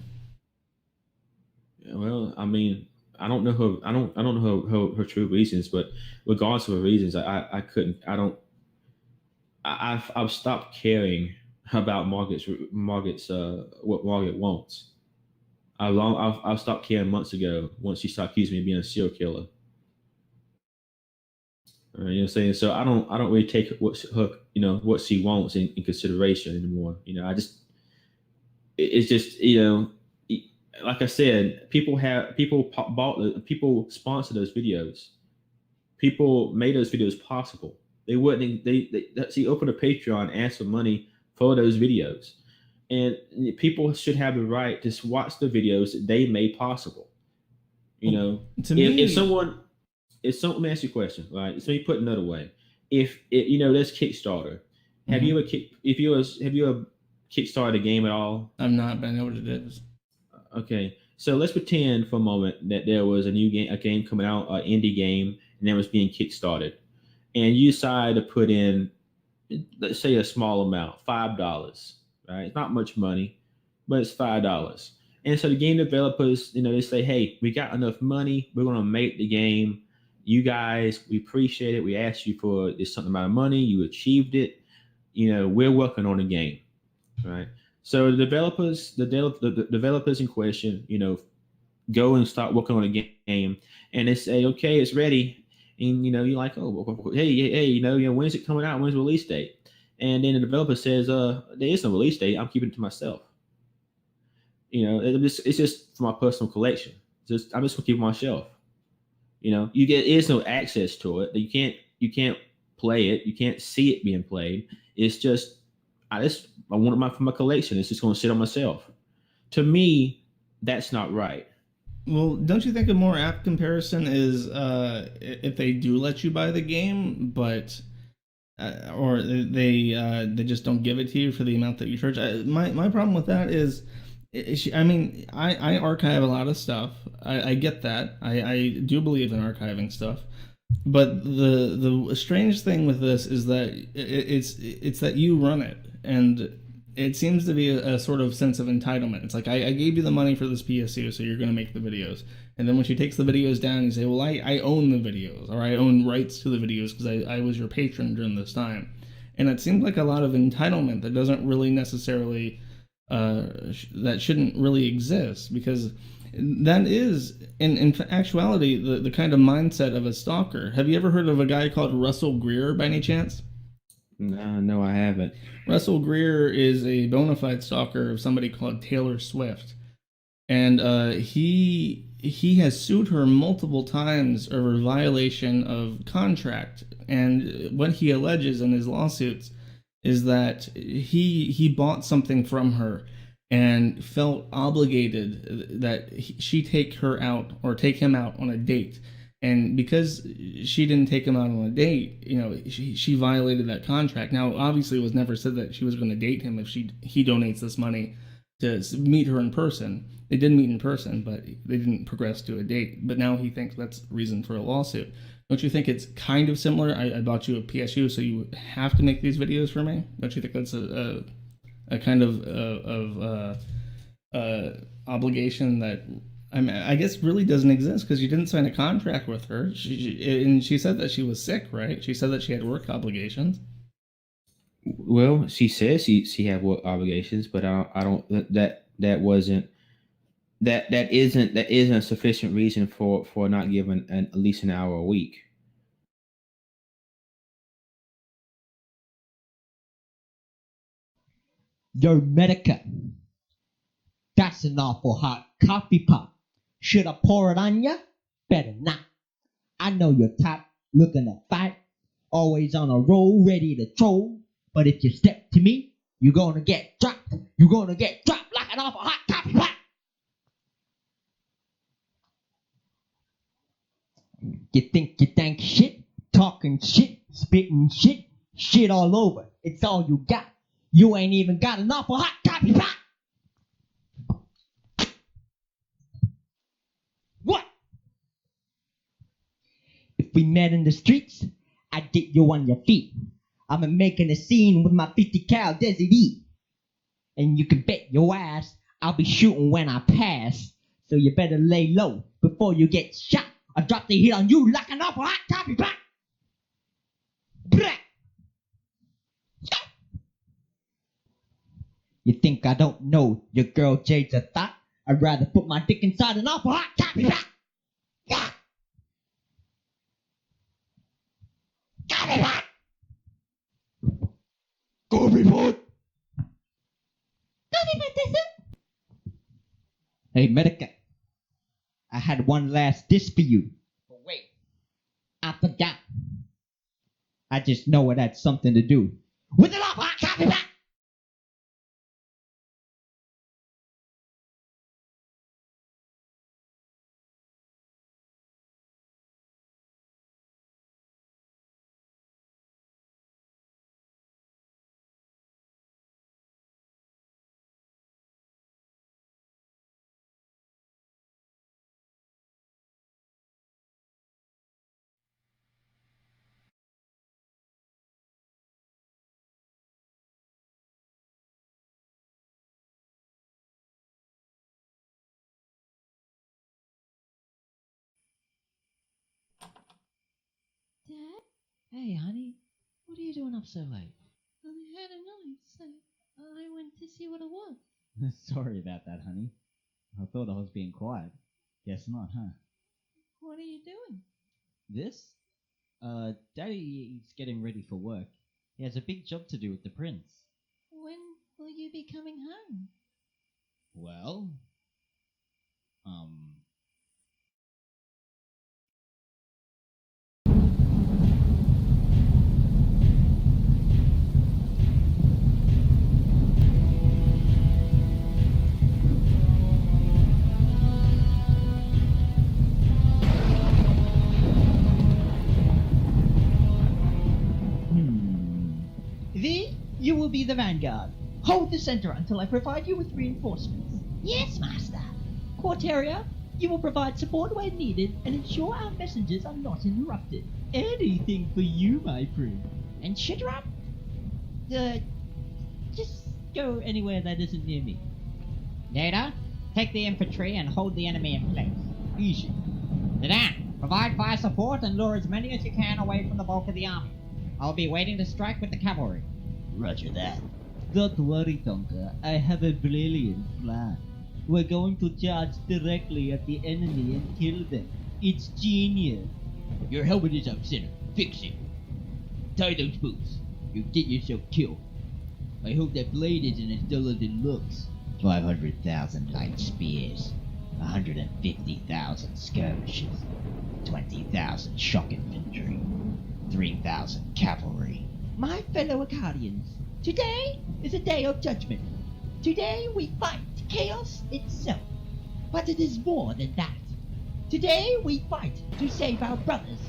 A: Well, I mean, I don't know her true reasons, but regardless of her reasons, I've stopped caring about Margaret's what Margaret wants. I've stopped caring months ago once she stopped accusing me of being a serial killer. You know what I'm saying? So I don't really take what she wants in consideration anymore. It's just, like I said, people sponsor those videos. People made those videos possible. They wouldn't. They open a Patreon, ask for money for those videos, and people should have the right to watch the videos that they made possible.
B: To me,
A: let me ask you a question, right? So you put it another way. If there's Kickstarter. Have you ever Kickstarted a game at all?
B: I've not, but I know what it is.
A: Okay, so let's pretend for a moment that there was a game coming out, an indie game, and that was being kickstarted, and you decide to put in, let's say, a small amount, $5. Right, it's not much money, but it's $5. And so the game developers, they say, "Hey, we got enough money. We're going to make the game. You guys, we appreciate it. We asked you for this certain amount of money. You achieved it. We're working on a game." Right. So the developers in question, go and start working on a game, and they say, "Okay, it's ready." And you're like, "Oh, hey, when's it coming out? When's the release date?" And then the developer says, "There is no release date. I'm keeping it to myself." It's just for my personal collection. I'm just gonna keep it on my shelf. There's no access to it. You can't play it. You can't see it being played. It's just I want it for my collection. It's just going to sit on myself. To me, that's not right.
B: Well, don't you think a more apt comparison is if they do let you buy the game, but or they just don't give it to you for the amount that you charge? My problem with that is, I archive a lot of stuff. I get that. I do believe in archiving stuff. But the strange thing with this is that it's that you run it, and it seems to be a sort of sense of entitlement. It's like, I gave you the money for this PSU, so you're going to make the videos. And then when she takes the videos down, you say, well, I own the videos, or I own rights to the videos because I was your patron during this time. And it seems like a lot of entitlement that doesn't really necessarily, that shouldn't really exist, because that is, in actuality, the kind of mindset of a stalker. Have you ever heard of a guy called Russell Greer by any chance?
A: No, I haven't.
B: Russell Greer is a bona fide stalker of somebody called Taylor Swift. And he has sued her multiple times over violation of contract. And what he alleges in his lawsuits is that he bought something from her and felt obligated that she take her out or take him out on a date. And because she didn't take him out on a date, she violated that contract. Now, obviously, it was never said that she was going to date him if he donates this money to meet her in person. They did meet in person, but they didn't progress to a date. But now he thinks that's reason for a lawsuit. Don't you think it's kind of similar? I bought you a PSU, so you have to make these videos for me? Don't you think that's a kind of obligation that, I guess, really doesn't exist, because you didn't sign a contract with her. She said that she was sick, right? She said that she had work obligations.
A: Well, she says she had work obligations, but I don't that wasn't that isn't a sufficient reason for not giving at least an hour a week.
E: Yo, Medica, that's an awful hot coffee pot. Should I pour it on ya? Better not. I know you're top, looking to fight, always on a roll, ready to troll. But if you step to me, you're gonna get dropped. You're gonna get dropped like an awful hot coffee pot. You think shit, talking shit, spitting shit, shit all over. It's all you got. You ain't even got an awful hot coffee pot. What? If we met in the streets, I'd get you on your feet. I'm making a scene with my 50 cal Desi D. And you can bet your ass I'll be shooting when I pass. So you better lay low before you get shot. I drop the heat on you like an awful hot coffee pot. Blah. You think I don't know your girl Jade's a thought? I'd rather put my dick inside an awful hot coffee pot. Yeah. Coffee pot. Coffee pot. Coffee pot, that's it. Hey, Medica. I had one last diss for you. But wait, I forgot. I just know it had something to do with an awful hot coffee pot.
F: Dad,
E: Hey, honey. What are you doing up so late?
F: I heard a noise, so I went to see what it was.
E: Sorry about that, honey. I thought I was being quiet. Guess not, huh?
F: What are you doing?
E: This? Daddy's getting ready for work. He has a big job to do with the prince.
F: When will you be coming home?
E: Well,
G: Thee, you will be the vanguard. Hold the center until I provide you with reinforcements. Yes, master. Quarteria, you will provide support where needed and ensure our messengers are not interrupted. Anything for you, my friend. And Shidrop? Just go anywhere that isn't near me.
H: Data, take the infantry and hold the enemy in place.
G: Easy.
H: Sedan, provide fire support and lure as many as you can away from the bulk of the army. I'll be waiting to strike with the cavalry.
G: Roger that. Don't worry, Tonka. I have a brilliant plan. We're going to charge directly at the enemy and kill them. It's genius. Your helmet is up center. Fix it. Tie those boots. You'll get yourself killed. I hope that blade isn't as dull as it looks. 500,000 light spears. 150,000 skirmishers. 20,000 shock infantry. 3,000 cavalry. My fellow Acadians, today is a day of judgment. Today we fight chaos itself. But it is more than that. Today we fight to save our brothers,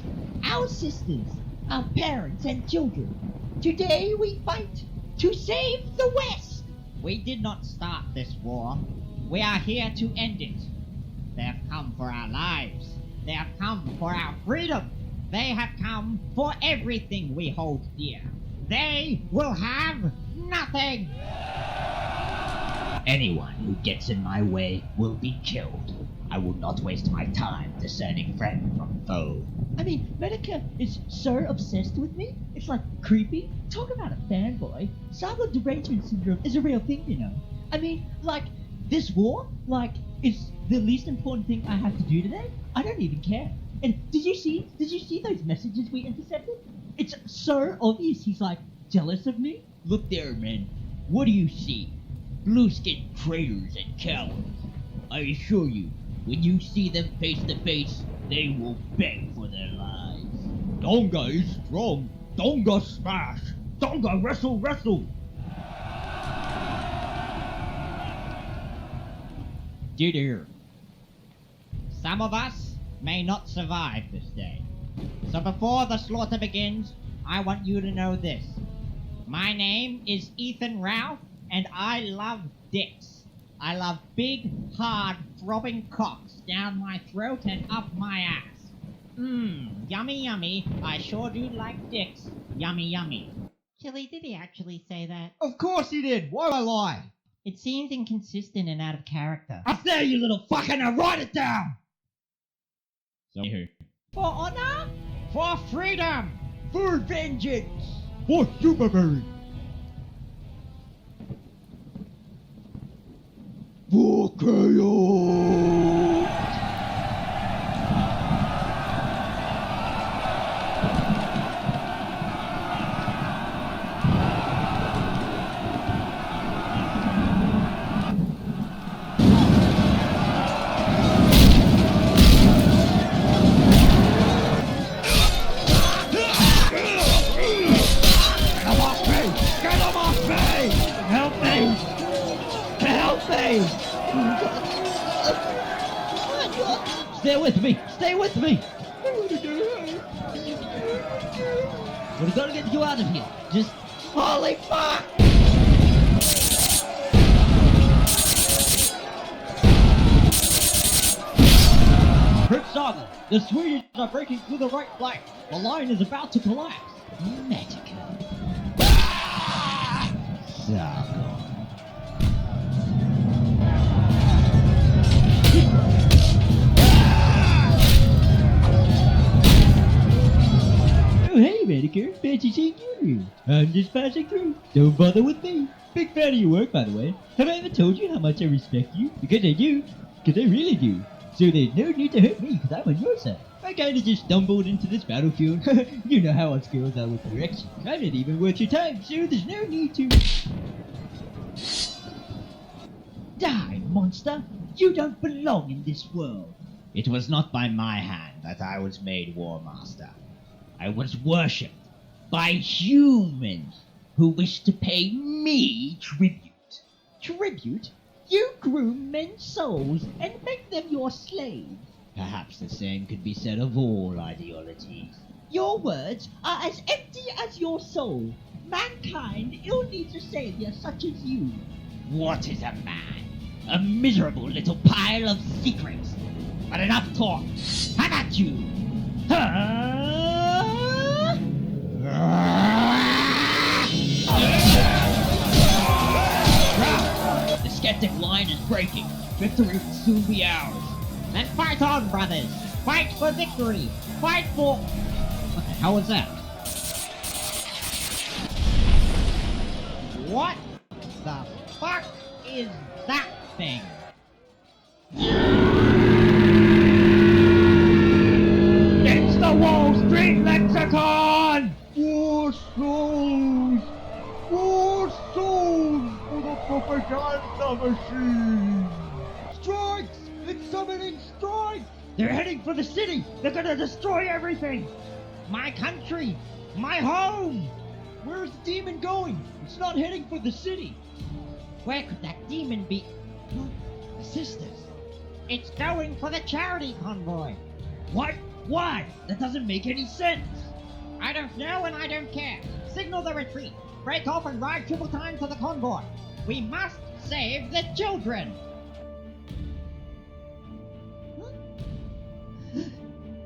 G: our sisters, our parents and children. Today we fight to save the West.
H: We did not start this war. We are here to end it. They have come for our lives. They have come for our freedom. They have come for everything we hold dear. They will have nothing.
G: Anyone who gets in my way will be killed. I will not waste my time discerning friend from foe.
E: I mean, Medica is so obsessed with me. It's like creepy. Talk about a fanboy. Cyber derangement syndrome is a real thing, you know. I mean, like, this war, like, is the least important thing I have to do today. I don't even care. And did you see those messages we intercepted? It's so obvious he's like jealous of me. Look there, man. What do you see? Blue-skinned traitors and cowards. I assure you, when you see them face to face, they will beg for their lives. Donga is strong. Donga smash. Donga wrestle.
H: Dear, some of us may not survive this day. So before the slaughter begins, I want you to know this. My name is Ethan Ralph, and I love dicks. I love big, hard, throbbing cocks down my throat and up my ass. Yummy, yummy. I sure do like dicks. Yummy, yummy. Chili, did he actually say that?
E: Of course he did. Why would I lie?
H: It seems inconsistent and out of character.
E: I dare you, little fucker, now write it down.
B: So,
H: For honor? For freedom!
E: For vengeance. For Superberry. For chaos. Stay with me! We're gonna get you out of here. Just... Holy fuck! Prince Saga, the Swedish are breaking through the right flank. The line is about to collapse. Medica. Saga. Oh, hey, Medicare. Fancy seeing you. I'm just passing through. Don't bother with me. Big fan of your work, by the way. Have I ever told you how much I respect you? Because I do. Because I really do. So there's no need to hurt me, because I'm on your side. I kinda just stumbled into this battlefield. You know how us girls are with directions. I'm not even worth your time, so there's no need to... Die, monster! You don't belong in this world. It was not by my hand that I was made War Master. I was worshipped by humans who wished to pay me tribute. Tribute? You groom men's souls and make them your slaves. Perhaps the same could be said of all ideologies. Your words are as empty as your soul. Mankind ill needs a savior such as you. What is a man? A miserable little pile of secrets. But enough talk. How about you? The skeptic line is breaking. Victory will soon be ours.
H: Then fight on, brothers! Fight for victory! Fight for... What the hell was that? What the fuck is that thing?
E: It's the Wall Street Lexicon! War souls! War souls for the propaganda machine! Strikes! It's summoning strikes! They're heading for the city! They're gonna destroy everything! My country! My home! Where's the demon going? It's not heading for the city!
H: Where could that demon be?
E: Look, the sisters!
H: It's going for the charity convoy!
E: What? Why? That doesn't make any sense!
H: I don't know and I don't care. Signal the retreat. Break off and ride triple time to the convoy. We must save the children.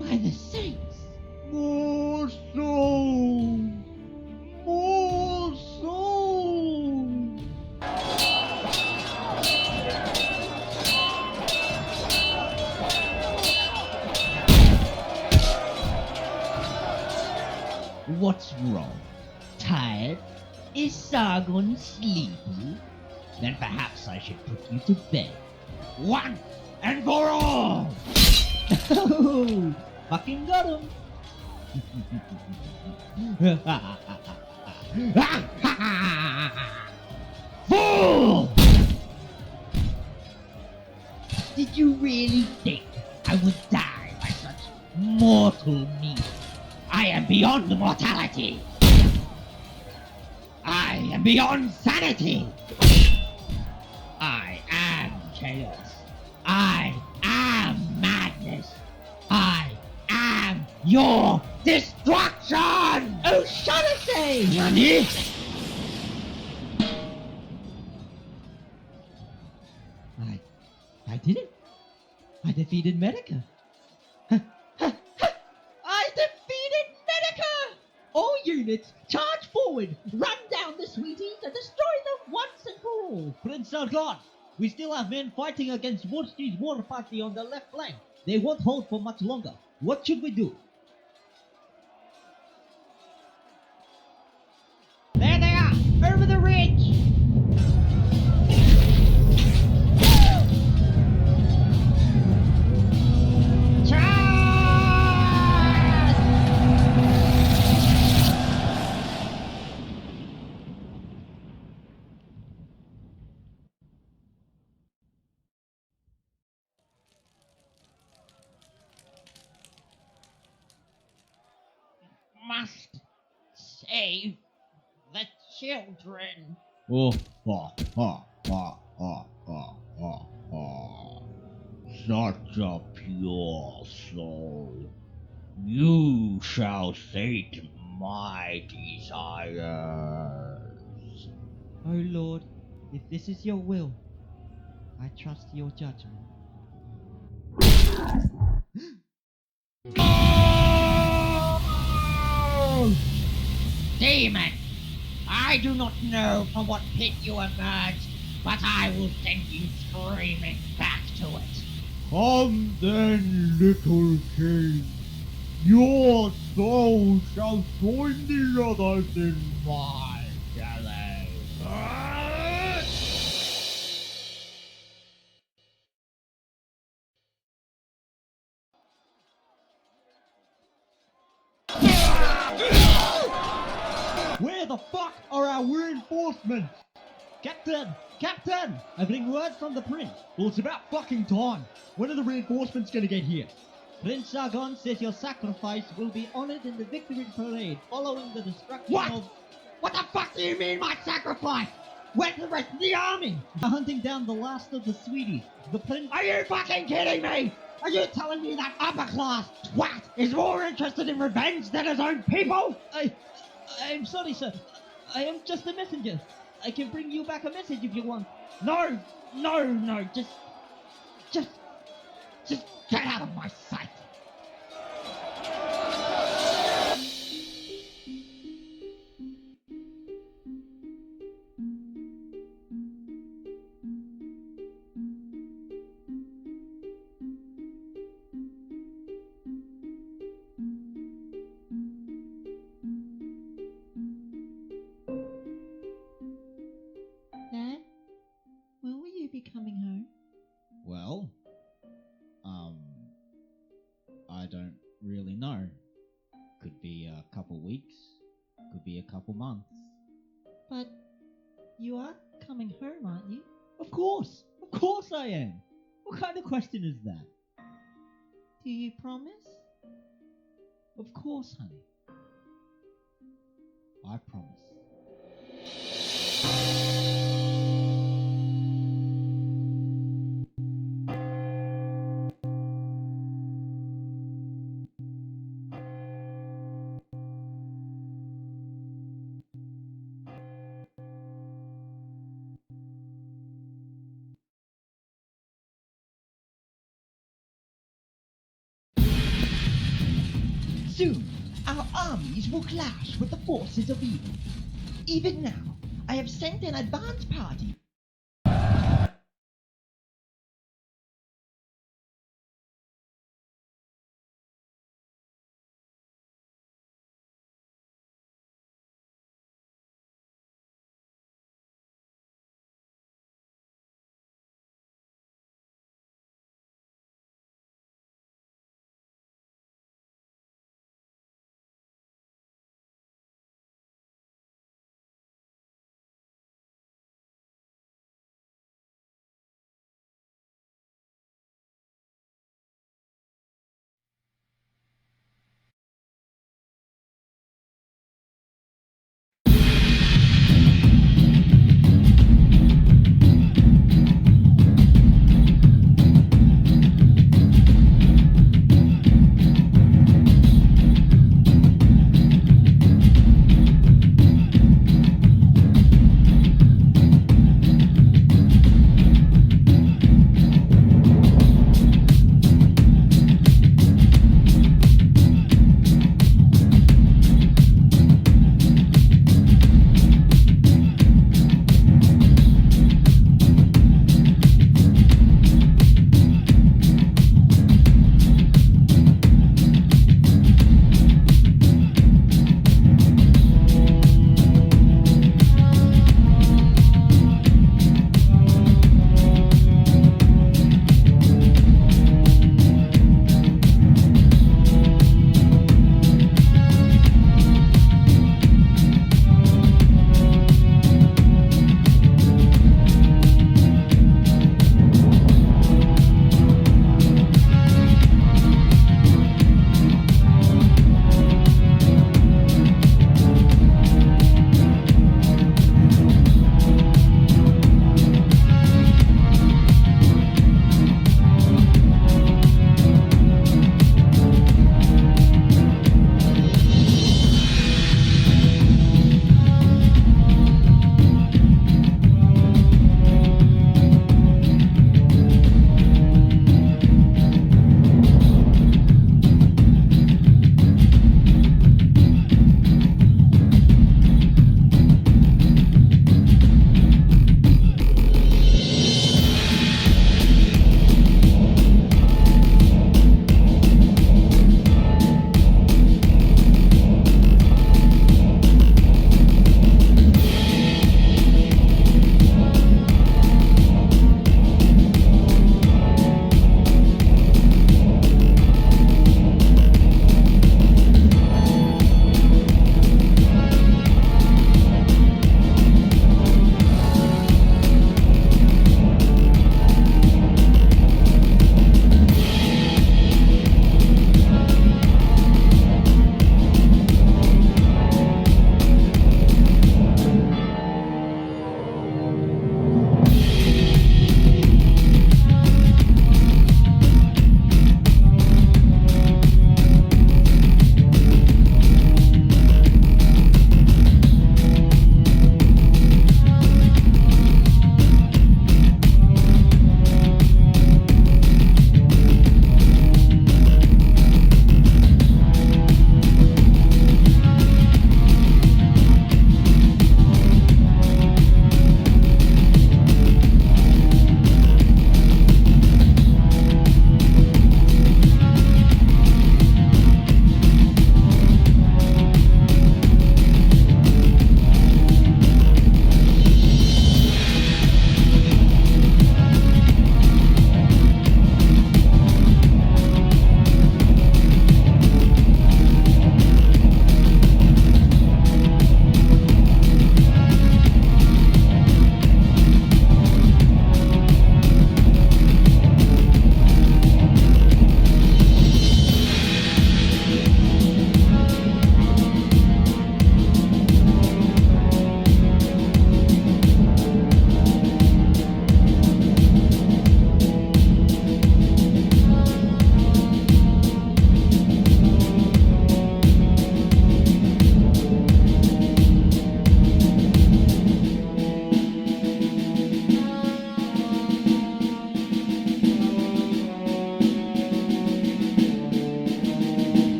E: By the saints! More souls! More souls!
G: What's wrong? Tired? Is Sargon sleepy? Then perhaps I should put you to bed. One and for all! Oh, fucking got him! Fool! Did you really think I would die by such mortal means? I am beyond mortality! I am beyond sanity! I am chaos! I am madness! I am your destruction! O'Shaughnessy! Nani? I did it. I defeated Medica. I defeated Medica! All units, charge forward! Run down the sweeties and destroy them once and for all! Prince Sargon, we still have men fighting against Vorsti's war party on the left flank. They won't hold for much longer. What should we do? There they are! Over the ridge! Must save the children. Such a pure soul. You shall sate my desires. Oh Lord, if this is your will, I trust your judgment. Demon! I do not know from what pit you emerged, but I will send you screaming back to it. Come then, little king. Your soul shall join the others in my galleys. Where the fuck are our reinforcements? Captain! Captain! I bring word from the prince. Well, it's about fucking time. When are the reinforcements gonna get here? Prince Sargon says your sacrifice will be honored in the victory parade following the destruction of... What the fuck do you mean, my sacrifice? Where's the rest of the army? They're hunting down the last of the sweeties. The prince... Are you fucking kidding me? Are you telling me that upper class twat is more interested in revenge than his own people? I'm sorry, sir. I am just a messenger. I can bring you back a message if you want. No, just get out of my sight.
F: Dad, when will you be coming home?
E: Well, I don't really know. Could be a couple weeks, could be a couple months.
F: But you are coming home, aren't you?
E: Of course I am. What kind of question is that?
F: Do you promise?
E: Of course, honey. I promise.
G: Soon, our armies will clash with the forces of evil. Even now, I have sent an advance party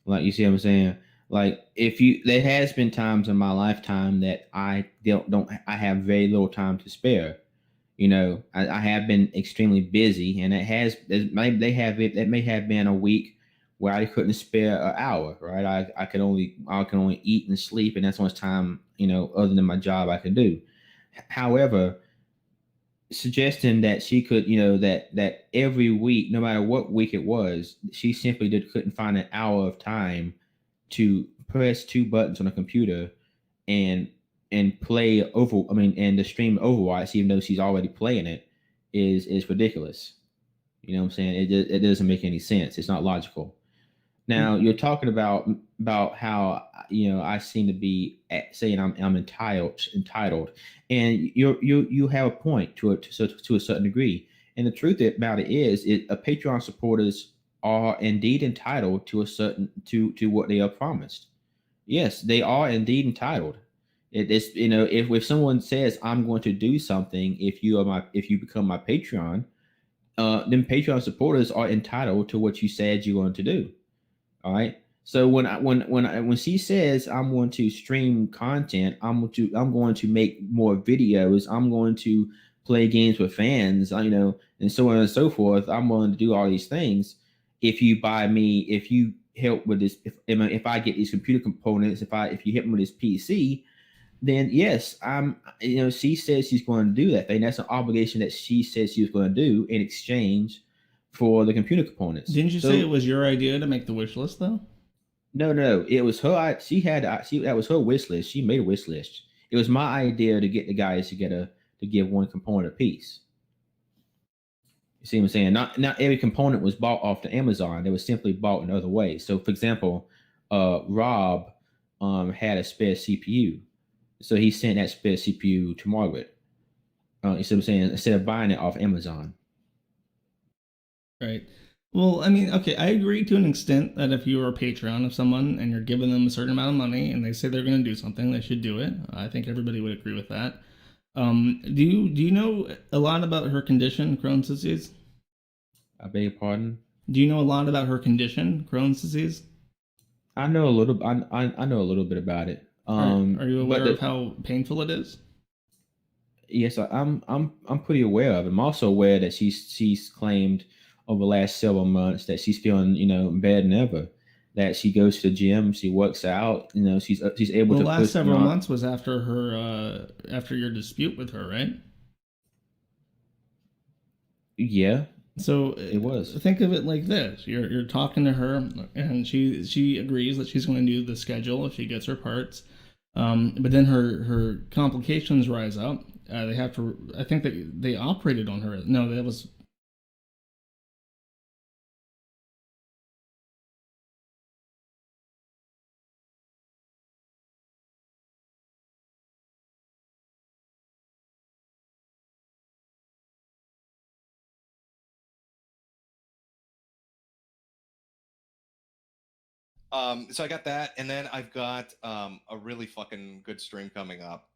A: Like, you see what I'm saying? Like, if you, there has been times in my lifetime that I don't I have very little time to spare. I have been extremely busy, and they have it. That may have been a week where I couldn't spare an hour. Right? I can only eat and sleep, and that's how much time other than my job I could do. However, suggesting that she could, that every week, no matter what week it was, she simply couldn't find an hour of time to press two buttons on a computer and play over. I mean, and to stream Overwatch, even though she's already playing it, is ridiculous. You know what I'm saying? It doesn't make any sense. It's not logical. Now you're talking about how I seem to be saying I'm entitled, and you have a point to a certain degree. And the truth about it is, Patreon supporters are indeed entitled to a certain to what they are promised. Yes, they are indeed entitled. It's if someone says I'm going to do something if you become my Patreon, then Patreon supporters are entitled to what you said you're going to do. All right. So when she says I'm going to stream content, I'm going to make more videos, I'm going to play games with fans, and so on and so forth. I'm going to do all these things. If you help with this, if I get these computer components, if you help me with this PC, then yes, she says she's going to do that thing. That's an obligation that she says she was going to do in exchange for the computer components.
B: Didn't you say it was your idea to make the wish list though?
A: No, it was her. That was her wish list. She made a wish list. It was my idea to get the guys together to give one component a piece. You see what I'm saying? Not every component was bought off the Amazon. They was simply bought in other ways. So, for example, Rob had a spare CPU, so he sent that spare CPU to Margaret. You see what I'm saying? Instead of buying it off Amazon.
B: Right. Well, I mean, okay, I agree to an extent that if you are a Patreon of someone and you're giving them a certain amount of money and they say they're going to do something, they should do it. I think everybody would agree with that. Do you know a lot about her condition, Crohn's disease?
A: I beg your pardon?
B: Do you know a lot about her condition, Crohn's disease?
A: I know a little. I know a little bit about it.
B: Are you aware of how painful it is?
A: Yes, I'm pretty aware of it. I'm also aware that she's claimed over the last several months that she's feeling better than ever. That she goes to the gym, she works out. She's able to.
B: The last several months was after her after your dispute with her, right?
A: Yeah.
B: So
A: it was.
B: Think of it like this: you're talking to her, and she agrees that she's going to do the schedule if she gets her parts. But then her complications rise up. They have to. I think that they operated on her. No, that was.
I: So I got that, and then I've got a really fucking good stream coming up,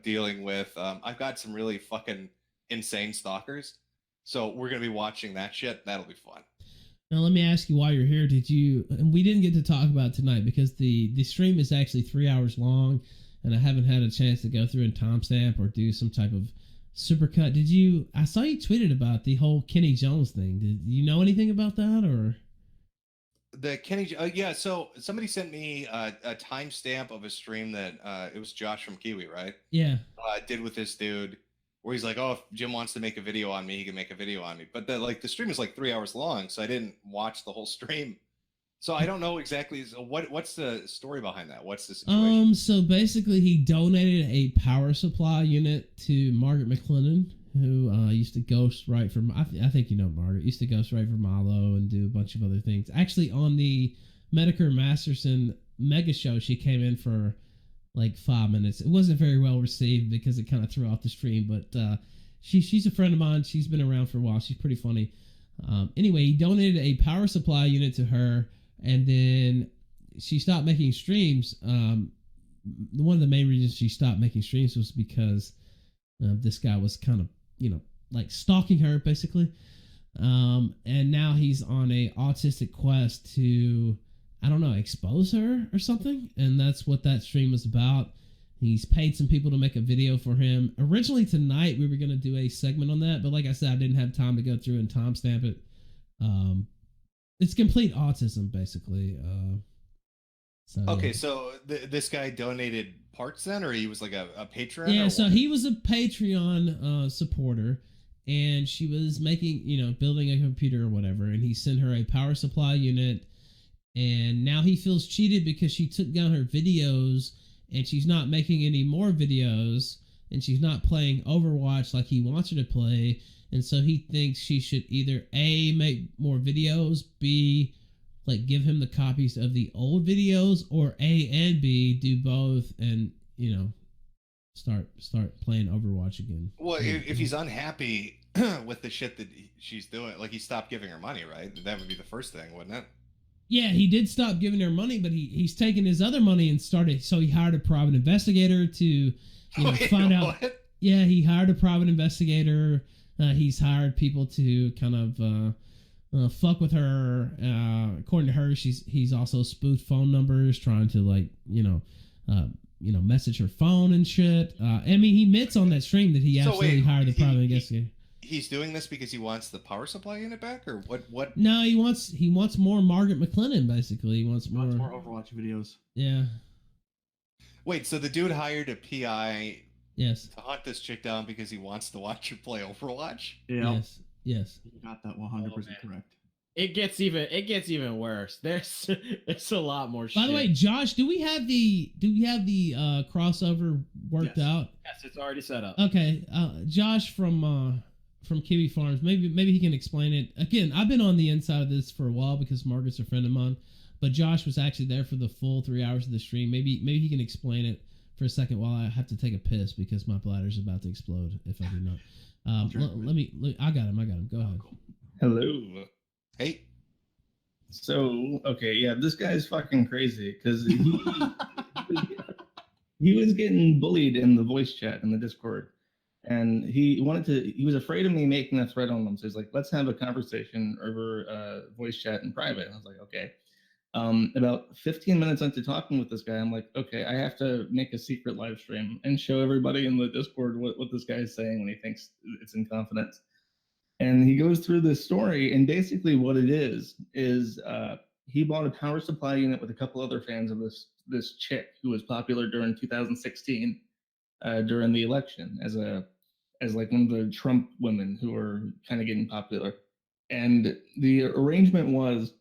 I: dealing with I've got some really fucking insane stalkers. So we're gonna be watching that shit. That'll be fun.
J: Now let me ask you while you're here, and we didn't get to talk about it tonight because the stream is actually 3 hours long, and I haven't had a chance to go through and timestamp or do some type of supercut. I saw you tweeted about the whole Kenny Jones thing. Did you know anything about that, or?
I: The Kenny, yeah. So somebody sent me a timestamp of a stream that it was Josh from Kiwi, right?
J: Yeah.
I: Did with this dude, where he's like, "Oh, if Jim wants to make a video on me, he can make a video on me." But the stream is like 3 hours long, so I didn't watch the whole stream, so I don't know exactly what's the story behind that. What's the situation?
J: So basically, he donated a power supply unit to Margaret McClendon, who used to ghostwrite for, I think you know Margaret, used to ghostwrite for Milo and do a bunch of other things. Actually, on the Medicare Masterson mega show, she came in for like 5 minutes. It wasn't very well received because it kind of threw off the stream, but she's a friend of mine. She's been around for a while. She's pretty funny. Anyway, he donated a power supply unit to her, and then she stopped making streams. One of the main reasons she stopped making streams was because this guy was kind of, like stalking her basically. And now he's on a autistic quest to I don't know, expose her or something. And that's what that stream was about. He's paid some people to make a video for him. Originally tonight we were going to do a segment on that, but like I said, I didn't have time to go through and timestamp it. It's complete autism, basically.
I: Okay, so this guy donated parts then, or he was like a patron?
J: Yeah,
I: or
J: so
I: what?
J: he was a Patreon supporter, and she was making, building a computer or whatever, and he sent her a power supply unit, and now he feels cheated because she took down her videos, and she's not making any more videos, and she's not playing Overwatch like he wants her to play, and so he thinks she should either A, make more videos, B, like give him the copies of the old videos, or A and B, do both, and start playing Overwatch again.
I: Well, if he's unhappy with the shit that she's doing, like he stopped giving her money, right? That would be the first thing, wouldn't it?
J: Yeah, he did stop giving her money, but he's taken his other money and started. So he hired a private investigator to
I: Wait,
J: find out.
I: what?
J: Yeah, he hired a private investigator. He's hired people to kind of fuck with her. According to her, he's also spoofed phone numbers, trying to message her phone and shit. I mean, he admits on that stream that he
I: So
J: absolutely
I: wait,
J: hired a private investigator.
I: He's doing this because he wants the power supply unit back, or what?
J: No, he wants more Margaret McLennan. Basically, he wants more
K: Overwatch videos.
J: Yeah.
I: Wait, so the dude hired a PI
J: Yes.
I: to hunt this chick down because he wants to watch her play Overwatch?
K: Yeah.
J: Yes. Yes.
K: You got that 100% correct.
L: It gets even worse. There's a lot more shit.
J: By the way, Josh, do we have the crossover worked out?
L: Yes, it's already set up.
J: Okay, Josh from Kiwi Farms, maybe he can explain it. Again, I've been on the inside of this for a while because Margaret's a friend of mine, but Josh was actually there for the full 3 hours of the stream. Maybe he can explain it for a second while I have to take a piss because my bladder's about to explode if I do not. I got him. Go ahead.
B: Hello.
I: Hey.
B: So, okay, yeah, this guy's fucking crazy because he was getting bullied in the voice chat in the Discord. And he was afraid of me making a threat on them. So he's like, let's have a conversation over voice chat in private. And I was like, okay. About 15 minutes into talking with this guy, I'm like, okay, I have to make a secret live stream and show everybody in the Discord what this guy is saying when he thinks it's in confidence. And he goes through this story, and basically what it is he bought a power supply unit with a couple other fans of this chick who was popular during 2016 during the election as like one of the Trump women who were kind of getting popular. And the arrangement was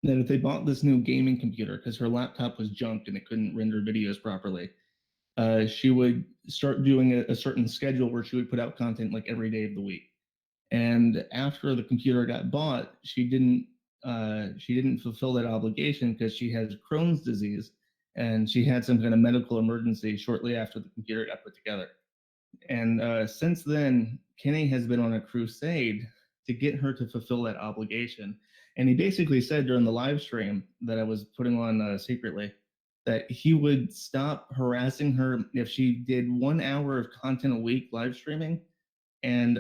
B: that if they bought this new gaming computer, because her laptop was junk and it couldn't render videos properly, she would start doing a certain schedule where she would put out content like every day of the week. And after the computer got bought, she didn't fulfill that obligation because she has Crohn's disease, and she had some kind of medical emergency shortly after the computer got put together. And since then, Kenny has been on a crusade to get her to fulfill that obligation. And he basically said during the live stream that I was putting on secretly that he would stop harassing her if she did 1 hour of content a week live streaming, and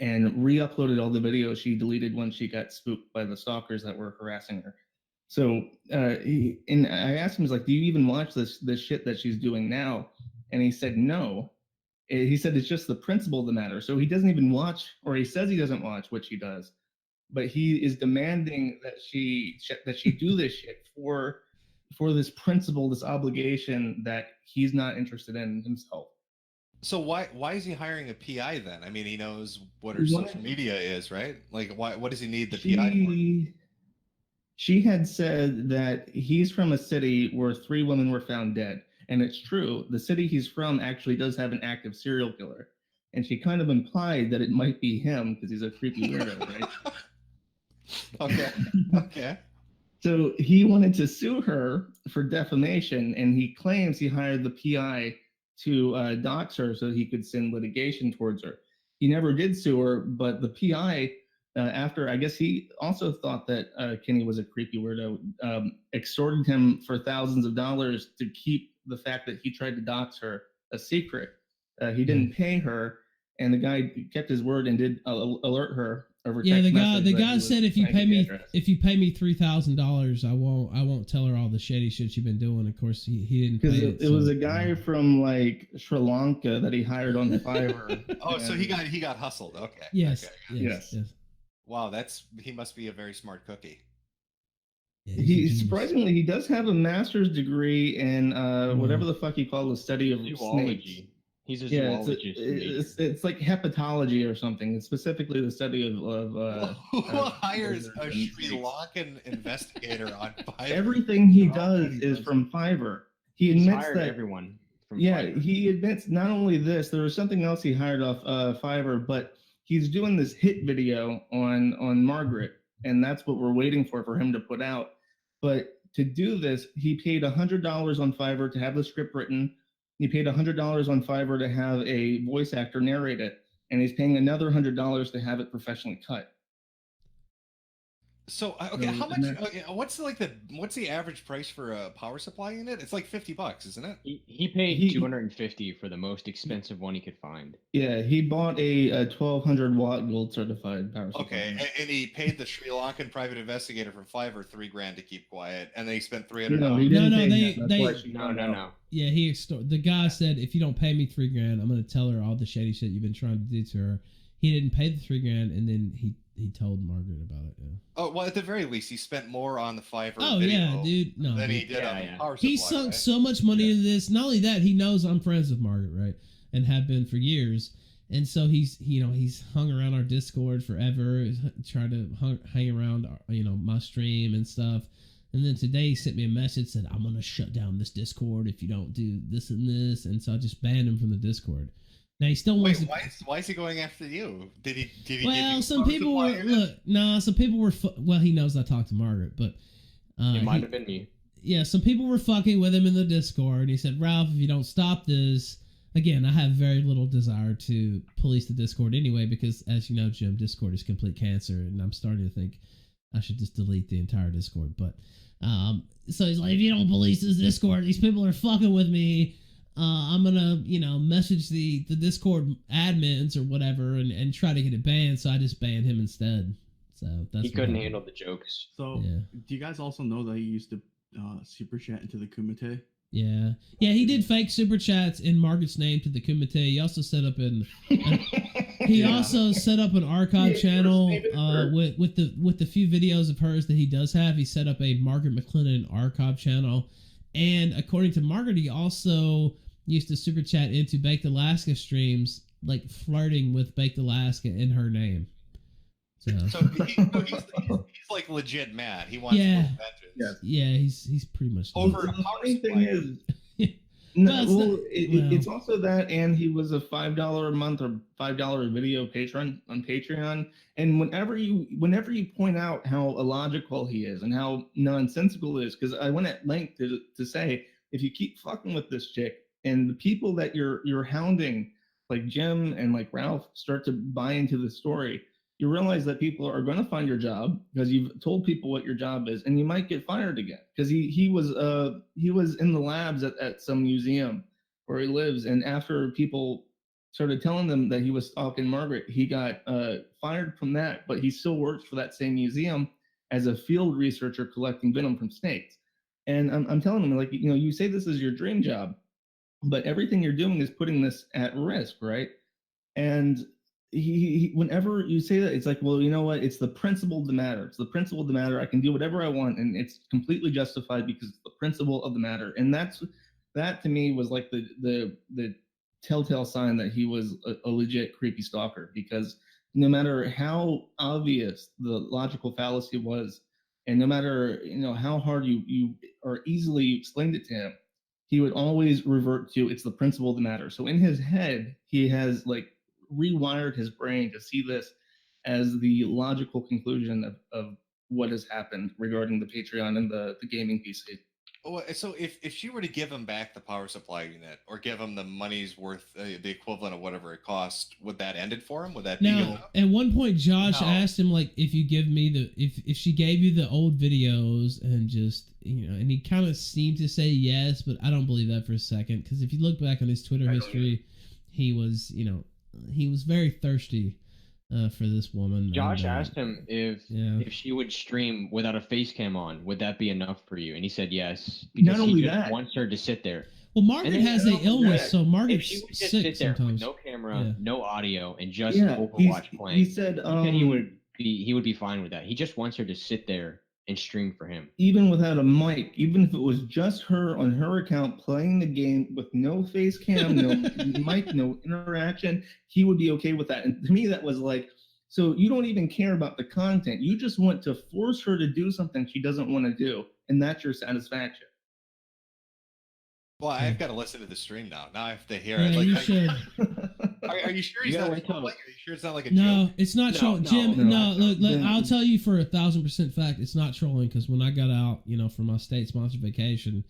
B: re-uploaded all the videos she deleted when she got spooked by the stalkers that were harassing her. So and I asked him, like, do you even watch this shit that she's doing now? And he said no. He said it's just the principle of the matter. So he doesn't even watch, or he says he doesn't watch, which he does, but he is demanding that she do this shit for this principle, this obligation that he's not interested in himself.
I: So why is he hiring a PI then? I mean, he knows what her social media is, right? Like, what does he need the PI for?
B: She had said that he's from a city where 3 women were found dead. And it's true. The city he's from actually does have an active serial killer. And she kind of implied that it might be him because he's a creepy weirdo, right?
I: Okay.
B: So he wanted to sue her for defamation, and he claims he hired the PI to dox her so he could send litigation towards her. He never did sue her, but the PI, after, I guess he also thought that Kenny was a creepy weirdo, extorted him for thousands of dollars to keep the fact that he tried to dox her a secret. He didn't pay her, and the guy kept his word and did alert her over
J: Yeah,
B: text
J: the
B: message that
J: guy
B: he was
J: said if you
B: trying to
J: pay
B: get
J: me
B: address.
J: $3,000, I won't tell her all the shady shit you've been doing. Of course, he didn't pay
B: Because it was a guy from like Sri Lanka that he hired on Fiverr.
I: Oh, so
B: and-
I: he got hustled. Okay.
J: Yes,
I: Okay.
J: yes, yes.
I: Wow, he must be a very smart cookie.
J: Yeah,
B: He
J: genius.
B: surprisingly he does have a master's degree in whatever the fuck you call the study of snakes.
M: Zoology. He's a
B: Yeah,
M: zoologist.
B: it's like hepatology or something. It's specifically the study of
I: Who hires a
B: lizards and
I: Sri
B: snakes.
I: Lankan investigator on Fiverr?
B: Everything he does is from Fiverr. He
M: He's
B: admits
M: hired
B: that
M: everyone from
B: yeah,
M: Fiverr.
B: he admits not only this, there was something else he hired off Fiverr, but he's doing this hit video on Margaret, and that's what we're waiting for him to put out. But to do this, he paid $100 on Fiverr to have the script written. He paid $100 on Fiverr to have a voice actor narrate it, and he's paying another $100 to have it professionally cut.
I: So okay,
B: So,
I: how much?
B: and that-
I: Okay, what's the average price for a power supply unit? It's like $50, isn't it?
M: He paid
B: He-
M: $250 for the most expensive one he could find.
B: Yeah, he bought a 1200 watt gold certified power supply.
I: Okay, and he paid the Sri Lankan private investigator from Fiverr $3,000 to keep quiet, and then he spent $300.
B: No, he didn't
J: No,
B: pay
J: they-
B: that. That's why
J: they-
B: she
M: No,
B: found
M: no,
B: out.
M: no.
J: Yeah, the guy said if you don't pay me $3,000, I'm gonna tell her all the shady shit you've been trying to do to her. He didn't pay the $3,000, and then he told Margaret about it. Yeah.
I: Oh well, at the very least, he spent more on the Fiverr
J: Oh
I: video
J: yeah, dude. No,
I: than he
J: dude.
I: did on
M: Yeah,
I: the
M: yeah.
I: power supply.
J: He sunk
I: right?
J: so much money into this. Not only that, he knows I'm friends with Margaret, right, and have been for years. And so he's hung around our Discord forever, tried to hang around my stream and stuff. And then today he sent me a message, said I'm gonna shut down this Discord if you don't do this and this. And so I just banned him from the Discord. Now he still
I: Wait,
J: wants to.
I: why is he going after you? Did he? Give
J: Well,
I: you
J: some
I: power
J: people
I: supply
J: were
I: unit?
J: some people were. Well, he knows I talked to Margaret, but
M: It might
J: he-
M: have been me.
J: yeah, some people were fucking with him in the Discord. And he said, Ralph, if you don't stop this, again, I have very little desire to police the Discord anyway, because as you know, Jim, Discord is complete cancer, and I'm starting to think I should just delete the entire Discord. But so he's like, if you don't police this Discord, these people are fucking with me. I'm gonna, message the Discord admins or whatever and try to get it banned. So I just banned him instead. So that's
M: He
J: what
M: couldn't
J: happened.
M: handle the jokes.
K: So,
J: Yeah.
K: do you guys also know that he used to super chat into the Kumite?
J: Yeah, he did fake super chats in Margaret's name to the Kumite. He also set up also set up an archive channel with the few videos of hers that he does have. He set up a Margaret McClendon archive channel, and according to Margaret, he also used to super chat into Baked Alaska streams, like flirting with Baked Alaska in her name.
I: So he's like legit mad. He wants
J: Yeah.
I: more vengeance.
J: Yeah, he's pretty much
I: Over
B: The
I: a power
B: funny thing
I: supply.
B: is,
J: Well, it's not-
B: it's also that, and he was a $5 a month or $5 video patron on Patreon. And whenever you point out how illogical he is and how nonsensical it is, because I went at length to say, if you keep fucking with this chick and the people that you're hounding, like Jim and like Ralph, start to buy into the story, you realize that people are going to find your job because you've told people what your job is, and you might get fired again because he was in the labs at some museum where he lives, and after people started telling them that he was stalking Margaret, he got fired from that, but he still works for that same museum as a field researcher collecting venom from snakes. And I'm telling him, like, you say this is your dream job, but everything you're doing is putting this at risk, right? And he whenever you say that, it's like, well, you know what? It's the principle of the matter. It's the principle of the matter. I can do whatever I want, and it's completely justified because it's the principle of the matter. And that to me was like the telltale sign that he was a legit creepy stalker, because no matter how obvious the logical fallacy was, and no matter how hard you or easily explained it to him, he would always revert to it's the principle of the matter. So in his head, he has like rewired his brain to see this as the logical conclusion of what has happened regarding the Patreon and the gaming PC.
I: Well, so if she were to give him back the power supply unit or give him the money's worth, the equivalent of whatever it cost, would that end it for him? Would that be
J: Now, at one point, Josh
I: No.
J: asked him, like, if you give me if she gave you the old videos and just, and he kind of seemed to say yes, but I don't believe that for a second, because if you look back on his Twitter history, he was very thirsty for this woman.
M: Josh
J: and,
M: asked him if she would stream without a face cam on, would that be enough for you? And he said yes, because
B: Not only
M: he just
B: that-
M: wants her to sit there.
J: Well, Margaret has a illness, so
M: If
J: Margaret's
M: she would just
J: sick
M: sit there
J: sometimes.
M: with no camera,
J: Yeah.
M: no audio, and just
B: Yeah,
M: Overwatch playing,
B: he said
M: he would be fine with that. He just wants her to sit there and stream for him.
B: even without a mic, even if it was just her on her account playing the game with no face cam, no mic, no interaction, he would be okay with that. And to me, that was like, so you don't even care about the content. You just want to force her to do something she doesn't want to do, and that's your satisfaction.
I: Well, I've got to listen to the stream now. Now I have to hear
J: Yeah,
I: it. Like,
J: you should.
I: Are you sure he's
M: You gotta
I: not
M: wait till-
I: trolling? Are you sure it's not like a
J: No,
I: joke?
J: it's not trolling. Jim,
B: no.
J: look, I'll tell you for 1,000% fact, it's not trolling because when I got out, for my state-sponsored vacation,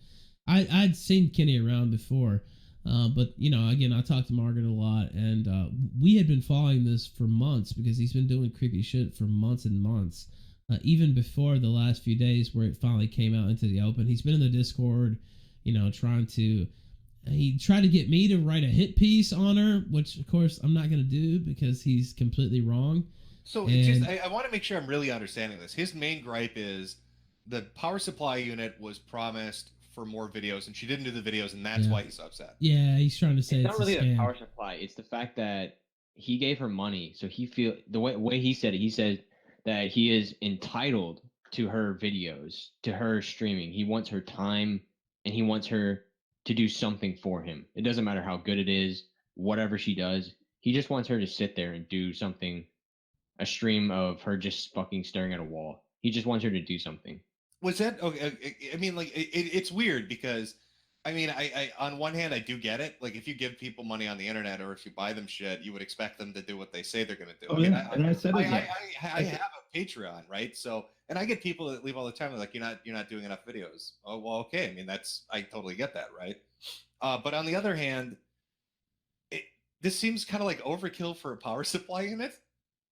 J: I'd seen Kenny around before. But, again, I talked to Margaret a lot, and we had been following this for months because he's been doing creepy shit for months and months, even before the last few days where it finally came out into the open. He's been in the Discord, trying to... He tried to get me to write a hit piece on her, which, of course, I'm not going to do because he's completely wrong.
I: So
J: And-
I: I want to make sure I'm really understanding this. His main gripe is the power supply unit was promised for more videos, and she didn't do the videos, and that's
J: Yeah.
I: why he's upset.
J: Yeah, he's trying to say
M: It's
J: it's,
M: not really
J: a scam.
M: the power supply. It's the fact that he gave her money, so he feel the way he said it. He said that he is entitled to her videos, to her streaming. He wants her time, and he wants her to do something for him. It doesn't matter how good it is, whatever she does. He just wants her to sit there and do something, a stream of her just fucking staring at a wall. He just wants her to do something.
I: Was that okay? I mean, like it's weird because, I mean, I on one hand I do get it. Like if you give people money on the internet or if you buy them shit, you would expect them to do what they say they're going to do.
B: Oh,
I: I mean,
B: yeah, and I said it.
I: I have a Patreon, right? So, and I get people that leave all the time. They're like, you're not doing enough videos. Oh, well, okay. I mean, I totally get that, right? But on the other hand, this seems kind of like overkill for a power supply unit.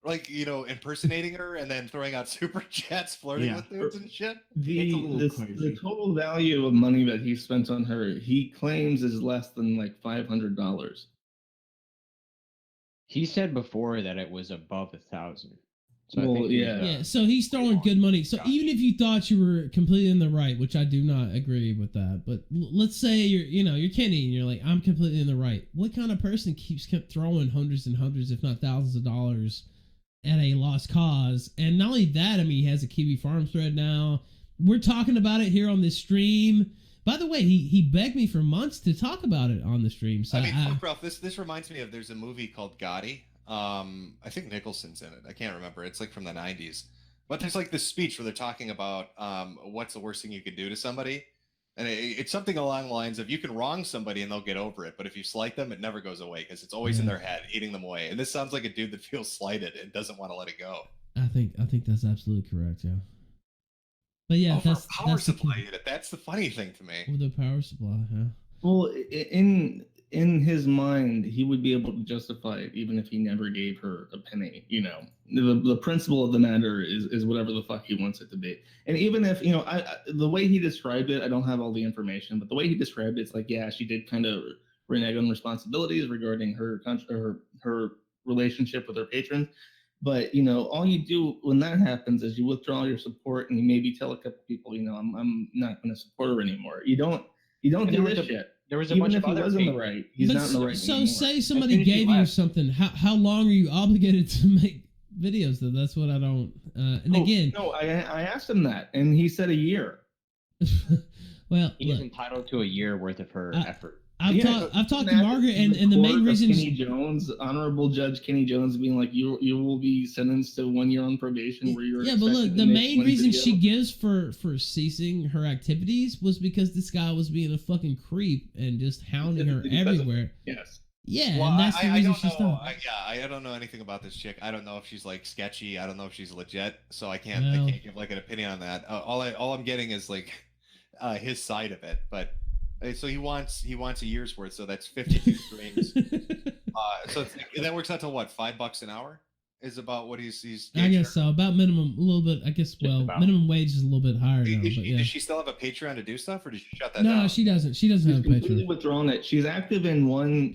I: Like, impersonating her and then throwing out super chats, flirting
B: Yeah.
I: with dudes and shit.
B: The total value of money that he spent on her, he claims is less than like $500.
M: He said before that it was above 1,000. So
B: Well,
M: I think he was,
J: Yeah, so he's throwing good money. So even if you thought you were completely in the right, which I do not agree with that, but let's say you're Kenny and you're like, I'm completely in the right. What kind of person kept throwing hundreds and hundreds, if not thousands of dollars at a lost cause? And not only that, I mean, he has a Kiwi Farm thread now. We're talking about it here on this stream. By the way, he begged me for months to talk about it on the stream. So
I: I mean, fuck, Ralph, this reminds me of there's a movie called Gotti. I think Nicholson's in it. I can't remember. It's like from the 90s. But there's like this speech where they're talking about what's the worst thing you can do to somebody. And it's something along the lines of you can wrong somebody and they'll get over it. But if you slight them, it never goes away because it's always in their head, eating them away. And this sounds like a dude that feels slighted and doesn't want to let it go.
J: I think that's absolutely correct, yeah. But yeah,
I: For a
J: that's
I: power
J: the
I: supply unit. That's the funny thing to me.
J: with the power supply, yeah.
B: Well, in his mind, he would be able to justify it even if he never gave her a penny. The principle of the matter is whatever the fuck he wants it to be. And even if the way he described it, I don't have all the information, but the way he described it, it's like, yeah, she did kind of renege on responsibilities regarding her relationship with her patrons. But all you do when that happens is you withdraw your support and you maybe tell a couple people, I'm not going to support her anymore. You don't do this shit.
M: There was a
B: Even
M: bunch
B: if
M: of
B: he
M: other
B: was in the
M: people.
B: right, he's not in the right
J: So
B: anymore.
J: say somebody gave you something. How long are you obligated to make videos? Though that's what I don't. And again,
B: no, I asked him that, and he said a year.
J: well,
M: He was
J: look,
M: entitled to a year worth of her effort.
J: I've talked to Margaret, and the main reason
B: Kenny Jones, Honorable Judge Kenny Jones, being like, you will be sentenced to 1 year on probation, where you're
J: yeah, but look,
B: expected
J: the
B: to make
J: main
B: 1
J: reason
B: video.
J: she gives for ceasing her activities was because this guy was being a fucking creep and just hounding her everywhere.
B: Yes.
J: Yeah,
I: Well,
J: and that's the
I: I
J: reason
I: don't
J: she
I: know.
J: stopped.
I: I don't know anything about this chick. I don't know if she's like sketchy. I don't know if she's legit. So I can't
J: Well.
I: give like an opinion on that. All I'm getting is like his side of it. But so he wants a year's worth. So that's 52 streams. So it's, that works out to what, $5 an hour is about what he's.
J: I guess so. About minimum, a little bit. I guess. Well,
I: about.
J: minimum wage is a little bit higher now. But yeah.
I: Does she still have a Patreon to do stuff, or did she shut that
J: No,
I: down?
J: she doesn't. She doesn't have a
B: completely
J: Patreon.
B: withdrawn it. She's active in one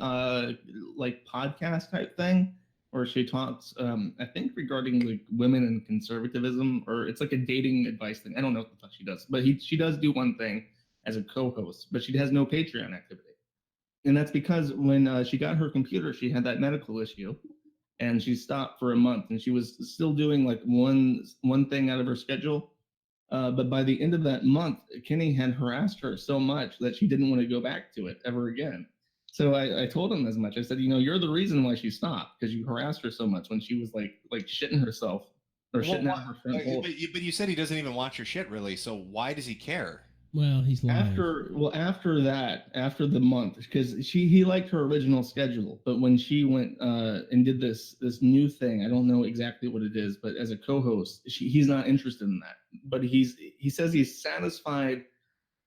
B: like podcast type thing, where she talks, I think regarding like women and conservatism, or it's like a dating advice thing. I don't know what the fuck she does, but she does do one thing as a co-host, but she has no Patreon activity. And that's because when she got her computer, she had that medical issue, and she stopped for a month, and she was still doing like one thing out of her schedule. But by the end of that month, Kenny had harassed her so much that she didn't want to go back to it ever again. So I told him as much. I said, you're the reason why she stopped, because you harassed her so much when she was like shitting herself or shitting out her front hole.
I: But you said he doesn't even watch your shit really. So why does he care?
J: Well, he's lying.
B: After the month, because he liked her original schedule, but when she went and did this new thing, I don't know exactly what it is, but as a co-host, he's not interested in that. But he says he's satisfied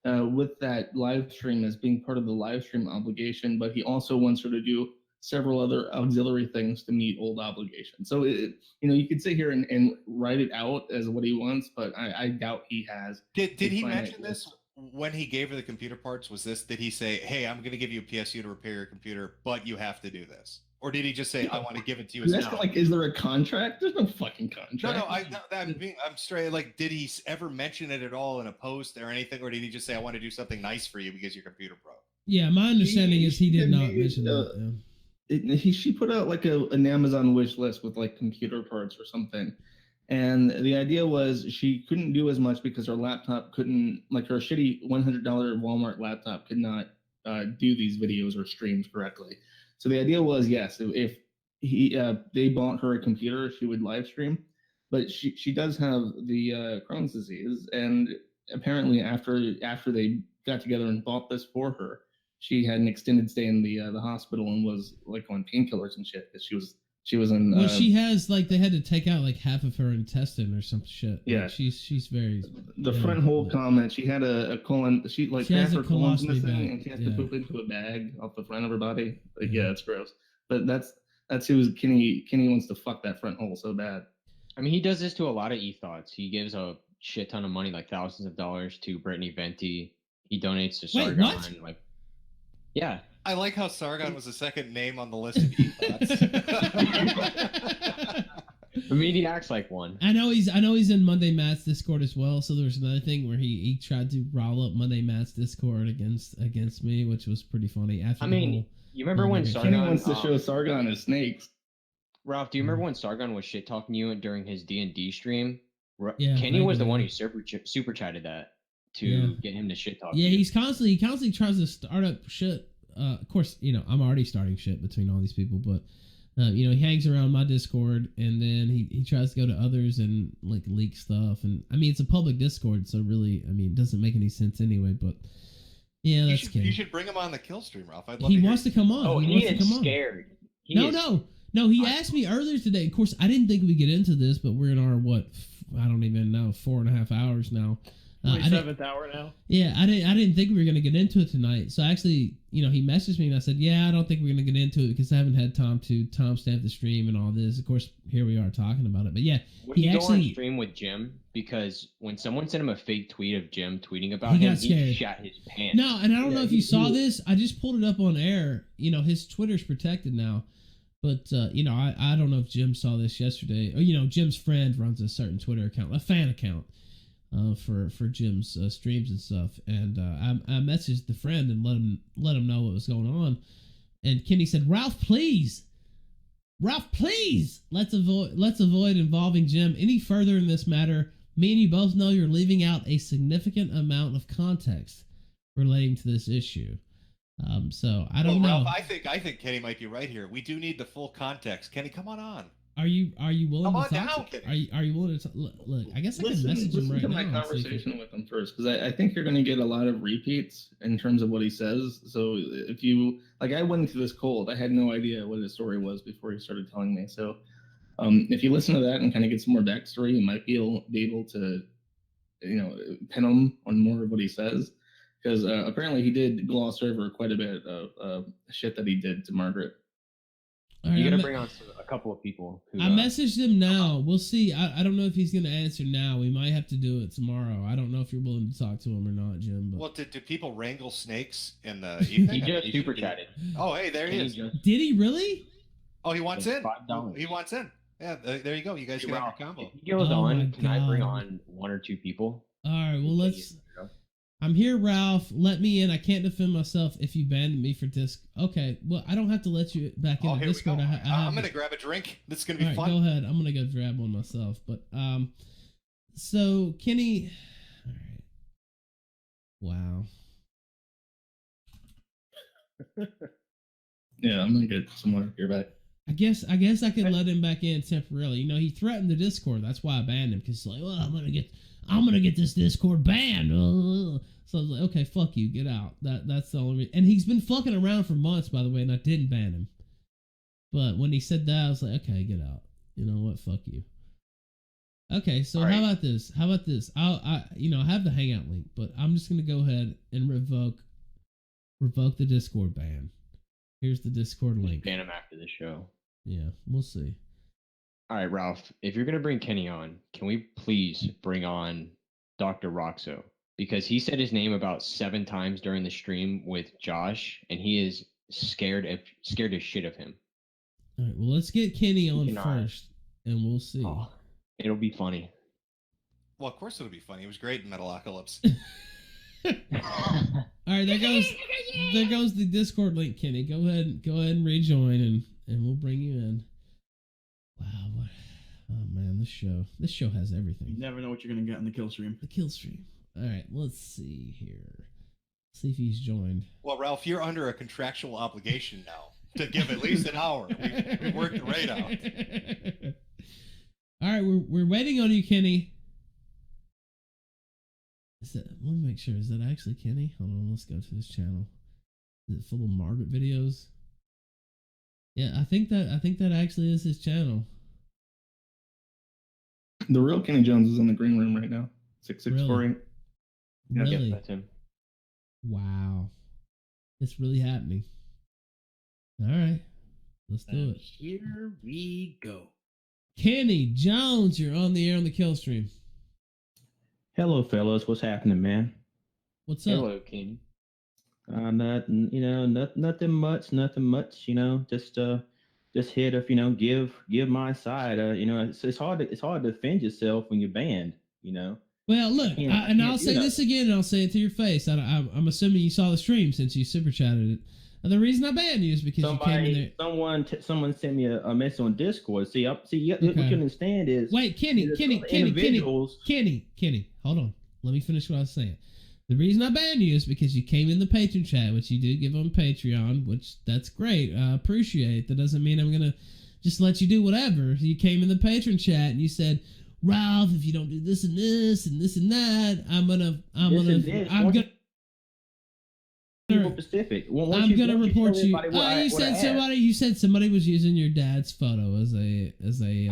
B: with that live stream as being part of the live stream obligation, but he also wants her to do several other auxiliary things to meet old obligations. So you could sit here and write it out as what he wants, but I doubt he has.
I: Did he mention this when he gave her the computer parts? Did he say, hey, I'm going to give you a PSU to repair your computer, but you have to do this? Or did he just say, I want to give it to you as now?
B: Is there a contract? There's no fucking contract.
I: No, I'm straight. Like, did he ever mention it at all in a post or anything? Or did he just say, I want to do something nice for you because your computer broke?
J: Yeah, my understanding is he did not mention that.
B: She put out like an Amazon wish list with like computer parts or something. And the idea was she couldn't do as much because her laptop couldn't, like her shitty $100 Walmart laptop could not do these videos or streams correctly. So the idea was, yes, if they bought her a computer, she would live stream. But she does have the Crohn's disease, and apparently after they got together and bought this for her, she had an extended stay in the hospital and was like on painkillers and shit because she was in.
J: Well, she has like they had to take out like half of her intestine or some shit.
B: Yeah,
J: like, she's very.
B: The front hole comment. She had a colon. She
J: has
B: her
J: a
B: colon's
J: colostomy
B: missing,
J: bag.
B: and she has to poop into a bag off the front of her body. Like, yeah, it's gross. But that's who Kenny wants to fuck that front hole so bad.
M: I mean, he does this to a lot of e-thoughts. He gives a shit ton of money, like thousands of dollars, to Brittany Venti. He donates to Sargon.
J: What?
M: Like, yeah.
I: I like how Sargon was the second name on the list of e-thoughts.
M: I mean, he acts like one.
J: I know he's in Monday Matt's Discord as well. So there's another thing where he tried to rile up Monday Matt's Discord against me, which was pretty funny.
M: You remember when Sargon
B: Kenny wants to show Sargon as snakes?
M: Ralph, do you remember when Sargon was shit talking you during his D&D stream?
J: Yeah,
M: Kenny was the one who super chatted that to get him to shit talk.
J: Yeah,
M: you.
J: he constantly tries to start up shit. Of course, I'm already starting shit between all these people, but he hangs around my Discord, and then he tries to go to others and like leak stuff. And I mean, it's a public Discord, so really, it doesn't make any sense anyway. But yeah, that's
I: you should bring him on the kill stream, Ralph. I'd love
J: he
I: to
J: wants to come on.
M: Oh, he is scared.
J: No. He asked me earlier today. Of course, I didn't think we'd get into this, but we're in our I don't even know, 4.5 hours now.
L: 27th hour now.
J: Yeah, I didn't think we were gonna get into it tonight. So actually, he messaged me and I said, yeah, I don't think we're gonna get into it because I haven't had time to timestamp the stream and all this. Of course, here we are talking about it. But yeah,
M: would he go on stream with Jim? Because when someone sent him a fake tweet of Jim tweeting about him, he shat his pants.
J: No, and I don't know if you saw this. I just pulled it up on air. His Twitter's protected now. But, I don't know if Jim saw this yesterday. Or, Jim's friend runs a certain Twitter account, a fan account for Jim's streams and stuff. And I messaged the friend and let him know what was going on. And Kenny said, Ralph, please, let's avoid involving Jim any further in this matter. Me and you both know you're leaving out a significant amount of context relating to this issue. So I don't know.
I: Ralph, I think Kenny might be right here. We do need the full context. Kenny, come on.
J: Are you willing
I: come
J: to
I: on
J: talk?
I: Down, Kenny.
J: Are you willing to look? I guess I can message him right
B: to
J: now.
B: My conversation with him first, because I think you're going to get a lot of repeats in terms of what he says. So if you I went into this cold. I had no idea what his story was before he started telling me. So if you listen to that and kind of get some more backstory, you might be able to pin him on more of what he says. Because apparently he did gloss over quite a bit of shit that he did to Margaret.
J: Right,
M: you got to bring on a couple of people. Who,
J: I messaged him now. We'll see. I don't know if he's going to answer now. We might have to do it tomorrow. I don't know if you're willing to talk to him or not, Jim. But...
I: Well, did people wrangle snakes in the evening?
M: He just super chatted.
I: Oh, hey, there he is.
J: Did he really?
I: Oh, he wants
M: It's
I: in.
M: $5.
I: He wants in. Yeah, there you go. You guys
M: Hey,
I: can have
M: Ralph,
I: your combo.
M: if he goes
J: Oh my
M: on, can I bring
J: God.
M: on 1 or 2 people?
J: All right, well,
M: Can
J: let's.
M: you- know?
J: I'm here, Ralph. Let me in. I can't defend myself if you banned me for disc. Okay, well, I don't have to let you back in
I: Oh,
J: the
I: here we
J: Discord.
I: go.
J: I have
I: I'm gonna grab a drink. This is gonna be
J: All right,
I: fun.
J: go ahead. I'm gonna go grab one myself. But so Kenny. All right. Wow.
B: Yeah, I'm gonna get some more beer back.
J: I guess I could let him back in temporarily. You know, he threatened the Discord. That's why I banned him, because like, well, I'm gonna get this Discord banned. So I was like, okay, fuck you, get out. That's the only reason. And he's been fucking around for months, by the way, and I didn't ban him. But when he said that, I was like, okay, get out. You know what? Fuck you. Okay, so how about this? I have the Hangout link, but I'm just gonna go ahead and revoke the Discord ban. Here's the Discord link.
M: Ban him after the show.
J: Yeah, we'll see.
M: All right, Ralph, if you're going to bring Kenny on, can we please bring on Dr. Roxo? Because he said his name about 7 times during the stream with Josh, and he is scared as shit of him.
J: All right, well, let's get Kenny on
M: cannot-
J: first, and we'll see.
M: Oh, it'll be funny.
I: Well, of course it'll be funny. He was great in Metalocalypse.
J: All right, there goes the Discord link, Kenny. Go ahead and rejoin, and we'll bring you in. Wow, what? Oh man, this show has everything.
K: You never know what you're gonna get in the kill stream.
J: The kill stream. All right, let's see here. See if he's joined.
I: Well, Ralph, you're under a contractual obligation now to give at least an hour. We worked the rate out.
J: All right, we're waiting on you, Kenny. Let me make sure. Is that actually Kenny? Hold on, let's go to his channel. Is it full of Margaret videos? Yeah, I think that actually is his channel.
B: The real Kenny Jones is in the green room right now. 6648. Yeah.
J: Really?
M: That's him.
J: Wow. It's really happening. All right. Let's do it.
L: Here we go.
J: Kenny Jones, you're on the air on the kill stream.
A: Hello, fellas. What's happening, man?
J: What's up?
M: Hello, Kenny.
A: Nothing, nothing much. Just here to, give my side. It's hard to defend yourself when you're banned.
J: Well, look,
A: Yeah,
J: and
A: yeah,
J: I'll say
A: you know.
J: this again, and I'll say it to your face. I'm assuming you saw the stream since you super chatted it. And the reason I banned you is because you came in there.
A: Someone sent me a message on Discord. What you understand is
J: Wait, Kenny,
A: there's
J: Kenny,
A: other
J: Kenny,
A: individuals-
J: Kenny, hold on. Let me finish what I was saying. The reason I banned you is because you came in the patron chat, which you do give on Patreon, which that's great. I appreciate. That doesn't mean I'm gonna just let you do whatever. You came in the patron chat and you said, Ralph, if you don't do this and this and this and that, I'm gonna
A: More specific.
J: I'm gonna report you. You said somebody was using your dad's photo as a.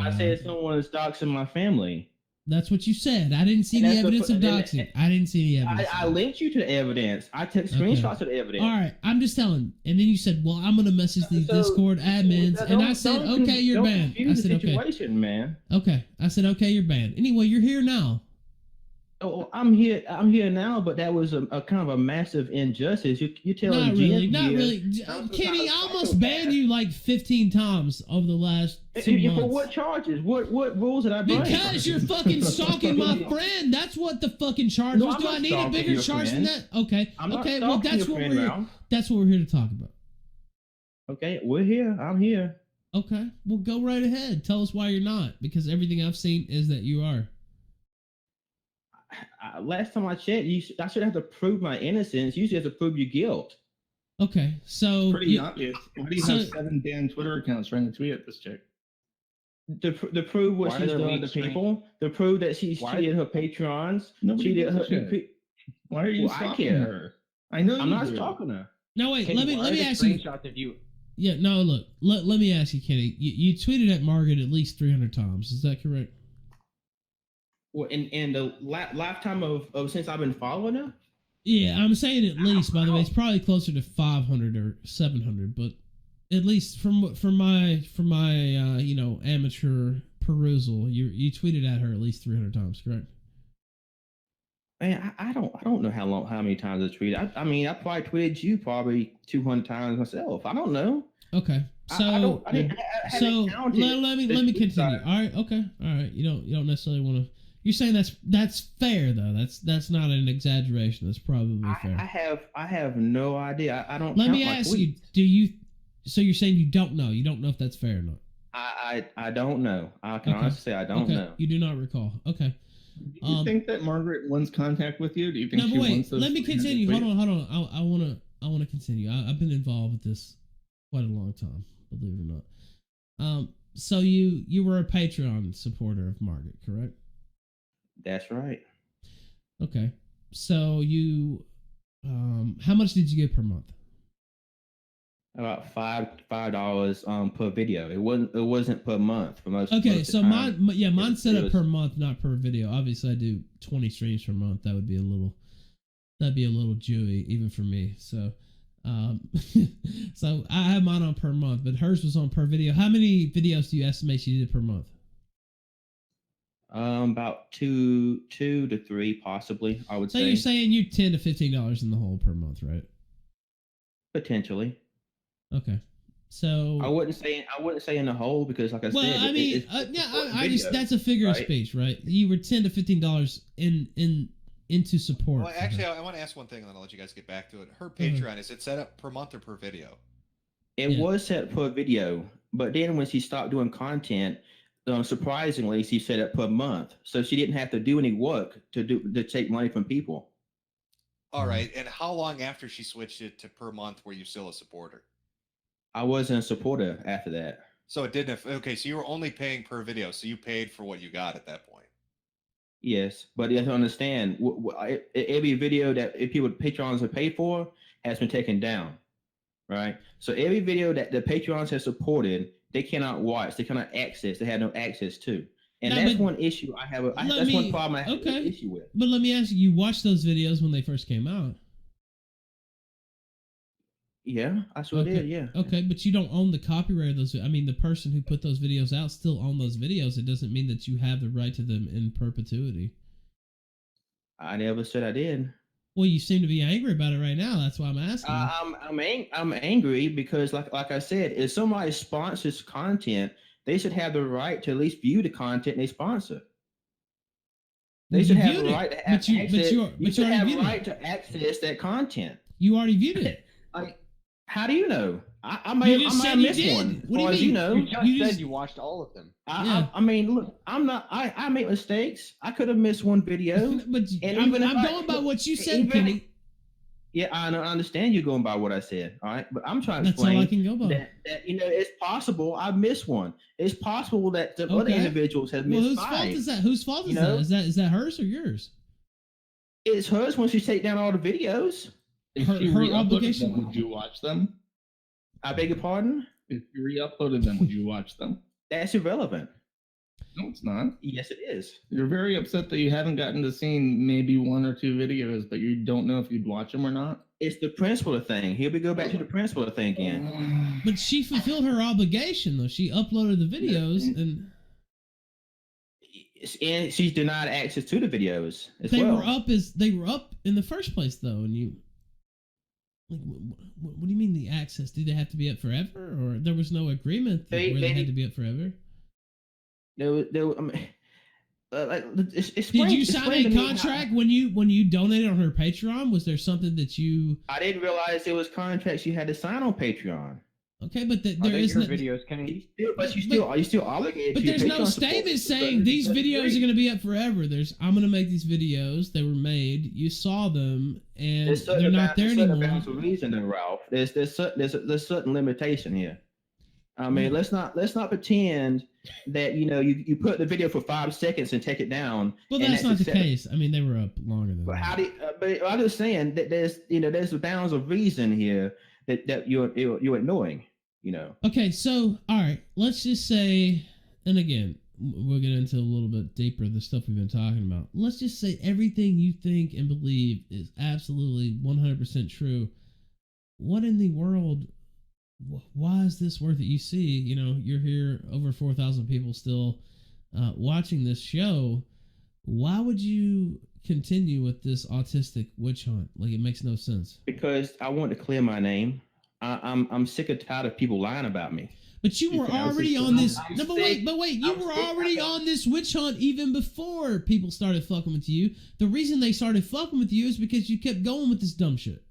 A: I said someone is doxing my family.
J: That's what you said. I didn't see
A: And
J: any
A: that's the
J: evidence of
A: fu- and-
J: doxing. I didn't see any evidence.
A: I linked you to the evidence. I took screenshots of the evidence.
J: All right, I'm just telling. And then you said, "Well, I'm gonna message these
A: So,
J: Discord admins," and I said, "Okay, you're banned." I
A: Confuse
J: said,
A: the
J: "Okay."
A: situation, man.
J: Okay, I said, "Okay, you're banned." Anyway, you're here now.
A: Oh, I'm here now, but that was a kind of a massive injustice. You're telling
J: Not
A: Jim
J: really, not
A: here-
J: really. Kenny, I almost banned you like 15 times over the last 2
A: For
J: months.
A: what charges? What rules did I break?
J: Because you're fucking stalking my friend. That's what the fucking charge
A: No,
J: was.
A: I'm
J: Do
A: not
J: I need a
A: stalking
J: bigger
A: your
J: charge than
A: friend.
J: that? Okay.
A: I'm not
J: Okay. Well,
A: stalking
J: that's
A: your
J: what
A: friend,
J: we're.
A: Ralph.
J: That's what we're here to talk about.
A: Okay, we're here. I'm here.
J: Okay. Well, go right ahead. Tell us why you're not, because everything I've seen is that you are.
A: Last time I checked, I should have to prove my innocence. You should have to prove your guilt.
J: Okay. So
B: Pretty obvious. Why do you have
J: so-
B: 7 damn Twitter accounts trying to tweet at this chick?
A: To prove what
B: Why are
A: she's
B: there
A: done to
B: leaks, right?
A: people, to prove that she's
B: Why-
A: cheated her patrons,
B: Nobody
A: cheated
B: gives a
A: her.
B: shit. Why are you
A: Well, I
B: stalking
A: care.
B: her? I know
A: I'm
B: you
A: not
B: do.
A: stalking her.
J: No, wait.
M: Kenny,
J: let me
M: why are the
J: ask you.
M: screenshots of you.
J: Yeah. No. Look. Let me ask you, Kenny. You tweeted at Margaret at least 300 times. Is that correct?
A: Well, in the lifetime of since I've been following her.
J: Yeah, I'm saying at least. By the way, it's probably closer to 500 or 700, but at least from my amateur perusal, you tweeted at her at least 300 times, correct?
A: Man, I don't know how many times I tweeted. I mean, I probably tweeted you probably 200 times myself. I don't know.
J: Okay. So
A: I haven't
J: so
A: counted
J: let me
A: this
J: continue.
A: side.
J: All right. Okay. All right. You don't necessarily want to. You're saying that's fair though. That's not an exaggeration. That's probably fair.
A: I have no idea. I don't.
J: Let
A: count
J: me
A: my
J: ask you.
A: tweets.
J: Do you? So you're saying you don't know? You don't know if that's fair or not?
A: I don't know. I can honestly say I don't know.
J: You do not recall. Okay.
B: Do you think that Margaret wants contact with you? Do you think
J: No,
B: she
J: but wait.
B: wants those?
J: Let me
B: 300
J: continue.
B: tweets?
J: Hold on. I wanna continue. I've been involved with this quite a long time. Believe it or not. So you were a Patreon supporter of Margaret, correct?
A: That's right.
J: Okay. So you, how much did you get per month?
A: About $5 per video. It wasn't per month for most.
J: Okay,
A: most
J: so
A: of the time.
J: mine's set
A: It
J: up
A: was-
J: per month, not per video. Obviously, I do 20 streams per month. That'd be a little Jewy even for me. So, so I have mine on per month, but hers was on per video. How many videos do you estimate she did per month?
A: About two to three, possibly. I would
J: So
A: say
J: you're saying you're $10 to $15 in the hole per month, right?
A: potentially.
J: Okay. So
A: I wouldn't say in the whole because, like I
J: well,
A: said,
J: I mean, I just that's a figure of
A: right?
J: speech, right? You were $10 to $15 into support.
I: Well,
J: for
I: actually,
J: her.
I: I want to ask one thing, and then I'll let you guys get back to it. Her
J: Mhm.
I: Patreon, is it set up per month or per video?
A: It was set per video, but then when she stopped doing content, surprisingly, she set it per month, so she didn't have to do any work to take money from people.
I: All right. And how long after she switched it to per month were you still a supporter?
A: I wasn't a supporter after that.
I: So it didn't. Okay, so you were only paying per video, so you paid for what you got at that point.
A: Yes, but you have to understand, every video that if people Patreons have paid for has been taken down, right? So every video that the Patreons have supported, they cannot watch, they cannot access, they have no access to, and
J: No,
A: that's
J: but
A: one issue I have.
J: let
A: That's
J: me-
A: one problem I have
J: okay.
A: an issue with.
J: But let me ask you: you watched those videos when they first came out?
A: Yeah, I sure
J: Okay.
A: did. Yeah.
J: Okay, but you don't own the copyright of those. I mean, the person who put those videos out still own those videos. It doesn't mean that you have the right to them in perpetuity.
A: I never said I did.
J: Well, you seem to be angry about it right now. That's why I'm asking.
A: I'm angry because, like I said, if somebody sponsors content, they should have the right to at least view the content they sponsor. They
J: Well,
A: should
J: you
A: have
J: viewed
A: the
J: it,
A: right to have
J: but you- but
A: access.
J: you-
A: You
J: but you
A: should
J: already
A: have
J: viewed
A: the
J: it.
A: right to access that content.
J: You already viewed it.
A: Like, how do you know? I
J: You
A: might
J: just
A: have
J: said you
A: missed
J: did.
A: one.
J: What
A: As
J: do you
A: far as
J: mean?
A: you know,
M: You just
J: You
M: said
J: just-
M: you watched all of them.
J: Yeah.
A: I mean, look, I make mistakes. I could have missed one video.
J: But
A: And
J: I'm
A: even if I-
J: going by what you said,
A: even-
J: Kenny.
A: Yeah, I understand you going by what I said. All right, but I'm trying to
J: That's all
A: explain
J: I can go by.
A: that it's possible I missed one. It's possible that the other
J: Okay.
A: individuals have
J: Well,
A: missed
J: whose fault
A: five.
J: is that? Whose fault is
A: You know?
J: that? Is that hers or yours?
A: It's hers when she take down all the videos.
B: If
J: Her-
B: you
J: her
B: re-uploaded
J: obligation-
B: them, would you watch them?
A: I beg your pardon?
B: If you re-uploaded them, would you watch them?
A: That's irrelevant.
B: No, it's not.
A: Yes, it is.
B: You're very upset that you haven't gotten to see maybe one or two videos, but you don't know if you'd watch them or not.
A: It's the principal thing. Here we go back to the principal thing again.
J: But she fulfilled her obligation though. She uploaded the videos and
A: And she's denied access to the videos as
J: they
A: well.
J: were up in the first place though. And you, like, what do you mean the access? Do they have to be up forever, or there was no agreement where they had to be up forever?
A: I mean,
J: Did you sign a contract when you donated on her Patreon? Was there something that you?
A: I didn't realize there was contracts you had to sign on Patreon.
J: Okay, but there
M: Are they
J: is
M: your
J: no.
M: videos, Kenny?
A: But are you still obligated
J: But
A: to your
J: there's no
A: Patreon
J: statement
A: support?
J: saying these
A: That's
J: videos
A: great.
J: are going to be up forever. I'm going to make these videos. They were made. You saw them, and
A: There's certain
J: they're not there
A: certain
J: anymore.
A: bounds of reason, though, Ralph. There's certain limitation here. I mean, let's not pretend that you put the video for 5 seconds and take it down.
J: Well,
A: and
J: that's not the
A: acceptable.
J: case. I mean, they were up longer than
A: But
J: that.
A: how do? But I'm just saying that there's bounds of reason here that you're ignoring.
J: Okay, so all right, let's just say, and again, we'll get into a little bit deeper the stuff we've been talking about. Let's just say everything you think and believe is absolutely 100% true. What in the world? Why is this worth it? You see, you're here, over 4,000 people still watching this show. Why would you continue with this autistic witch hunt? Like, it makes no sense.
A: Because I want to clear my name. I'm sick and tired of people lying about me.
J: But you were
A: Okay, I was
J: already
A: just-
J: on this.
A: I'm
J: No, but
A: sick.
J: wait. You
A: I'm
J: were
A: sick.
J: already on this witch hunt even before people started fucking with you. The reason they started fucking with you is because you kept going with this dumb shit.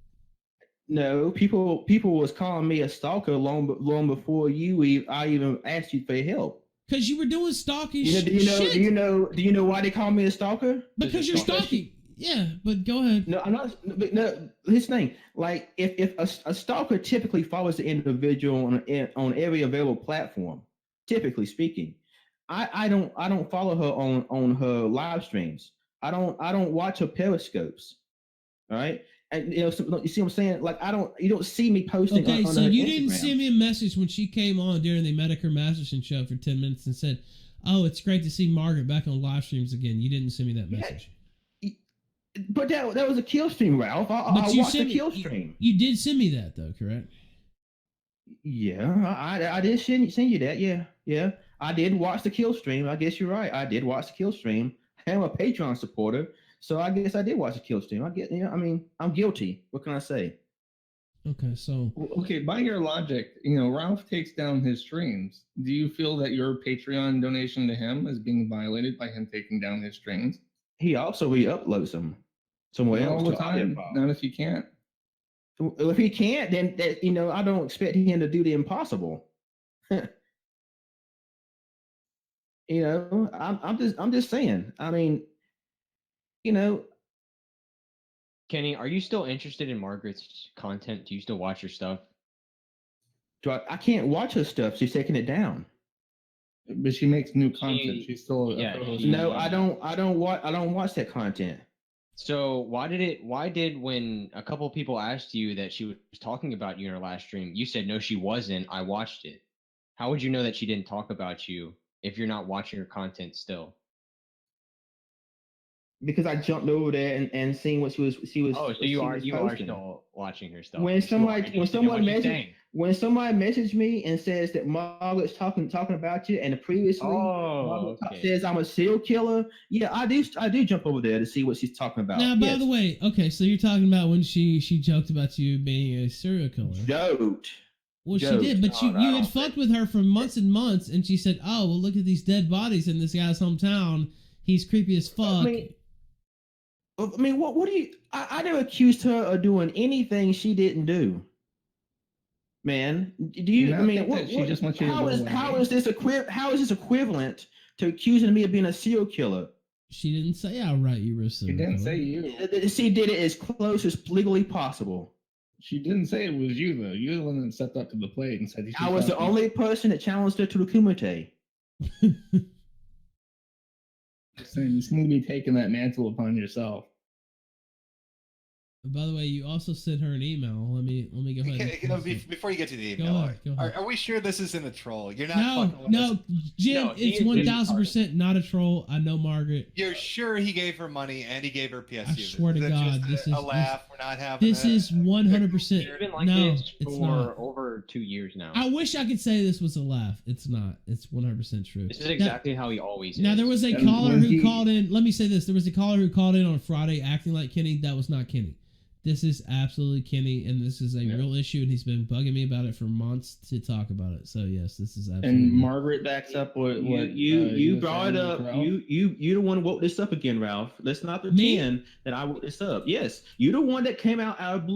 A: No, people was calling me a stalker long before I even asked you for help.
J: Because you were doing stalking
A: Do you know why they call me a stalker?
J: Because you're stalking. Yeah, but go ahead.
A: No, I'm not. No, his thing. Like, if a stalker typically follows the individual on every available platform, typically speaking, I don't follow her on her live streams. I don't watch her periscopes. All right, and you see what I'm saying? Like, you don't see me posting.
J: Okay,
A: on
J: so
A: her
J: you
A: Instagram.
J: didn't send me a message when she came on during the Medicare Masterson show for 10 minutes and said, "Oh, it's great to see Margaret back on live streams again." You didn't send me that message.
A: But that was a kill stream, Ralph. I watched the kill stream.
J: You did send me that though, correct?
A: Yeah, I did send you that. Yeah. I did watch the kill stream. I guess you're right. I did watch the kill stream. I'm a Patreon supporter, so I guess I did watch the kill stream. I mean, I'm guilty. What can I say?
J: Okay, so
B: Okay, by your logic, Ralph takes down his streams. Do you feel that your Patreon donation to him is being violated by him taking down his streams?
A: He also re-uploads them somewhere
B: Not
A: else.
B: all the
A: to
B: time.
A: Audible.
B: Not if he can't.
A: If he can't, then I don't expect him to do the impossible. I'm just saying. I mean,
M: Kenny, are you still interested in Margaret's content? Do you still watch her stuff?
A: I can't watch her stuff. She's taking it down.
B: But she makes new content. She's still a co-host.
A: No, I don't watch that content.
M: So why did when a couple of people asked you that she was talking about you in her last stream, you said no, she wasn't. I watched it. How would you know that she didn't talk about you if you're not watching her content still?
A: Because I jumped over there and seen what she was.
M: Oh, so you are
A: posting.
M: still watching her stuff.
A: When somebody
M: saying.
A: messaged me and says that Margaret's talking about you, and previously Margaret says I'm a serial killer, yeah, I do jump over there to see what she's talking about.
J: now, by the way, okay, so you're talking about when she joked about you being a serial killer.
A: Joked.
J: Well, she did, but you had fucked with her for months and months, and she said, "Oh, well, look at these dead bodies in this guy's hometown. He's creepy as fuck."
A: I mean, what do you? I never accused her of doing anything she didn't do. Man, do you? I mean,
B: she just wants you to
A: how is this equivalent to accusing me of being a serial killer?
J: She didn't say outright you were a serial killer.
B: She didn't say you.
A: She did it as close as legally possible.
B: She didn't say it was you, though. You're the one that stepped up to the plate and said
A: I was the only person that challenged her to the Kumite.
B: Saying you seem to be taking that mantle upon yourself.
J: By the way, you also sent her an email. Let me go ahead.
I: Before you get to the
J: Go
I: email,
J: ahead.
I: are we sure this isn't a troll? You're not fucking with
J: No,
I: us?
J: Jim,
I: No, he
J: it's
I: is being
J: 1000% not a troll. I know Margaret.
I: You're sure he gave her money and he gave her PSU?
J: I swear to
I: Is that
J: God,
I: just
J: this
I: a
J: is
I: laugh. We're not having
J: this
I: a-
J: is 100%.
M: It's been like
J: no,
M: this
J: it's
M: for
J: not.
M: over 2 years now.
J: I wish I could say this was a laugh. It's not. It's 100% true.
M: This is exactly how he always
J: Now
M: is.
J: there was a caller who called in. Let me say this: there was a caller who called in on Friday acting like Kenny. That was not Kenny. This is absolutely Kenny, and this is a real issue, and he's been bugging me about it for months to talk about it. So yes, this is absolutely.
B: And Margaret backs up what
A: you brought it up. You the one who woke this up again, Ralph. Let's not pretend that I woke this up. Yes, you're the one that came out of the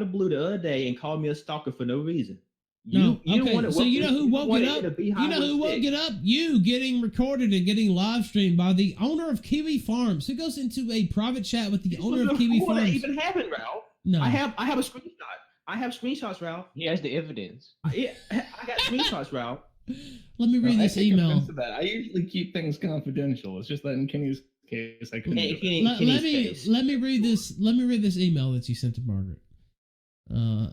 A: blue the other day and called me a stalker for no reason.
J: No, okay. So you know who woke it up? You know who woke it up? You getting recorded and getting live streamed by the owner of Kiwi Farms, who goes into a private chat with the owner of Kiwi
A: Before that
J: Farms.
A: even happened, Ralph.
J: No,
A: I have a screenshot. I have screenshots, Ralph.
M: He has the evidence.
A: I got screenshots, Ralph.
J: Let me read this
B: I take
J: email.
B: offense to that. I usually keep things confidential. It's just that in Kenny's case, I couldn't. do it.
J: Let me read this. Let me read this email that you sent to Margaret.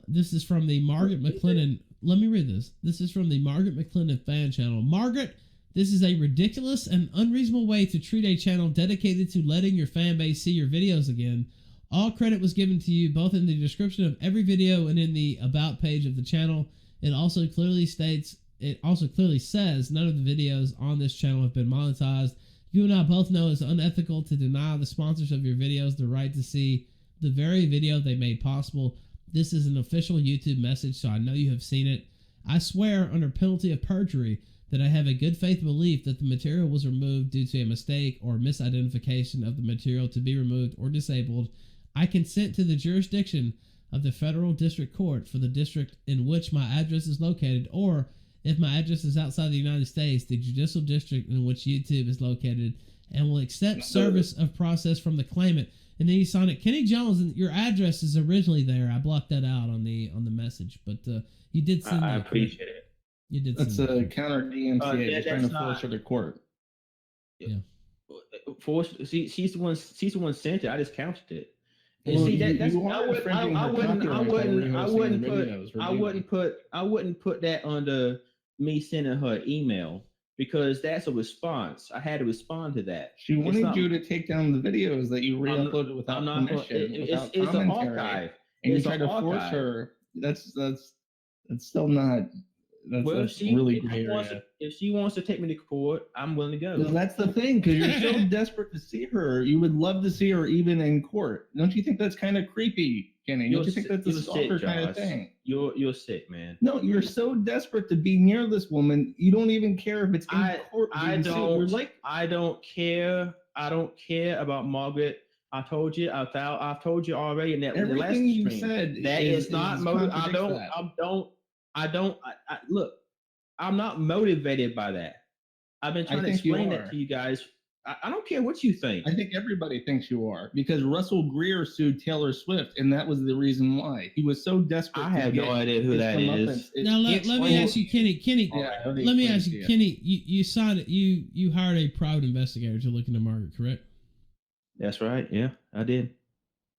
J: This is from the Margaret McClendon. Let me read this. This is from the Margaret McClendon fan channel. Margaret, this is a ridiculous and unreasonable way to treat a channel dedicated to letting your fan base see your videos again. All credit was given to you both in the description of every video and in the about page of the channel. It also clearly says none of the videos on this channel have been monetized. You and I both know it's unethical to deny the sponsors of your videos the right to see the very video they made possible. This is an official YouTube message, so I know you have seen it. I swear under penalty of perjury that I have a good faith belief that the material was removed due to a mistake or misidentification of the material to be removed or disabled. I consent to the jurisdiction of the Federal District Court for the district in which my address is located, or if my address is outside the United States, the judicial district in which YouTube is located, and will accept service of process from the claimant. And then you sign it. Kenny Jones, and your address is originally there. I blocked that out on the message, but you did send
A: I
J: that.
A: appreciate it.
J: You did.
B: That's
J: send
B: a
J: that.
B: counter DMCA just trying to
A: that's
B: force her to court.
J: Yeah.
A: She's the one sent it. I just counted it. And
B: Well,
A: see,
B: you
A: that's,
B: are
A: I wouldn't put that under me sending her email, because that's a response. I had to respond to that.
B: She
A: It's
B: wanted
A: not-
B: you to take down the videos that you re-uploaded without
A: I'm not-
B: permission, without
A: it's an
B: commentary,
A: archive.
B: and you
A: It's
B: tried
A: an
B: to force
A: archive.
B: her. That's still not. That's,
A: Well,
B: that's really gray area.
A: if she wants to take me to court, I'm willing to go.
B: Well, that's the thing, because you're so desperate to see her. You would love to see her even in court. Don't you think that's kind of creepy, Kenny? Don't you think that's a stalker kind of thing?
A: You're sick, man.
B: No, you're so desperate to be near this woman, you don't even care if it's in court. being sued. You're like,
A: I don't care. I don't care about Margaret. I told you. I've told you already in that in the last
B: everything you
A: stream.
B: said
A: That is not motivated. Look, I'm not motivated by that. I've been trying to
B: think you
A: explain
B: are.
A: that to you guys. I don't care what you think.
B: I think everybody thinks you are, because Russell Greer sued Taylor Swift, and that was the reason why. He was so desperate.
A: I have no idea who that is.
J: Now let me ask you, Kenny.
B: Yeah,
J: Let me ask you, Kenny. You signed it. You hired a private investigator to look into Margaret, correct?
A: That's right. Yeah, I did.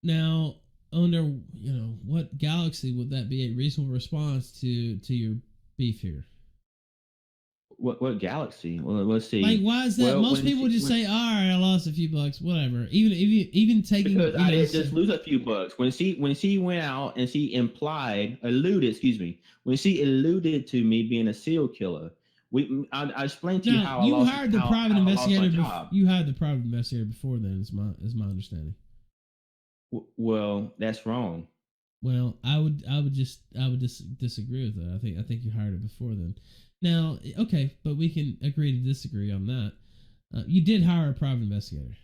J: Now, under what galaxy would that be a reasonable response to your beef here?
A: What galaxy? Well, let's see.
J: Like, why is that?
A: Well,
J: Most
A: when
J: people
A: she-
J: just
A: when-
J: say, "All right, I lost a few bucks, whatever." Even taking
A: Because
J: you
A: I
J: know,
A: didn't just lose a few bucks. When she went out and she alluded to me being a serial killer. I explained to you how
J: you
A: I lost.
J: hired the
A: how-
J: private
A: how I lost my
J: investigator.
A: job.
J: You hired the private investigator before then, is my understanding.
A: Well, that's wrong.
J: Well, I would disagree with that. I think you hired it before then. Now, okay, but we can agree to disagree on that. You did hire a private investigator.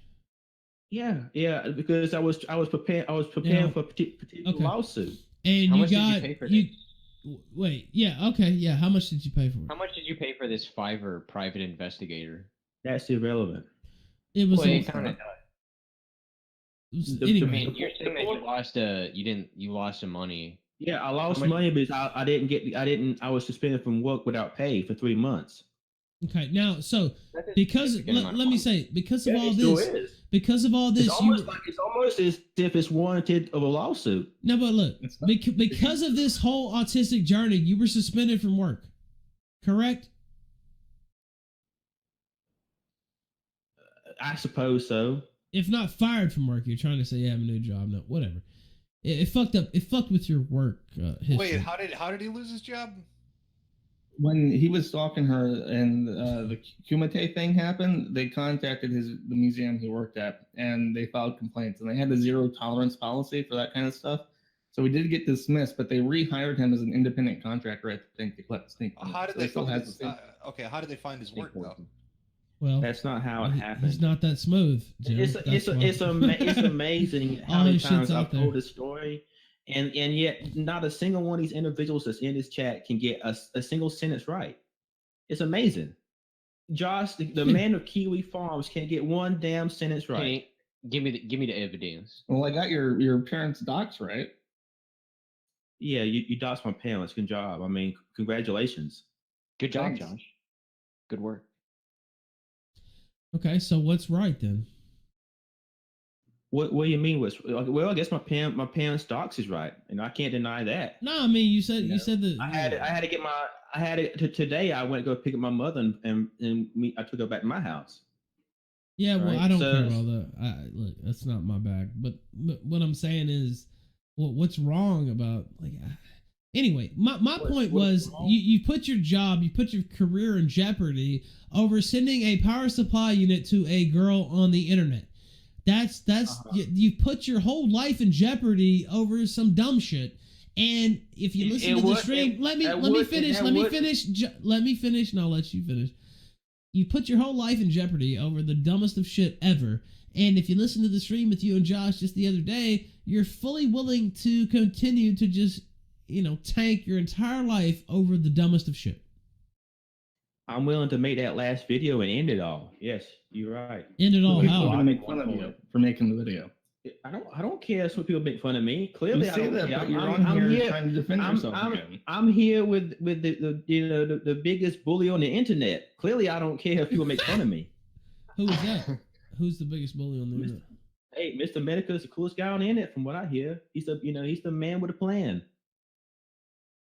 A: Yeah, because I was preparing
J: Yeah.
A: for a particular
J: Okay.
A: lawsuit.
J: And
M: How
J: you
M: much did you
J: got
M: pay for
J: you.
M: this?
J: Wait, yeah, okay, yeah. How much did you pay for it?
M: How much did you pay for this Fiverr private investigator?
A: That's irrelevant.
J: It was.
M: Well,
J: a-
M: it kinda does.
A: The-
J: anyway,
M: I mean, you're saying that you lost some money.
A: Yeah, I lost
M: How much-
A: money because I was suspended from work without pay for 3 months.
J: okay. Now, so
M: That's a
J: because
M: significant amount of
J: let me
M: money.
J: say because of
A: Yeah,
J: all
A: it still
J: this,
A: is.
J: because of all this,
A: It's almost as if it's warranted of a lawsuit.
J: no, but look,
B: It's not-
J: because of this whole autistic journey, you were suspended from work, correct?
A: I suppose so.
J: If not fired from work, you're trying to say you have a new job. No, whatever. It fucked up. It fucked with your work history.
I: Wait, how did he lose his job?
B: When he was stalking her and the Kumite thing happened, they contacted the museum he worked at, and they filed complaints, and they had a zero tolerance policy for that kind of stuff. So he did get dismissed, but they rehired him as an independent contractor. I think they let sneak.
I: How did
B: So
I: they
B: still
I: find
B: has
I: his,
B: the same-
I: how did they find his work though?
J: Well,
A: That's not how it
J: he's
A: happened.
J: not that smooth. Jim.
A: It's
J: That's why.
A: it's amazing
J: All
A: how many
J: his shit's
A: times
J: out
A: I've
J: there.
A: told this story, and yet not a single one of these individuals that's in this chat can get a single sentence right. It's amazing. Josh, the man of Kiwi Farms can't get one damn sentence right.
M: Kenny, give me the evidence.
B: Well, I got your parents' docs right.
A: Yeah, you doxed my parents. Good job. I mean, congratulations.
M: Good job,
B: Thanks.
M: Josh. Good work.
J: Okay, so what's right then?
A: What do you mean? Well, I guess my parents' docs is right, and I can't deny that.
J: No, I mean you said that
A: I had it today. I went to go pick up my mother and I took her back to my house.
J: Yeah, well,
A: Right,
J: I don't
A: so-
J: care about that. Look, that's not my bag. But what I'm saying is, what's wrong about anyway? My point was you put your job, you put your career in jeopardy over sending a power supply unit to a girl on the internet. That's you put your whole life in jeopardy over some dumb shit. And if you listen to the stream, let me finish. Let me finish, and I'll let you finish. You put your whole life in jeopardy over the dumbest of shit ever. And if you listen to the stream with you and Josh just the other day, you're fully willing to continue to just, tank your entire life over the dumbest of shit.
A: I'm willing to make that last video and end it all. Yes, you're right.
J: End it all.
B: People
J: How?
B: are gonna make fun of you for making the video.
A: I don't care if people make fun of me. Clearly,
B: You
A: I
B: say
A: don't
B: that,
A: care.
B: but you're on here trying to defend yourself again.
A: I'm here with the biggest bully on the internet. Clearly, I don't care if people make fun of me.
J: Who is that? Who's the biggest bully on the internet?
A: Hey, Mr. Medica is the coolest guy on the internet, from what I hear. He's the man with a plan.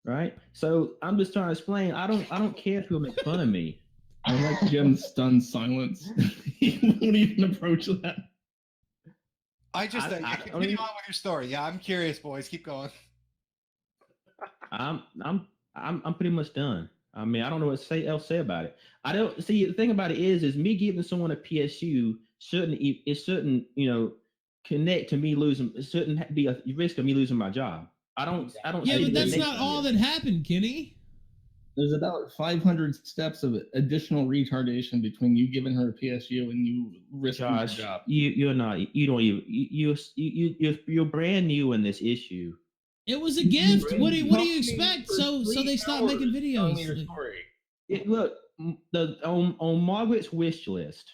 A: Right? So I'm just trying to explain. I don't care if people make fun of me.
B: I like Jim's stunned silence. He won't even approach that.
I: Continue on with your story. Yeah, I'm curious, boys. Keep going.
A: I'm pretty much done. I mean, I don't know what else to say about it. I don't see the thing about it is me giving someone a PSU shouldn't connect to me losing. It shouldn't be a risk of me losing my job. I don't.
J: Yeah, but that's not all that happened, Kenny.
B: There's about 500 steps of additional retardation between you giving her a PSU and you risking your job.
A: You're not. You don't even. You're brand new in this issue.
J: It was a gift. What do you expect? So they stopped making videos.
A: Look, on Margaret's wish list.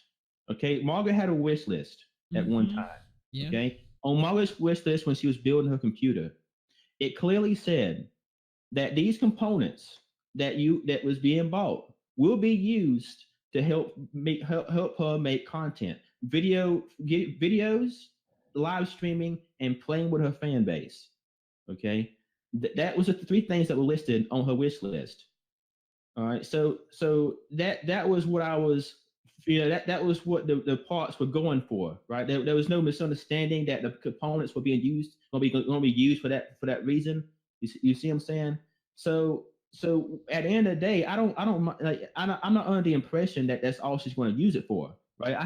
A: Okay, Margaret had a wish list at one time.
J: Yeah.
A: Okay, on Margaret's wish list when she was building her computer, it clearly said that these components that was being bought will be used to help her make content, videos, live streaming, and playing with her fan base. Okay, that was the three things that were listed on her wish list. All right, so that was what I was, that was what the parts were going for, right? There was no misunderstanding that the components were being used, going to be used for that reason. You see what I'm saying? So at the end of the day, I'm not under the impression that that's all she's going to use it for, right? I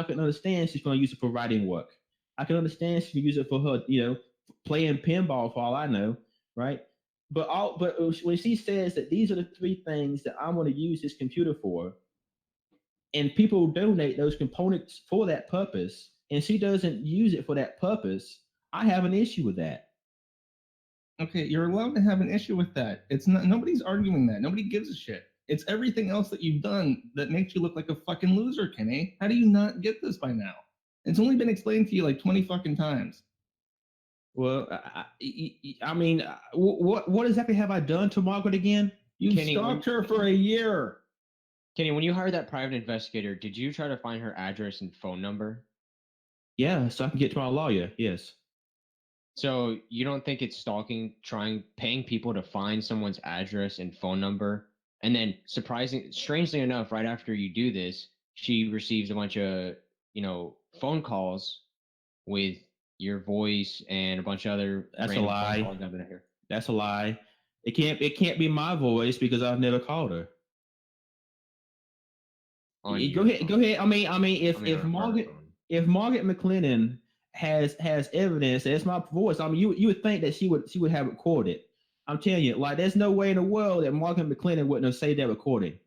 A: can understand she's going to use it for writing work. I can understand she can use it for her, playing pinball for all I know, right? But when she says that these are the three things that I'm going to use this computer for, and people donate those components for that purpose, and she doesn't use it for that purpose, I have an issue with that.
B: Okay, you're allowed to have an issue with that. It's not. Nobody's arguing that. Nobody gives a shit. It's everything else that you've done that makes you look like a fucking loser, Kenny. How do you not get this by now? It's only been explained to you like 20 fucking times.
A: Well, I mean, what exactly have I done to Margaret again?
B: You stalked her for a year.
M: Kenny, when you hired that private investigator, did you try to find her address and phone number?
A: Yeah, so I can get to my lawyer. Yes.
M: So you don't think it's stalking, paying people to find someone's address and phone number, and then strangely enough, right after you do this, she receives a bunch of phone calls with your voice and a bunch of other.
A: That's a lie. That's a lie. It can't be my voice because I've never called her. Go ahead. I mean, if Margaret McClendon has evidence that it's my voice, I mean, you would think that she would have recorded. I'm telling you, like, there's no way in the world that Margaret McClendon wouldn't have saved that recording.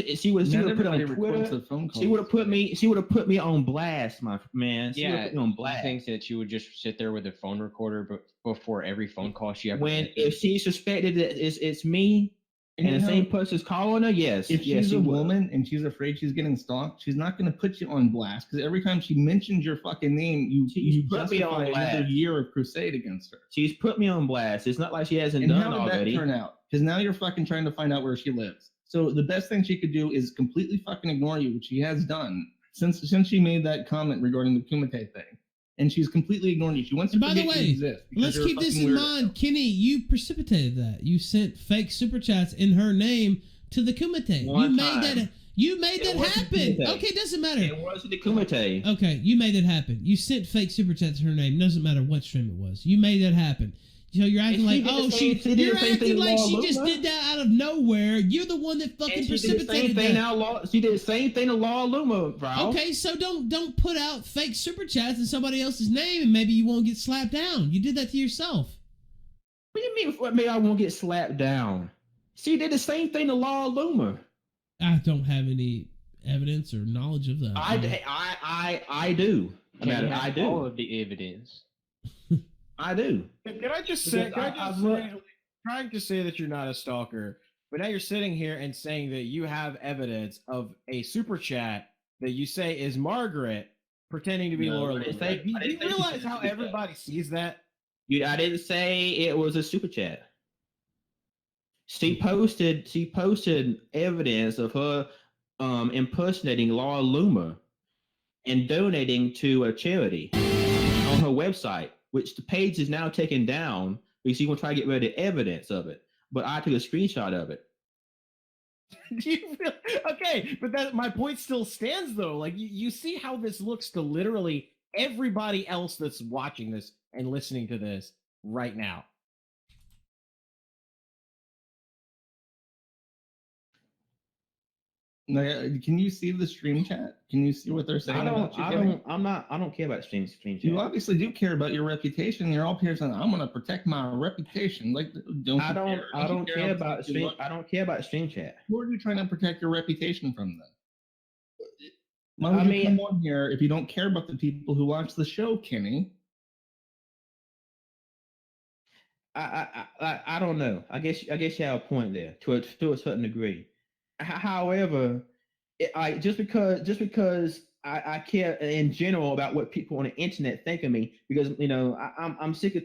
A: She would have put it on Twitter. She would have put me on blast, my man. She would have put me on blast.
M: I think that she would just sit there with a phone recorder before every phone call she ever.
A: If she suspected that it's me and the same person's calling her, yes.
B: If she's a woman and she's afraid she's getting stalked, she's not going to put you on blast because every time she mentions your fucking name, you justify another year of crusade against her.
A: She's put me on blast. It's not like she hasn't done already.
B: How did that turn out? Because now you're fucking trying to find out where she lives. So the best thing she could do is completely fucking ignore you, which she has done since she made that comment regarding the Kumite thing. And she's completely ignoring you. She wants to forget you exist.
J: Let's keep this in mind. Kenny, you precipitated that. You sent fake super chats in her name to the Kumite. You made that happen. Okay, it doesn't matter.
A: It wasn't the Kumite.
J: Okay, you made it happen. You sent fake super chats in her name. Doesn't matter what stream it was. You made that happen. So you're acting like, she just did that out of nowhere. You're the one that fucking precipitated that.
A: She did the same thing to Law Luma, bro.
J: Okay, so don't put out fake super chats in somebody else's name and maybe you won't get slapped down. You did that to yourself.
A: What do you mean? What made I won't get slapped down? See, they did the same thing to Laura Loomer.
J: I don't have any evidence or knowledge of that.
A: I do.
M: Kenny
A: I
M: has
A: do.
M: all of the evidence.
A: I do.
L: Can I just say?
A: Because
L: Can I just
A: I've
L: say? Trying to say that you're not a stalker, but now you're sitting here and saying that you have evidence of a super chat that you say is Margaret pretending to be
A: No,
L: Laura.
A: I didn't
L: Loomer.
A: say-
L: Do
A: I
L: you
A: didn't say
L: realize
A: she's a
L: how
A: super chat.
L: everybody sees that?
A: I didn't say it was a super chat. She posted evidence of her impersonating Laura Loomer and donating to a charity on her website, which the page is now taken down because you want to try to get rid of the evidence of it. But I took a screenshot of it.
L: Do you feel okay? But that my point still stands though. Like you see how this looks to literally everybody else that's watching this and listening to this right now.
B: Can you see the stream chat? Can you see what they're saying?
A: I don't care about stream chat.
B: You obviously do care about your reputation. You're all here saying, "I'm going to protect my reputation." Like,
A: I don't care about stream. I don't care about stream chat.
B: Who are you trying to protect your reputation from then? Why would you come on here if you don't care about the people who watch the show, Kenny?
A: I don't know. I guess you have a point there to a certain degree. However, just because I care in general about what people on the internet think of me, because I'm sick of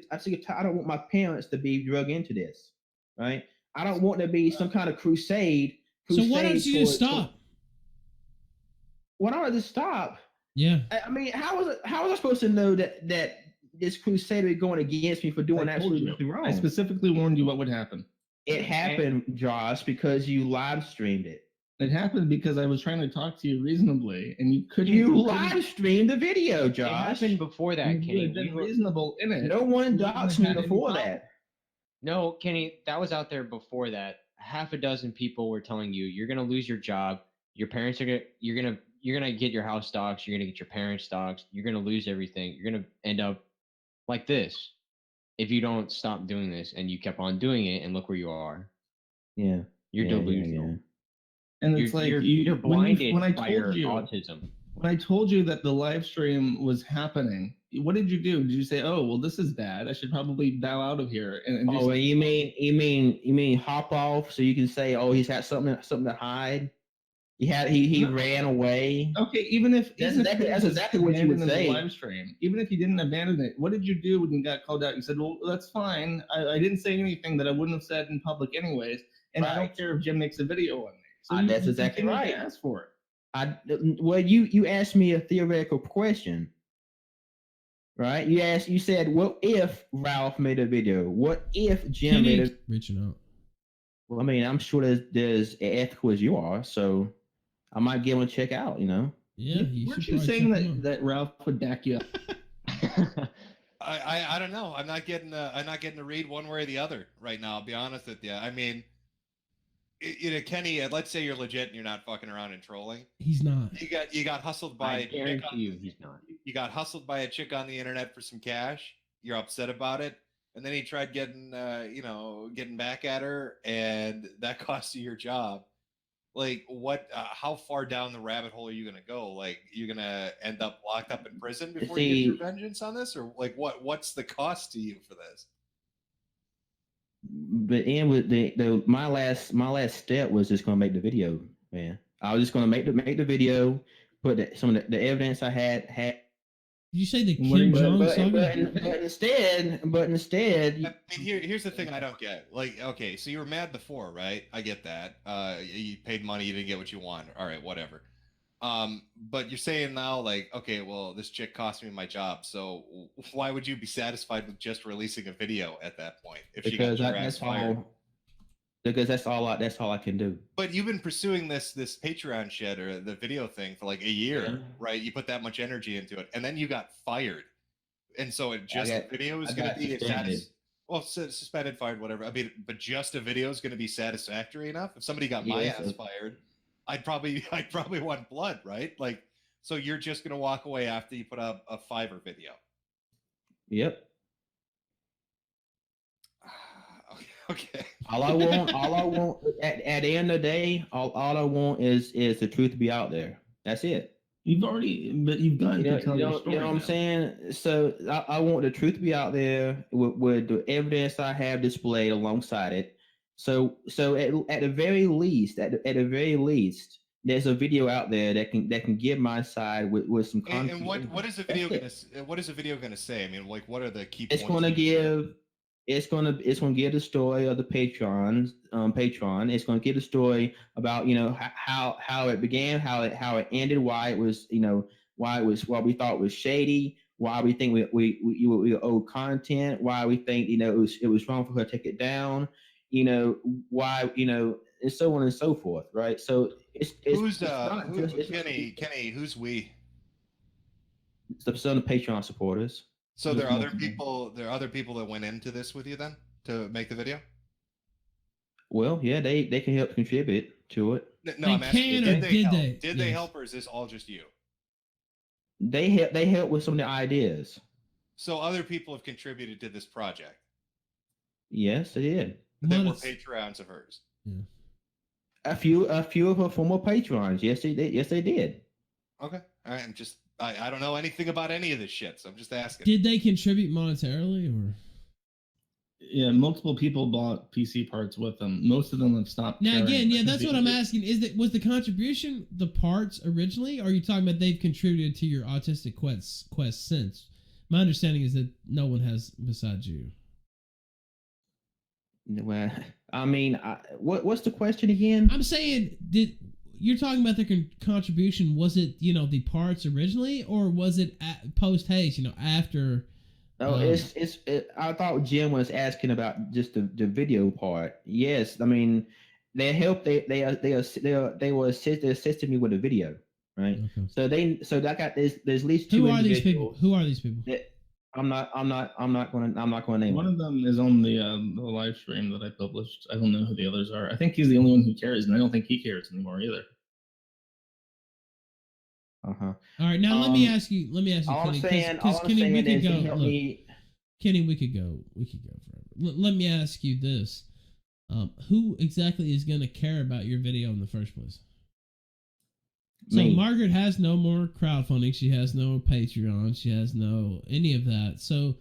A: I don't want my parents to be drug into this, right? I don't want to be some kind of crusade.
J: So why don't you just stop?
A: Why don't I just stop?
J: Yeah.
A: I mean, how was I supposed to know that this crusade is going against me for doing absolutely nothing wrong?
B: I specifically warned you what would happen.
A: It happened, Josh, because you live streamed it.
B: It happened because I was trying to talk to you reasonably, and you couldn't.
A: You live streamed the video,
M: It
A: Josh.
M: happened before that,
B: You
M: Kenny.
B: would have been reasonable in it.
A: No one
B: You
A: doxed
B: wouldn't
A: me
B: have had
A: before
B: any
A: that.
M: No, Kenny, that was out there before that. Half a dozen people were telling you you're gonna lose your job. Your parents are you're gonna get your house doxed. You're gonna get your parents doxed. You're gonna lose everything. You're gonna end up like this if you don't stop doing this. And you kept on doing it, and look where you are.
A: Yeah,
M: You're delusional.
A: Yeah.
B: And it's like
M: you're blinded
B: when I
M: by
B: told
M: your
B: you
M: autism.
B: when I told you that the live stream was happening. What did you do? Did you say, "Oh, well, this is bad. I should probably bow out of here"? And
A: Oh,
B: just,
A: you mean hop off so you can say, "Oh, he's had something to hide." He ran away.
B: okay, even if
A: That's
B: even if
A: exactly-
B: you
A: that's
B: just
A: exactly what you would
B: abandoned the
A: say.
B: Live stream, even if you didn't abandon it, what did you do when you got called out? You said, "Well, that's fine. I didn't say anything that I wouldn't have said in public anyways, and I don't
A: Right.
B: care if Jim makes a video on me." So
A: That's exactly
B: continued
A: right.
B: to ask for it.
A: Well, you asked me a theoretical question, right? You said, "What if Ralph made a video? What if Jim
J: Kenny
A: made a?"
J: reaching out.
A: Well, I mean, I'm sure there's ethical as you are, so I might give him a check out.
J: Yeah, you
B: Weren't
J: should
B: you
J: probably
B: saying
J: check him out.
B: that Ralph would back you up?
I: I don't know. I'm not getting to read one way or the other right now. I'll be honest with you. I mean, Kenny, let's say you're legit and you're not fucking around and trolling.
J: He's not.
I: You got hustled by
M: I
I: a chick
M: guarantee
I: on,
M: you, he's not.
I: you got hustled by a chick on the internet for some cash. You're upset about it, and then he tried getting back at her, and that cost you your job. Like, what? How far down the rabbit hole are you gonna go? Like, you're gonna end up locked up in prison before you get your vengeance on this, or like, what's the cost to you for this?
A: But in with my last step was just gonna make the video, man. I was just gonna make the video, put some of the evidence I had.
J: Did you say the
A: But-
J: Kim
A: but-
J: Jong
A: but-
J: saga?
A: but instead,
I: I mean, here's the thing I don't get. Like, okay, so you were mad before, right? I get that. You paid money, you didn't get what you want. All right, whatever. But you're saying now, like, okay, well, this chick cost me my job, so why would you be satisfied with just releasing a video at that point if she got
A: because
I: your ass fired?
A: that's all I can do.
I: But you've been pursuing this Patreon shit or the video thing for like a year,
A: Yeah.
I: right? You put that much energy into it, and then you got fired, and so the video is going to be suspended, fired, whatever. I mean, but just a video is going to be satisfactory enough. If somebody got my
A: Yes.
I: ass fired, I'd probably want blood, right? Like, so you're just going to walk away after you put up a Fiverr video.
A: Yep.
I: Okay.
A: All I want at the end of the day, all I want is the truth to be out there. That's it.
B: You've gotten to tell your story.
A: You know what I'm
B: now.
A: saying? So I want the truth to be out there with the evidence I have displayed alongside it. So at the very least, there's a video out there that can give my side with some content.
I: And what is the video gonna say? I mean, like, what are the key
A: It's
I: points?
A: gonna give the story of the patron. It's gonna give the story about how it began, how it ended, why it was why we thought it was shady, why we think we owe content, why we think it was wrong for her to take it down, why and so on and so forth, right? So
I: Kenny? Who's we?
A: It's some Patreon supporters.
I: So there are other people. There are other people that went into this with you then to make the video.
A: Well, yeah, they can help contribute to it.
I: No, I'm asking, did they help, or is this all just you?
A: They help with some of the ideas.
I: So other people have contributed to this project.
A: Yes, they did.
I: That were patrons of hers.
J: Yeah.
A: A few of her former patrons. Yes, they did. Yes, they did.
I: Okay. All right. I don't know anything about any of this shit, so I'm just asking.
J: Did they contribute monetarily or?
B: Yeah, multiple people bought PC parts with them. Most of them have stopped.
J: Now
B: caring.
J: again, yeah, that's what I'm asking. Was the contribution the parts originally, or are you talking about they've contributed to your Autistic Quest since? My understanding is that no one has besides you.
A: Well, I mean, what's the question again?
J: I'm saying, you're talking about their contribution? Was it the parts originally, or was it post haste? After?
A: No, I thought Jim was asking about just the video part. Yes, I mean they helped. They assisted me with the video, right? Okay. So that got there's at least two.
J: Who are these people?
A: I'm not going to name
B: one of them is on the live stream that I published. I don't know who the others are. I think he's the only one who cares, and I don't think he cares anymore either.
A: Uh-huh.
J: All right, now let me ask you, Kenny, because Kenny, we could go. Kenny, we could go forever. Let me ask you this: who exactly is going to care about your video in the first place? So Margaret has no more crowdfunding. She has no Patreon. She has no any of that. So,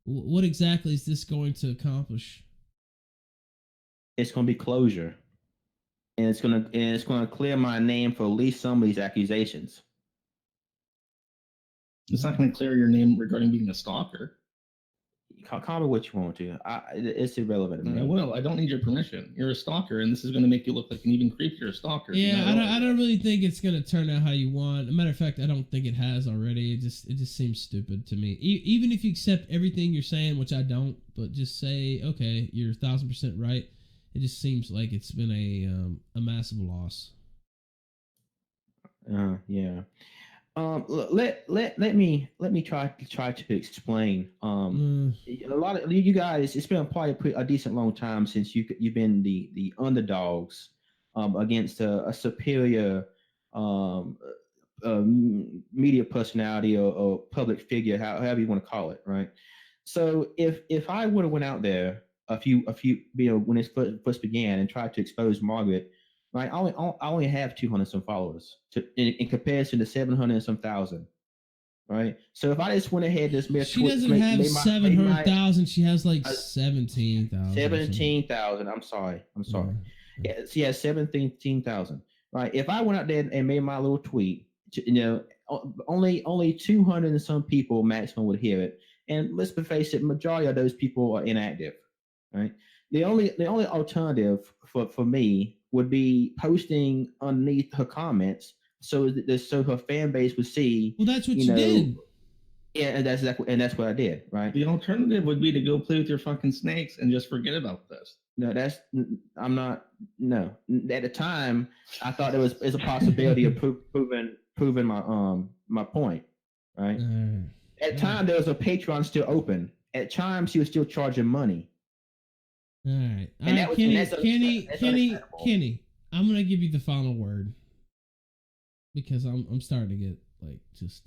J: what exactly is this going to accomplish?
A: It's going to be closure, and it's going to clear my name for at least some of these accusations.
B: It's not going to clear your name regarding being a stalker.
A: Call me what you want to. It's irrelevant to me.
B: I will. I don't need your permission. You're a stalker, and this is going to make you look like an even creepier stalker.
J: Yeah, I don't really think it's going to turn out how you want. As a matter of fact, I don't think it has already. It just seems stupid to me. Even if you accept everything you're saying, which I don't, but just say, okay, you're 1,000% right. It just seems like it's been a massive loss.
A: Yeah. Let me try to explain. A lot of you guys, it's been probably a decent long time since you've been the underdogs against a superior media personality or public figure, however you want to call it, right? So if I would have went out there a few when it first began and tried to expose Margaret. Right, I only have 200 some followers in comparison to 700 and some thousand. Right, so if I just went ahead,
J: she doesn't have 700,000. She has like 17,000.
A: 17,000. I'm sorry. Yeah, she has 17,000. Right. If I went out there and made my little tweet, only 200 and some people maximum would hear it. And let's face it, majority of those people are inactive. Right. The only alternative for me would be posting underneath her comments so her fan base would see.
J: Well, that's what you did.
A: Yeah, and that's what I did, right?
B: The alternative would be to go play with your fucking snakes and just forget about this.
A: No, No, at the time, I thought there was a possibility of proving my point, right? At the time, there was a Patreon still open. At times, she was still charging money.
J: All right, Kenny, I'm gonna give you the final word because I'm starting to get like just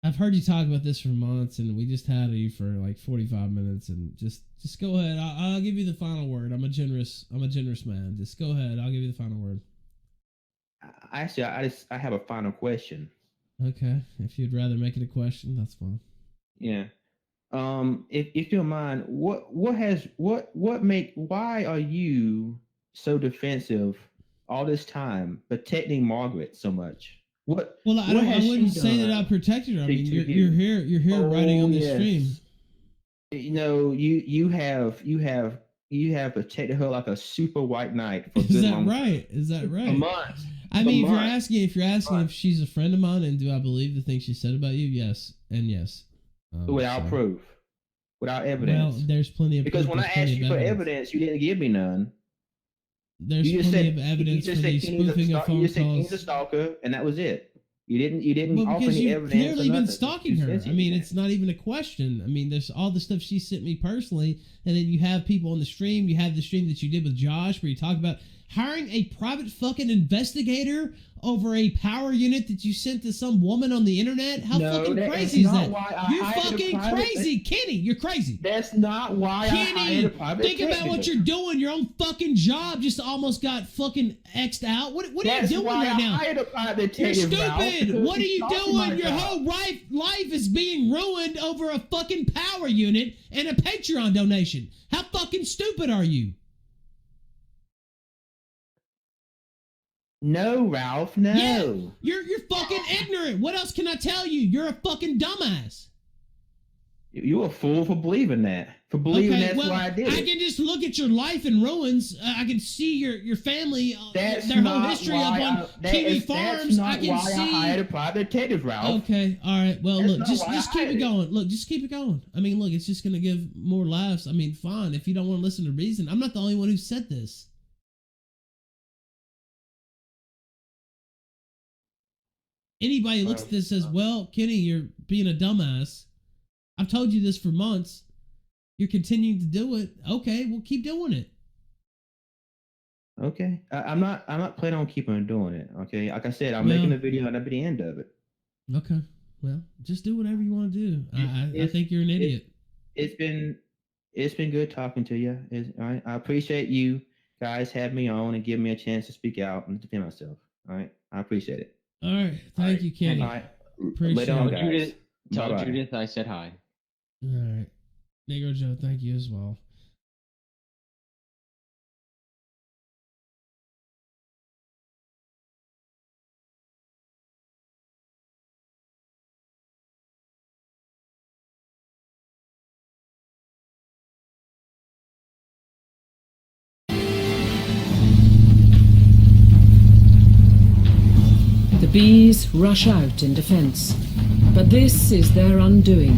J: I've heard you talk about this for months, and we just had you for like 45 minutes. And just go ahead. I'll give you the final word. I'm a generous man. Just go ahead. I'll give you the final word.
A: Actually, I have a final question.
J: Okay. If you'd rather make it a question, that's fine.
A: Yeah. If you don't mind, why are you so defensive all this time protecting Margaret so much? What?
J: Well, I wouldn't say that I protected her. I mean, you're here writing on this stream.
A: You know, you have protected her like a super white knight for
J: Is that right? Is that right?
A: A month.
J: I mean, if you're asking if she's a friend of mine and do I believe the things she said about you, yes and yes.
A: Without proof, without evidence.
J: Well, there's plenty of
A: because
J: proof,
A: when I asked you for evidence, you didn't give me none.
J: There's plenty of evidence for the spoofing of phone
A: You just said
J: calls.
A: Kenny's a stalker, and that was it. You didn't
J: Well,
A: offer
J: because
A: any
J: you've
A: evidence.
J: clearly
A: or
J: been
A: nothing.
J: stalking
A: You
J: her.
A: said
J: I mean,
A: anything.
J: it's not even a question. I mean, there's all the stuff she sent me personally, and then you have people on the stream. You have the stream that you did with Josh, where you talk about hiring a private fucking investigator over a power unit that you sent to some woman on the internet. How
A: No,
J: fucking
A: that
J: crazy
A: is
J: is
A: not
J: that?
A: why I
J: You're
A: hired a
J: fucking
A: private-
J: crazy, Kenny. You're crazy.
A: That's not why I hired
J: Kenny,
A: a private
J: think about what
A: detective.
J: you're doing. Your own fucking job just almost got fucking X'd out. What are you
A: That's
J: doing
A: why
J: right
A: I
J: now?
A: hired a private
J: You're
A: detective, Ralph,
J: stupid.
A: because
J: What are
A: he's
J: you
A: stalking my
J: doing? Your
A: job.
J: whole life is being ruined over a fucking power unit and a Patreon donation. How fucking stupid are you?
A: No, Ralph, no.
J: Yeah, you're fucking ignorant. What else can I tell you? You're a fucking dumbass.
A: You're a fool for believing that. For believing that's
J: well,
A: why I did it.
J: can just look at your life in ruins. I can see your family,
A: That's
J: their whole
A: not
J: history
A: why
J: up on
A: I-
J: Kiwi
A: that's
J: Farms.
A: not
J: I can
A: why
J: see.
A: I hired a private detective, Ralph.
J: Okay, all right. Well,
A: That's
J: look,
A: not
J: just
A: why I
J: keep
A: hired
J: it
A: it.
J: going. Look, just keep it going. I mean, look, it's just gonna give more laughs. I mean, fine. If you don't want to listen to reason, I'm not the only one who said this. Anybody looks at this says, "Well, Kenny, you're being a dumbass." I've told you this for months. You're continuing to do it. Okay, well, keep doing it.
A: Okay, I'm not planning on keeping on doing it. Okay, like I said, I'm
J: Well-
A: making a video and that'll be the end of it.
J: Okay. Well, just do whatever you want to do. I think you're an idiot.
A: It's been good talking to you. All right, I appreciate you guys having me on and giving me a chance to speak out and defend myself. All right, I appreciate it.
J: All right. Thank you, Kenny.
A: All right,
J: Appreciate
A: later on,
J: it.
A: guys.
M: Tell
A: Bye-bye.
M: Judith I said hi.
J: All right. Negro Joe, thank you as well.
N: The bees rush out in defense, but this is their undoing.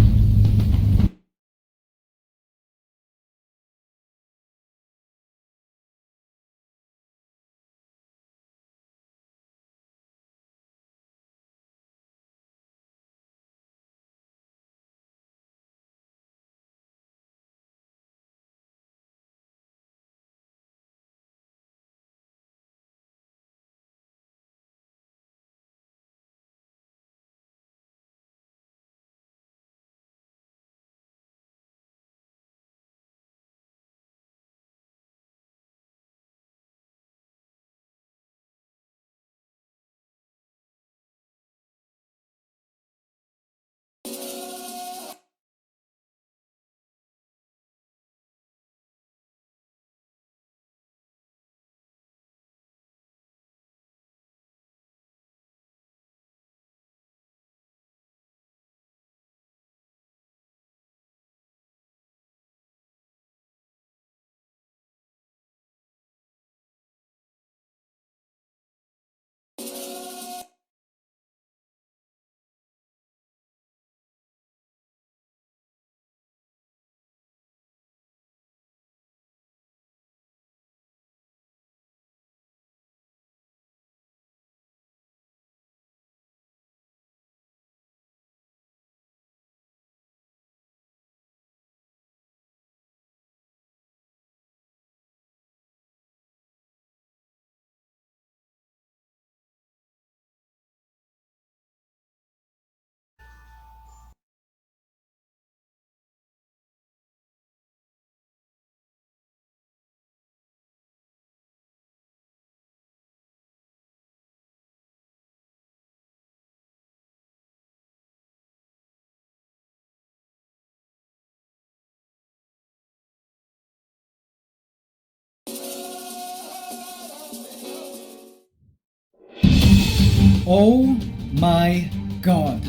O: Oh my god.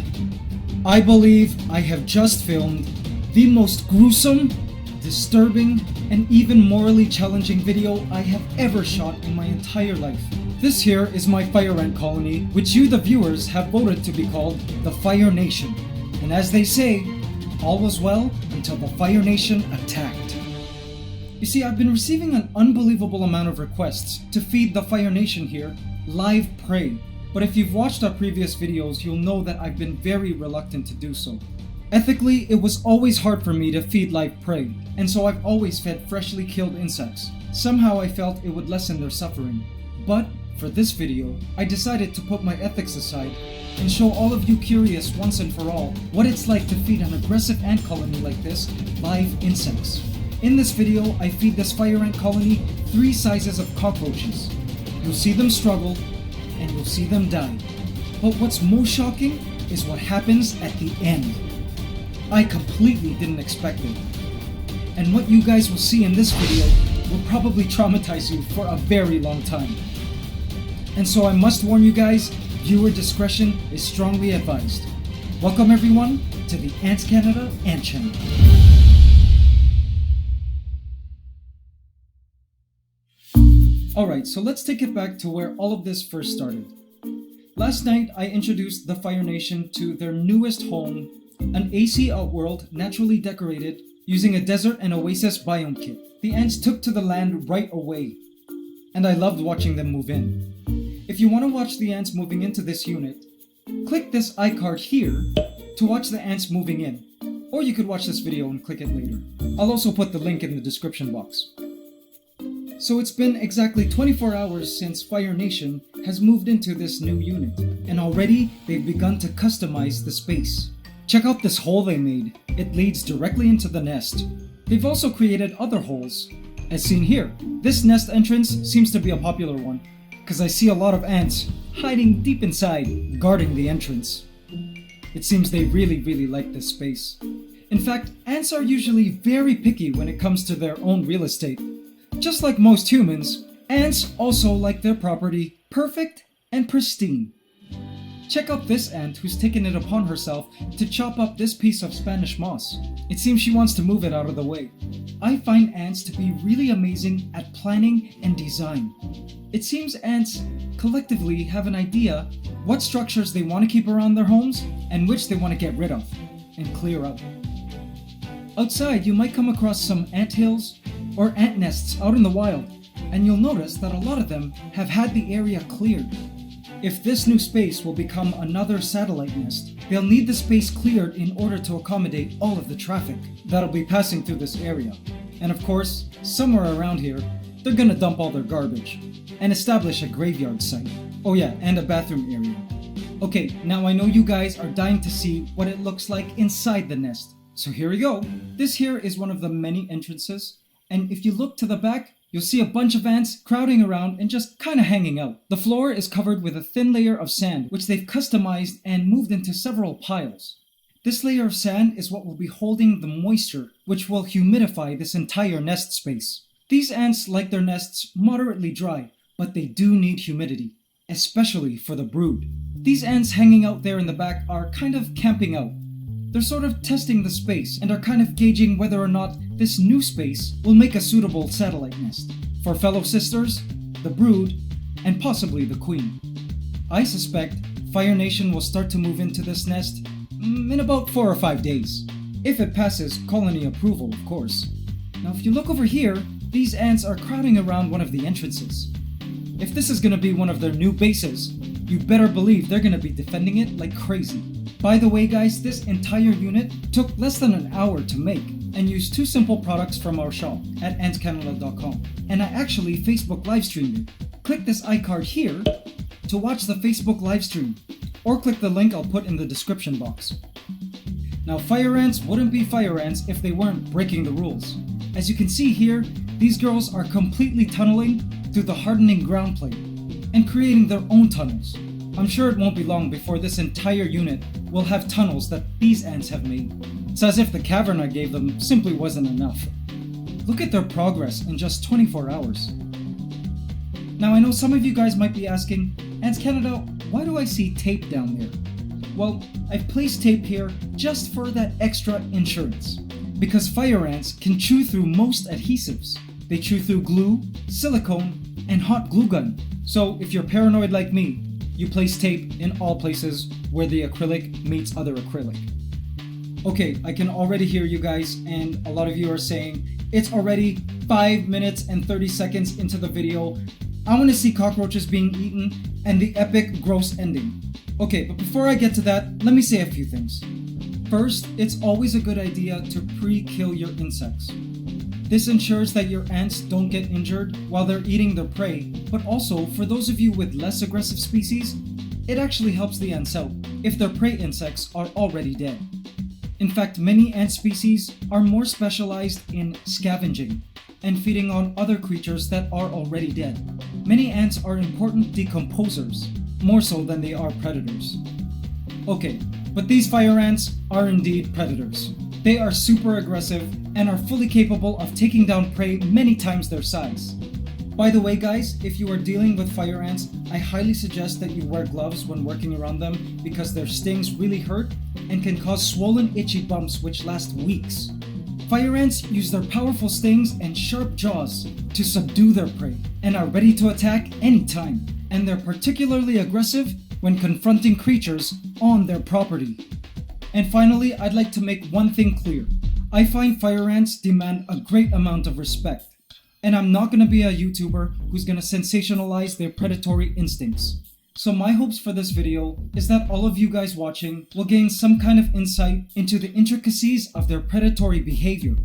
O: I believe I have just filmed the most gruesome, disturbing, and even morally challenging video I have ever shot in my entire life. This here is my fire ant colony, which you the viewers have voted to be called the Fire Nation. And as they say, all was well until the Fire Nation attacked. You see, I've been receiving an unbelievable amount of requests to feed the Fire Nation here live prey. But if you've watched our previous videos, you'll know that I've been very reluctant to do so. Ethically, it was always hard for me to feed live prey, and so I've always fed freshly killed insects. Somehow I felt it would lessen their suffering. But for this video, I decided to put my ethics aside and show all of you curious once and for all what it's like to feed an aggressive ant colony like this live insects. In this video, I feed this fire ant colony 3 sizes of cockroaches. You'll see them struggle, and you'll see them die. But what's most shocking is what happens at the end. I completely didn't expect it. And what you guys will see in this video will probably traumatize you for a very long time. And so I must warn you guys, viewer discretion is strongly advised. Welcome everyone to the Ants Canada Ant Channel. Alright, so let's take it back to where all of this first started. Last night I introduced the Fire Nation to their newest home, an AC Outworld naturally decorated using a desert and oasis biome kit. The ants took to the land right away, and I loved watching them move in. If you want to watch the ants moving into this unit, click this iCard here to watch the ants moving in, or you could watch this video and click it later. I'll also put the link in the description box. So it's been exactly 24 hours since Fire Nation has moved into this new unit, and already they've begun to customize the space. Check out this hole they made. It leads directly into the nest. They've also created other holes, as seen here. This nest entrance seems to be a popular one, because I see a lot of ants hiding deep inside, guarding the entrance. It seems they really like this space. In fact, ants are usually very picky when it comes to their own real estate. Just like most humans, ants also like their property perfect and pristine. Check out this ant who's taken it upon herself to chop up this piece of Spanish moss. It seems she wants to move it out of the way. I find ants to be really amazing at planning and design. It seems ants collectively have an idea what structures they want to keep around their homes and which they want to get rid of and clear out. Outside, you might come across some ant hills or ant nests out in the wild, and you'll notice that a lot of them have had the area cleared. If this new space will become another satellite nest, they'll need the space cleared in order to accommodate all of the traffic that'll be passing through this area. And of course, somewhere around here, they're gonna dump all their garbage and establish a graveyard site. Oh yeah, and a bathroom area. Okay, now I know you guys are dying to see what it looks like inside the nest. So here we go. This here is one of the many entrances, and if you look to the back, you'll see a bunch of ants crowding around and just kinda hanging out. The floor is covered with a thin layer of sand, which they've customized and moved into several piles. This layer of sand is what will be holding the moisture, which will humidify this entire nest space. These ants like their nests moderately dry, but they do need humidity, especially for the brood. These ants hanging out there in the back are kind of camping out. They're sort of testing the space and are kind of gauging whether or not this new space will make a suitable satellite nest for fellow sisters, the brood, and possibly the queen. I suspect Fire Nation will start to move into this nest in about 4 or 5 days, if it passes colony approval, of course. Now if you look over here, these ants are crowding around one of the entrances. If this is going to be one of their new bases, you better believe they're going to be defending it like crazy. By the way guys, this entire unit took less than an hour to make and used 2 simple products from our shop at antscanada.com, and I actually Facebook live streamed it. Click this iCard here to watch the Facebook live stream, or click the link I'll put in the description box. Now fire ants wouldn't be fire ants if they weren't breaking the rules. As you can see here, these girls are completely tunneling through the hardening ground plate and creating their own tunnels. I'm sure it won't be long before this entire unit will have tunnels that these ants have made. It's as if the cavern I gave them simply wasn't enough. Look at their progress in just 24 hours. Now I know some of you guys might be asking, Ants Canada, why do I see tape down there? Well, I've placed tape here just for that extra insurance. Because fire ants can chew through most adhesives. They chew through glue, silicone, and hot glue gun. So if you're paranoid like me, you place tape in all places where the acrylic meets other acrylic. Okay, I can already hear you guys, and a lot of you are saying, it's already 5 minutes and 30 seconds into the video. I want to see cockroaches being eaten and the epic gross ending. Okay, but before I get to that, let me say a few things. First, it's always a good idea to pre-kill your insects. This ensures that your ants don't get injured while they're eating their prey, but also for those of you with less aggressive species, it actually helps the ants out if their prey insects are already dead. In fact, many ant species are more specialized in scavenging and feeding on other creatures that are already dead. Many ants are important decomposers, more so than they are predators. Okay, but these fire ants are indeed predators. They are super aggressive and are fully capable of taking down prey many times their size. By the way guys, if you are dealing with fire ants, I highly suggest that you wear gloves when working around them because their stings really hurt and can cause swollen itchy bumps which last weeks. Fire ants use their powerful stings and sharp jaws to subdue their prey and are ready to attack anytime, and they're particularly aggressive when confronting creatures on their property. And finally, I'd like to make one thing clear. I find fire ants demand a great amount of respect, and I'm not gonna be a YouTuber who's gonna sensationalize their predatory instincts. So my hopes for this video is that all of you guys watching will gain some kind of insight into the intricacies of their predatory behavior.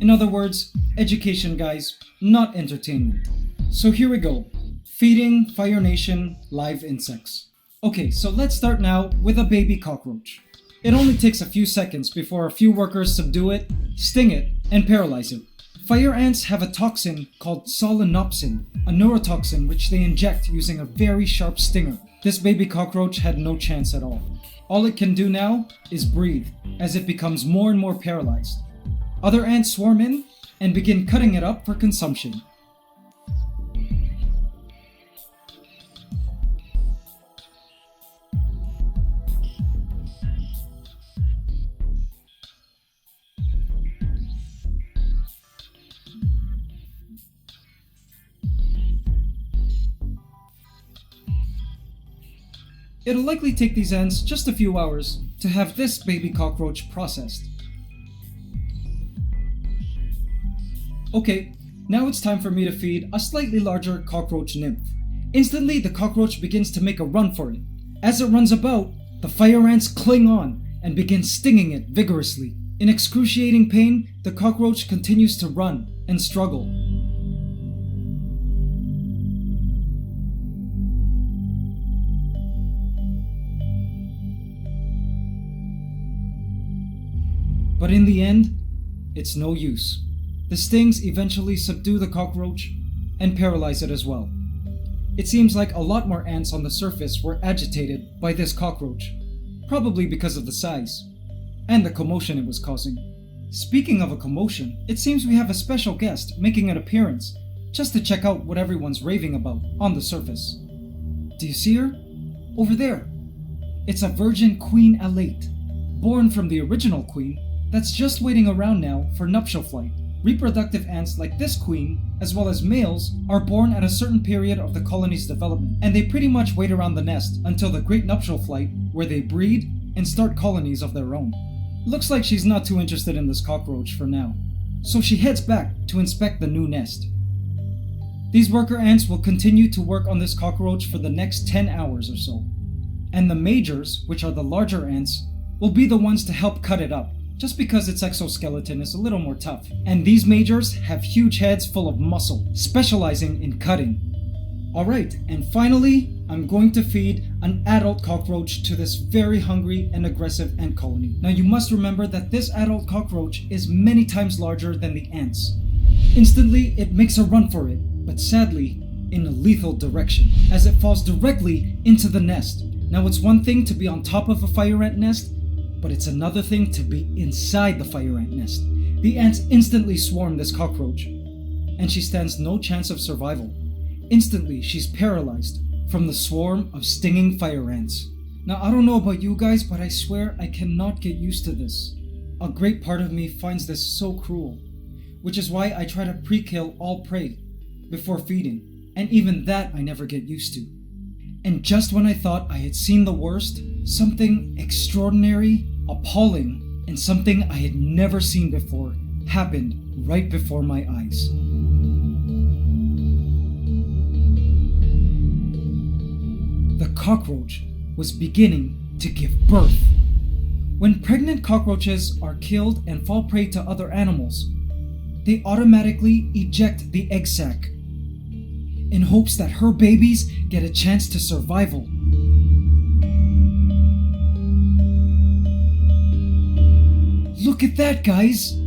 O: In other words, education guys, not entertainment. So here we go. Feeding Fire Nation live insects. Okay, so let's start now with a baby cockroach. It only takes a few seconds before a few workers subdue it, sting it, and paralyze it. Fire ants have a toxin called solenopsin, a neurotoxin which they inject using a very sharp stinger. This baby cockroach had no chance at all. All it can do now is breathe, as it becomes more and more paralyzed. Other ants swarm in and begin cutting it up for consumption. It'll likely take these ants just a few hours to have this baby cockroach processed. Okay, now it's time for me to feed a slightly larger cockroach nymph. Instantly, the cockroach begins to make a run for it. As it runs about, the fire ants cling on and begin stinging it vigorously. In excruciating pain, the cockroach continues to run and struggle. But in the end, it's no use. The stings eventually subdue the cockroach and paralyze it as well. It seems like a lot more ants on the surface were agitated by this cockroach, probably because of the size and the commotion it was causing. Speaking of a commotion, it seems we have a special guest making an appearance just to check out what everyone's raving about on the surface. Do you see her? Over there. It's a virgin queen elate, born from the original queen that's just waiting around now for nuptial flight. Reproductive ants like this queen, as well as males, are born at a certain period of the colony's development, and they pretty much wait around the nest until the great nuptial flight, where they breed and start colonies of their own. Looks like she's not too interested in this cockroach for now, so she heads back to inspect the new nest. These worker ants will continue to work on this cockroach for the next 10 hours or so, and the majors, which are the larger ants, will be the ones to help cut it up, just because its exoskeleton is a little more tough. And these majors have huge heads full of muscle, specializing in cutting. Alright, and finally, I'm going to feed an adult cockroach to this very hungry and aggressive ant colony. Now you must remember that this adult cockroach is many times larger than the ants. Instantly, it makes a run for it, but sadly, in a lethal direction, as it falls directly into the nest. Now it's one thing to be on top of a fire ant nest, but it's another thing to be inside the fire ant nest. The ants instantly swarm this cockroach, and she stands no chance of survival. Instantly, she's paralyzed, from the swarm of stinging fire ants. Now, I don't know about you guys, but I swear I cannot get used to this. A great part of me finds this so cruel, which is why I try to pre-kill all prey before feeding, and even that I never get used to. And just when I thought I had seen the worst, something extraordinary, appalling, and something I had never seen before happened right before my eyes. The cockroach was beginning to give birth. When pregnant cockroaches are killed and fall prey to other animals, they automatically eject the egg sac in hopes that her babies get a chance to survival. Look at that, guys!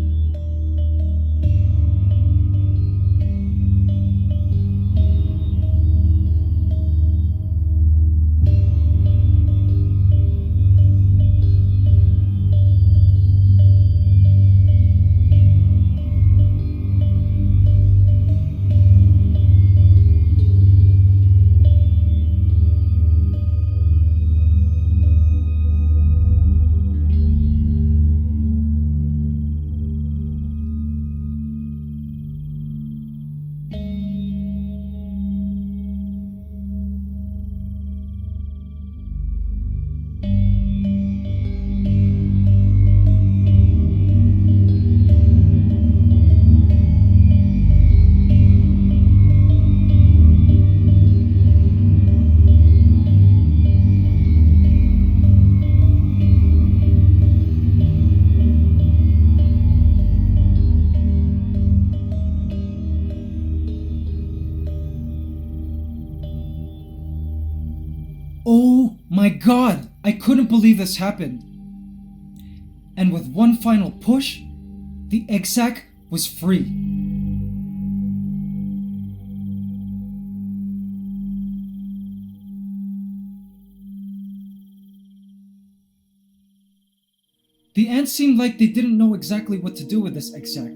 O: Oh my god! I couldn't believe this happened. And with one final push, the egg sac was free. The ants seemed like they didn't know exactly what to do with this egg sac.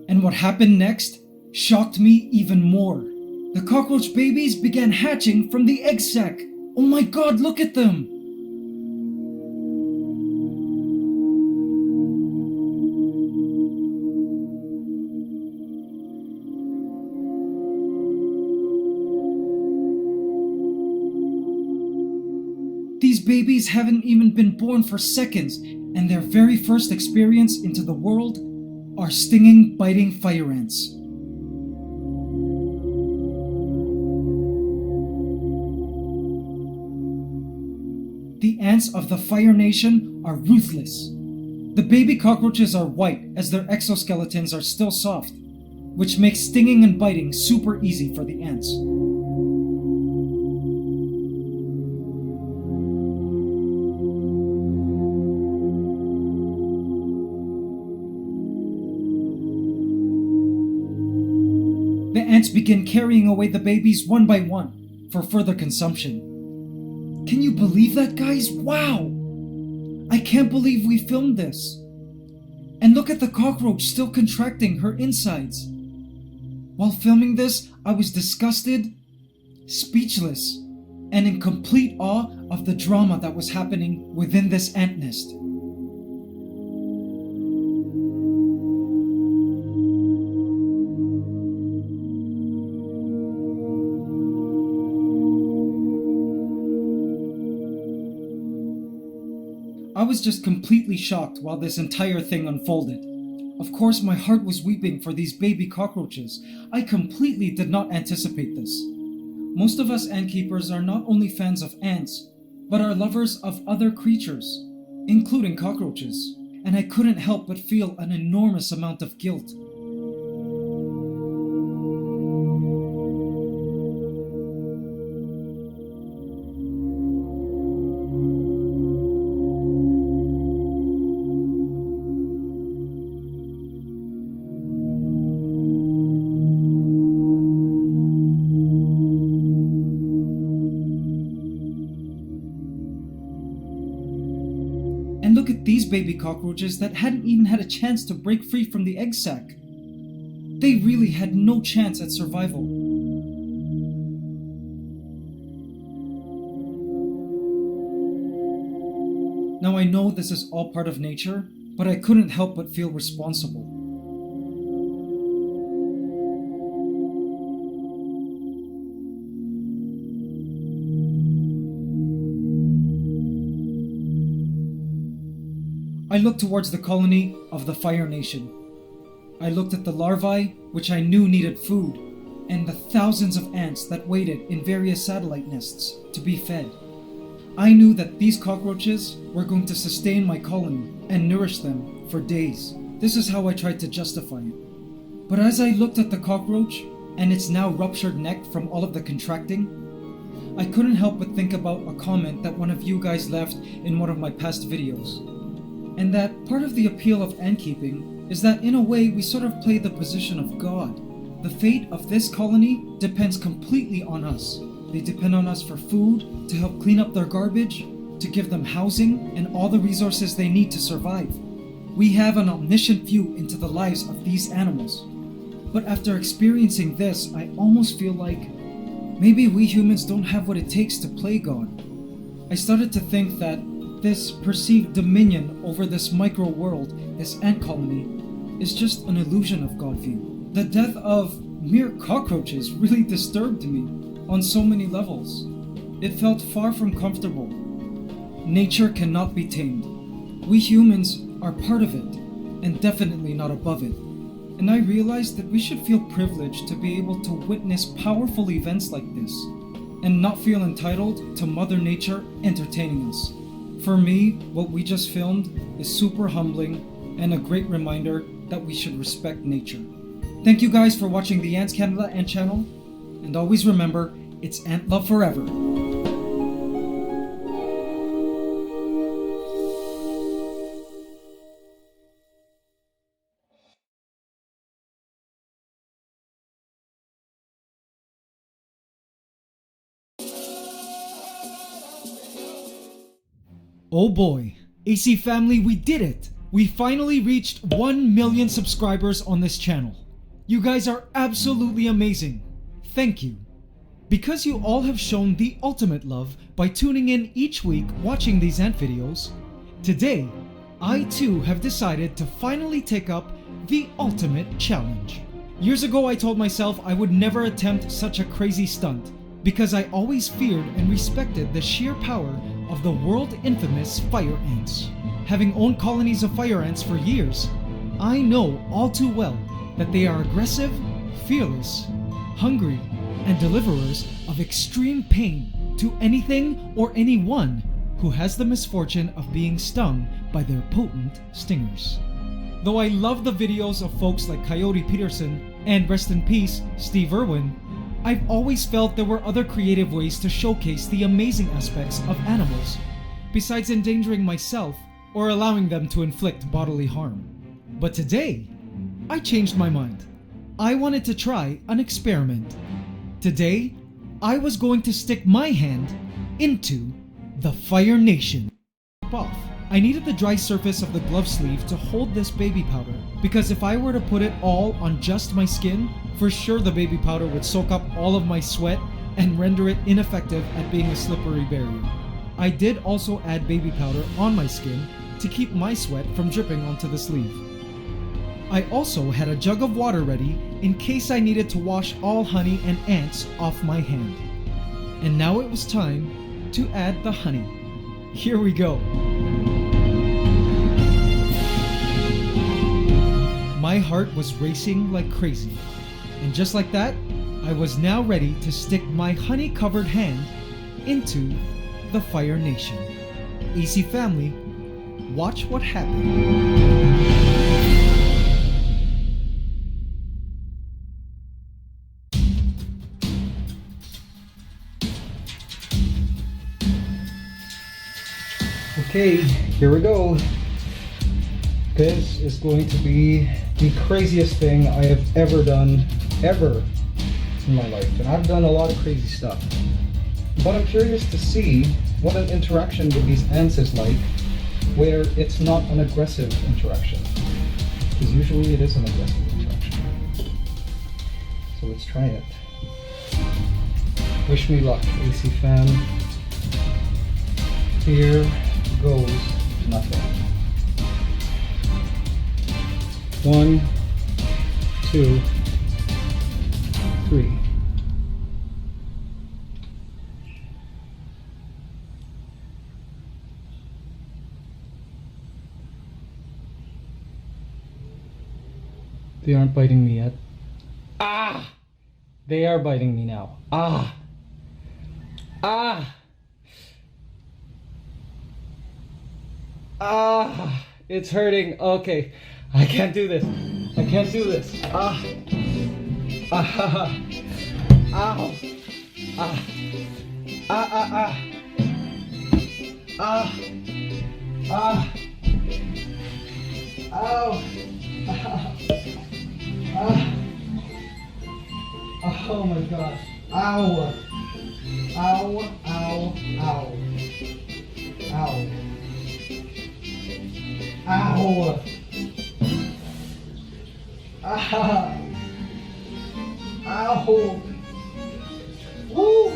O: And what happened next shocked me even more. The cockroach babies began hatching from the egg sac. Oh my god, look at them! These babies haven't even been born for seconds, and their very first experience into the world are stinging, biting fire ants. The ants of the Fire Nation are ruthless. The baby cockroaches are white as their exoskeletons are still soft, which makes stinging and biting super easy for the ants. The ants begin carrying away the babies one by one for further consumption. Can you believe that, guys? Wow! I can't believe we filmed this. And look at the cockroach still contracting her insides. While filming this, I was disgusted, speechless, and in complete awe of the drama that was happening within this ant nest. I was just completely shocked while this entire thing unfolded. Of course, my heart was weeping for these baby cockroaches. I completely did not anticipate this. Most of us ant keepers are not only fans of ants, but are lovers of other creatures, including cockroaches, and I couldn't help but feel an enormous amount of guilt. And look at these baby cockroaches that hadn't even had a chance to break free from the egg sac. They really had no chance at survival. Now I know this is all part of nature, but I couldn't help but feel responsible. I looked towards the colony of the Fire Nation. I looked at the larvae, which I knew needed food, and the thousands of ants that waited in various satellite nests to be fed. I knew that these cockroaches were going to sustain my colony and nourish them for days. This is how I tried to justify it. But as I looked at the cockroach and its now ruptured neck from all of the contracting, I couldn't help but think about a comment that one of you guys left in one of my past videos. And that part of the appeal of ant keeping is that in a way we sort of play the position of God. The fate of this colony depends completely on us. They depend on us for food, to help clean up their garbage, to give them housing and all the resources they need to survive. We have an omniscient view into the lives of these animals. But after experiencing this, I almost feel like maybe we humans don't have what it takes to play God. I started to think that this perceived dominion over this micro world, this ant colony, is just an illusion of God view. The death of mere cockroaches really disturbed me on so many levels. It felt far from comfortable. Nature cannot be tamed. We humans are part of it, and definitely not above it. And I realized that we should feel privileged to be able to witness powerful events like this, and not feel entitled to Mother Nature entertaining us. For me, what we just filmed is super humbling and a great reminder that we should respect nature. Thank you guys for watching the Ants Canada Ant Channel, and always remember, it's ant love forever. Oh boy, AC family, we did it! We finally reached 1 million subscribers on this channel. You guys are absolutely amazing. Thank you. Because you all have shown the ultimate love by tuning in each week watching these ant videos, today, I too have decided to finally take up the ultimate challenge. Years ago I told myself I would never attempt such a crazy stunt because I always feared and respected the sheer power of the world infamous fire ants. Having owned colonies of fire ants for years, I know all too well that they are aggressive, fearless, hungry, and deliverers of extreme pain to anything or anyone who has the misfortune of being stung by their potent stingers. Though I love the videos of folks like Coyote Peterson and rest in peace, Steve Irwin, I've always felt there were other creative ways to showcase the amazing aspects of animals, besides endangering myself or allowing them to inflict bodily harm. But today, I changed my mind. I wanted to try an experiment. Today, I was going to stick my hand into the Fire Nation. I needed the dry surface of the glove sleeve to hold this baby powder, because if I were to put it all on just my skin, for sure the baby powder would soak up all of my sweat and render it ineffective at being a slippery barrier. I did also add baby powder on my skin to keep my sweat from dripping onto the sleeve. I also had a jug of water ready in case I needed to wash all honey and ants off my hand. And now it was time to add the honey. Here we go. My heart was racing like crazy, and just like that, I was now ready to stick my honey-covered hand into the Fire Nation. AC family, watch what happened. Okay, here we go. This is going to be the craziest thing I have ever done, ever in my life. And I've done a lot of crazy stuff. But I'm curious to see what an interaction with these ants is like where it's not an aggressive interaction. Because usually it is an aggressive interaction. So let's try it. Wish me luck, AC fam. Here goes 1, 2, 3. They aren't biting me yet. Ah! They are biting me now. Ah! Ah! Ah! It's hurting. Okay. I can't do this. I can't do this. Ah! Ah! Ow! Ah! Ah! Ah! Ah! Ah! Ah! Ow! Ah! Ah! Oh my gosh. Ow! Ow! Ow! Ow! Ow! Ow! Ah! Ow! Woo!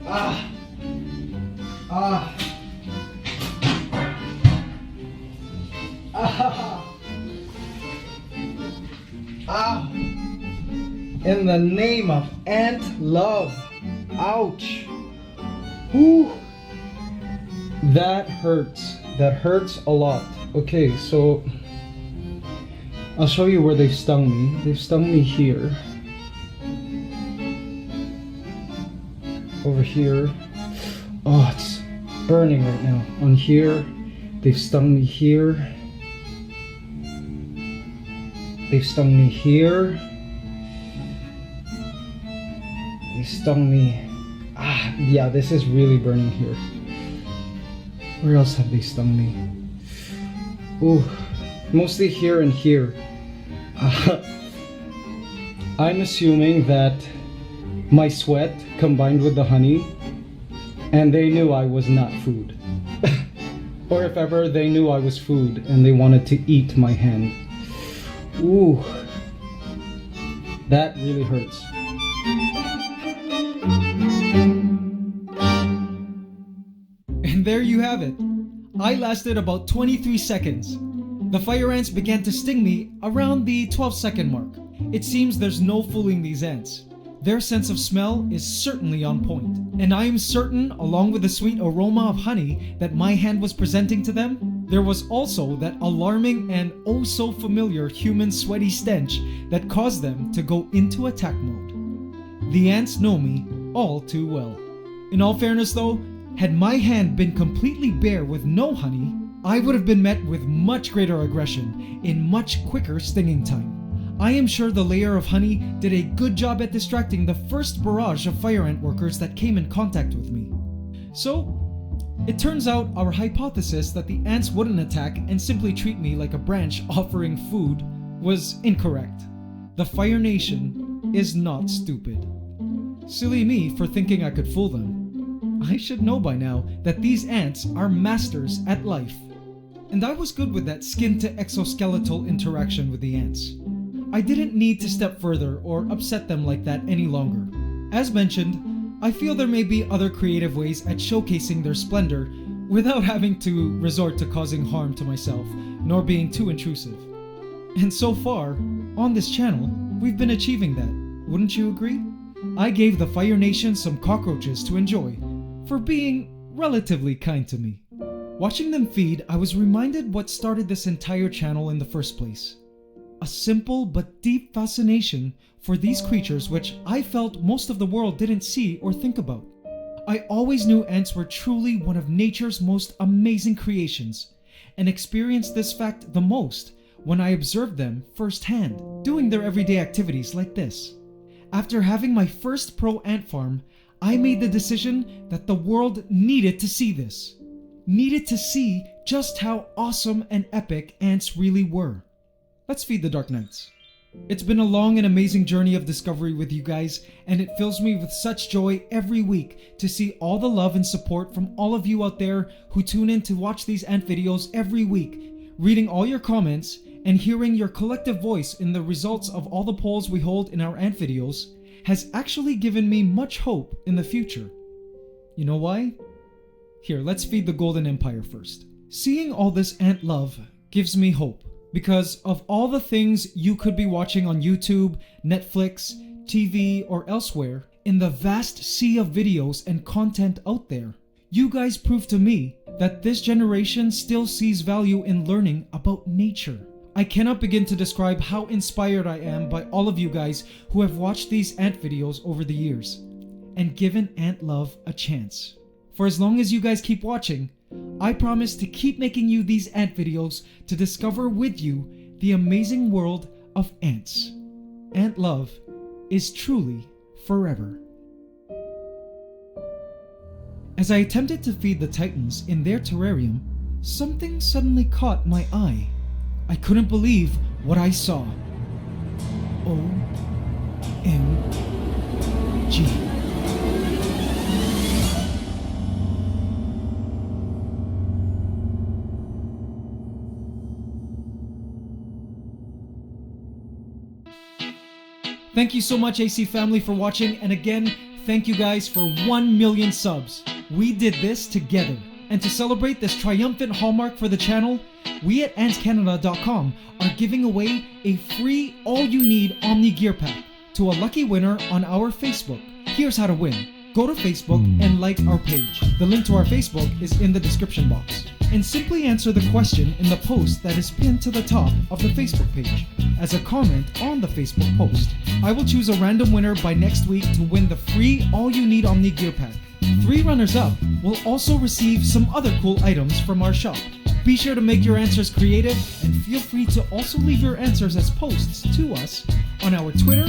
O: Ah! Ah! Ah! Ow! In the name of ant love. Ouch! Whew! That hurts. That hurts a lot. Okay, so I'll show you where they've stung me. They've stung me here. Over here. Oh, it's burning right now. On here. They've stung me here. They've stung me here. They stung me. Ah, yeah, this is really burning here. Where else have they stung me? Ooh, mostly here and here. I'm assuming that my sweat combined with the honey, and they knew I was not food. Or if ever they knew I was food and they wanted to eat my hand. Ooh, that really hurts. And there you have it. I lasted about 23 seconds. The fire ants began to sting me around the 12-second mark. It seems there's no fooling these ants. Their sense of smell is certainly on point. And I am certain, along with the sweet aroma of honey that my hand was presenting to them, there was also that alarming and oh so familiar human sweaty stench that caused them to go into attack mode. The ants know me all too well. In all fairness though, had my hand been completely bare with no honey, I would have been met with much greater aggression in much quicker stinging time. I am sure the layer of honey did a good job at distracting the first barrage of fire ant workers that came in contact with me. So, it turns out our hypothesis that the ants wouldn't attack and simply treat me like a branch offering food was incorrect. The Fire Nation is not stupid. Silly me for thinking I could fool them. I should know by now that these ants are masters at life. And I was good with that skin to exoskeletal interaction with the ants. I didn't need to step further or upset them like that any longer. As mentioned, I feel there may be other creative ways at showcasing their splendor without having to resort to causing harm to myself, nor being too intrusive. And so far, on this channel, we've been achieving that, wouldn't you agree? I gave the Fire Nation some cockroaches to enjoy, for being relatively kind to me. Watching them feed, I was reminded what started this entire channel in the first place. A simple but deep fascination for these creatures which I felt most of the world didn't see or think about. I always knew ants were truly one of nature's most amazing creations, and experienced this fact the most when I observed them firsthand, doing their everyday activities like this. After having my first pro ant farm, I made the decision that the world needed to see this. Needed to see just how awesome and epic ants really were. Let's feed the Dark Knights. It's been a long and amazing journey of discovery with you guys, and it fills me with such joy every week to see all the love and support from all of you out there who tune in to watch these ant videos every week, reading all your comments, and hearing your collective voice in the results of all the polls we hold in our ant videos has actually given me much hope in the future. You know why? Here, let's feed the Golden Empire first. Seeing all this ant love gives me hope, because of all the things you could be watching on YouTube, Netflix, TV, or elsewhere, in the vast sea of videos and content out there, you guys prove to me that this generation still sees value in learning about nature. I cannot begin to describe how inspired I am by all of you guys who have watched these ant videos over the years and given ant love a chance. For as long as you guys keep watching, I promise to keep making you these ant videos to discover with you the amazing world of ants. Ant love is truly forever. As I attempted to feed the titans in their terrarium, something suddenly caught my eye. I couldn't believe what I saw. OMG. Thank you so much, AC family, for watching, and again, thank you guys for 1 million subs. We did this together. And to celebrate this triumphant hallmark for the channel, we at antscanada.com are giving away a free all-you-need Omni Gear Pack to a lucky winner on our Facebook. Here's how to win. Go to Facebook and like our page. The link to our Facebook is in the description box. And simply answer the question in the post that is pinned to the top of the Facebook page as a comment on the Facebook post. I will choose a random winner by next week to win the free all-you-need Omni Gear Pack. 3 runners-up will also receive some other cool items from our shop. Be sure to make your answers creative and feel free to also leave your answers as posts to us on our Twitter,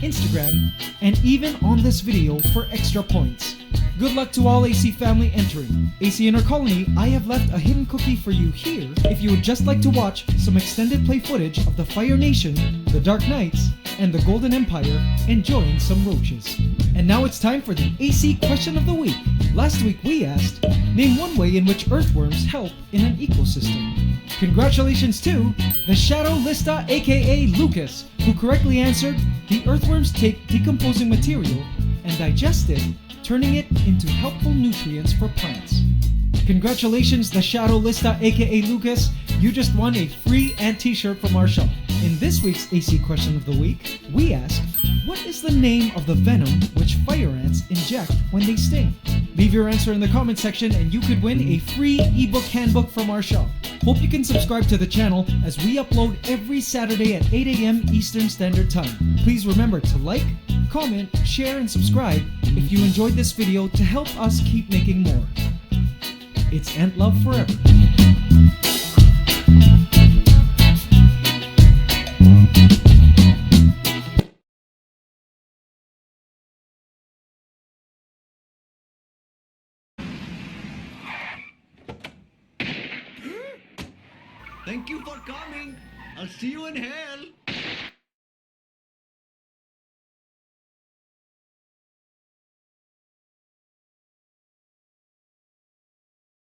O: Instagram, and even on this video for extra points. Good luck to all AC family entering. AC Inner Colony, I have left a hidden cookie for you here if you would just like to watch some extended play footage of the Fire Nation, the Dark Knights, and the Golden Empire enjoying some roaches. And now it's time for the AC Question of the Week. Last week we asked, name one way in which earthworms help in an ecosystem. Congratulations to the Shadow Lista aka Lucas, who correctly answered, the earthworms take decomposing material and digest it, turning it into helpful nutrients for plants. Congratulations, the Shadow Lista aka Lucas, you just won a free ant t-shirt from our shop. In this week's AC Question of the Week, we asked, what is the name of the venom which fire ants inject when they sting? Leave your answer in the comment section and you could win a free ebook handbook from our shop. Hope you can subscribe to the channel as we upload every Saturday at 8 AM Eastern Standard Time. Please remember to like, comment, share, and subscribe if you enjoyed this video to help us keep making more. It's Ant Love Forever.
P: Thank you for coming. I'll see you in hell.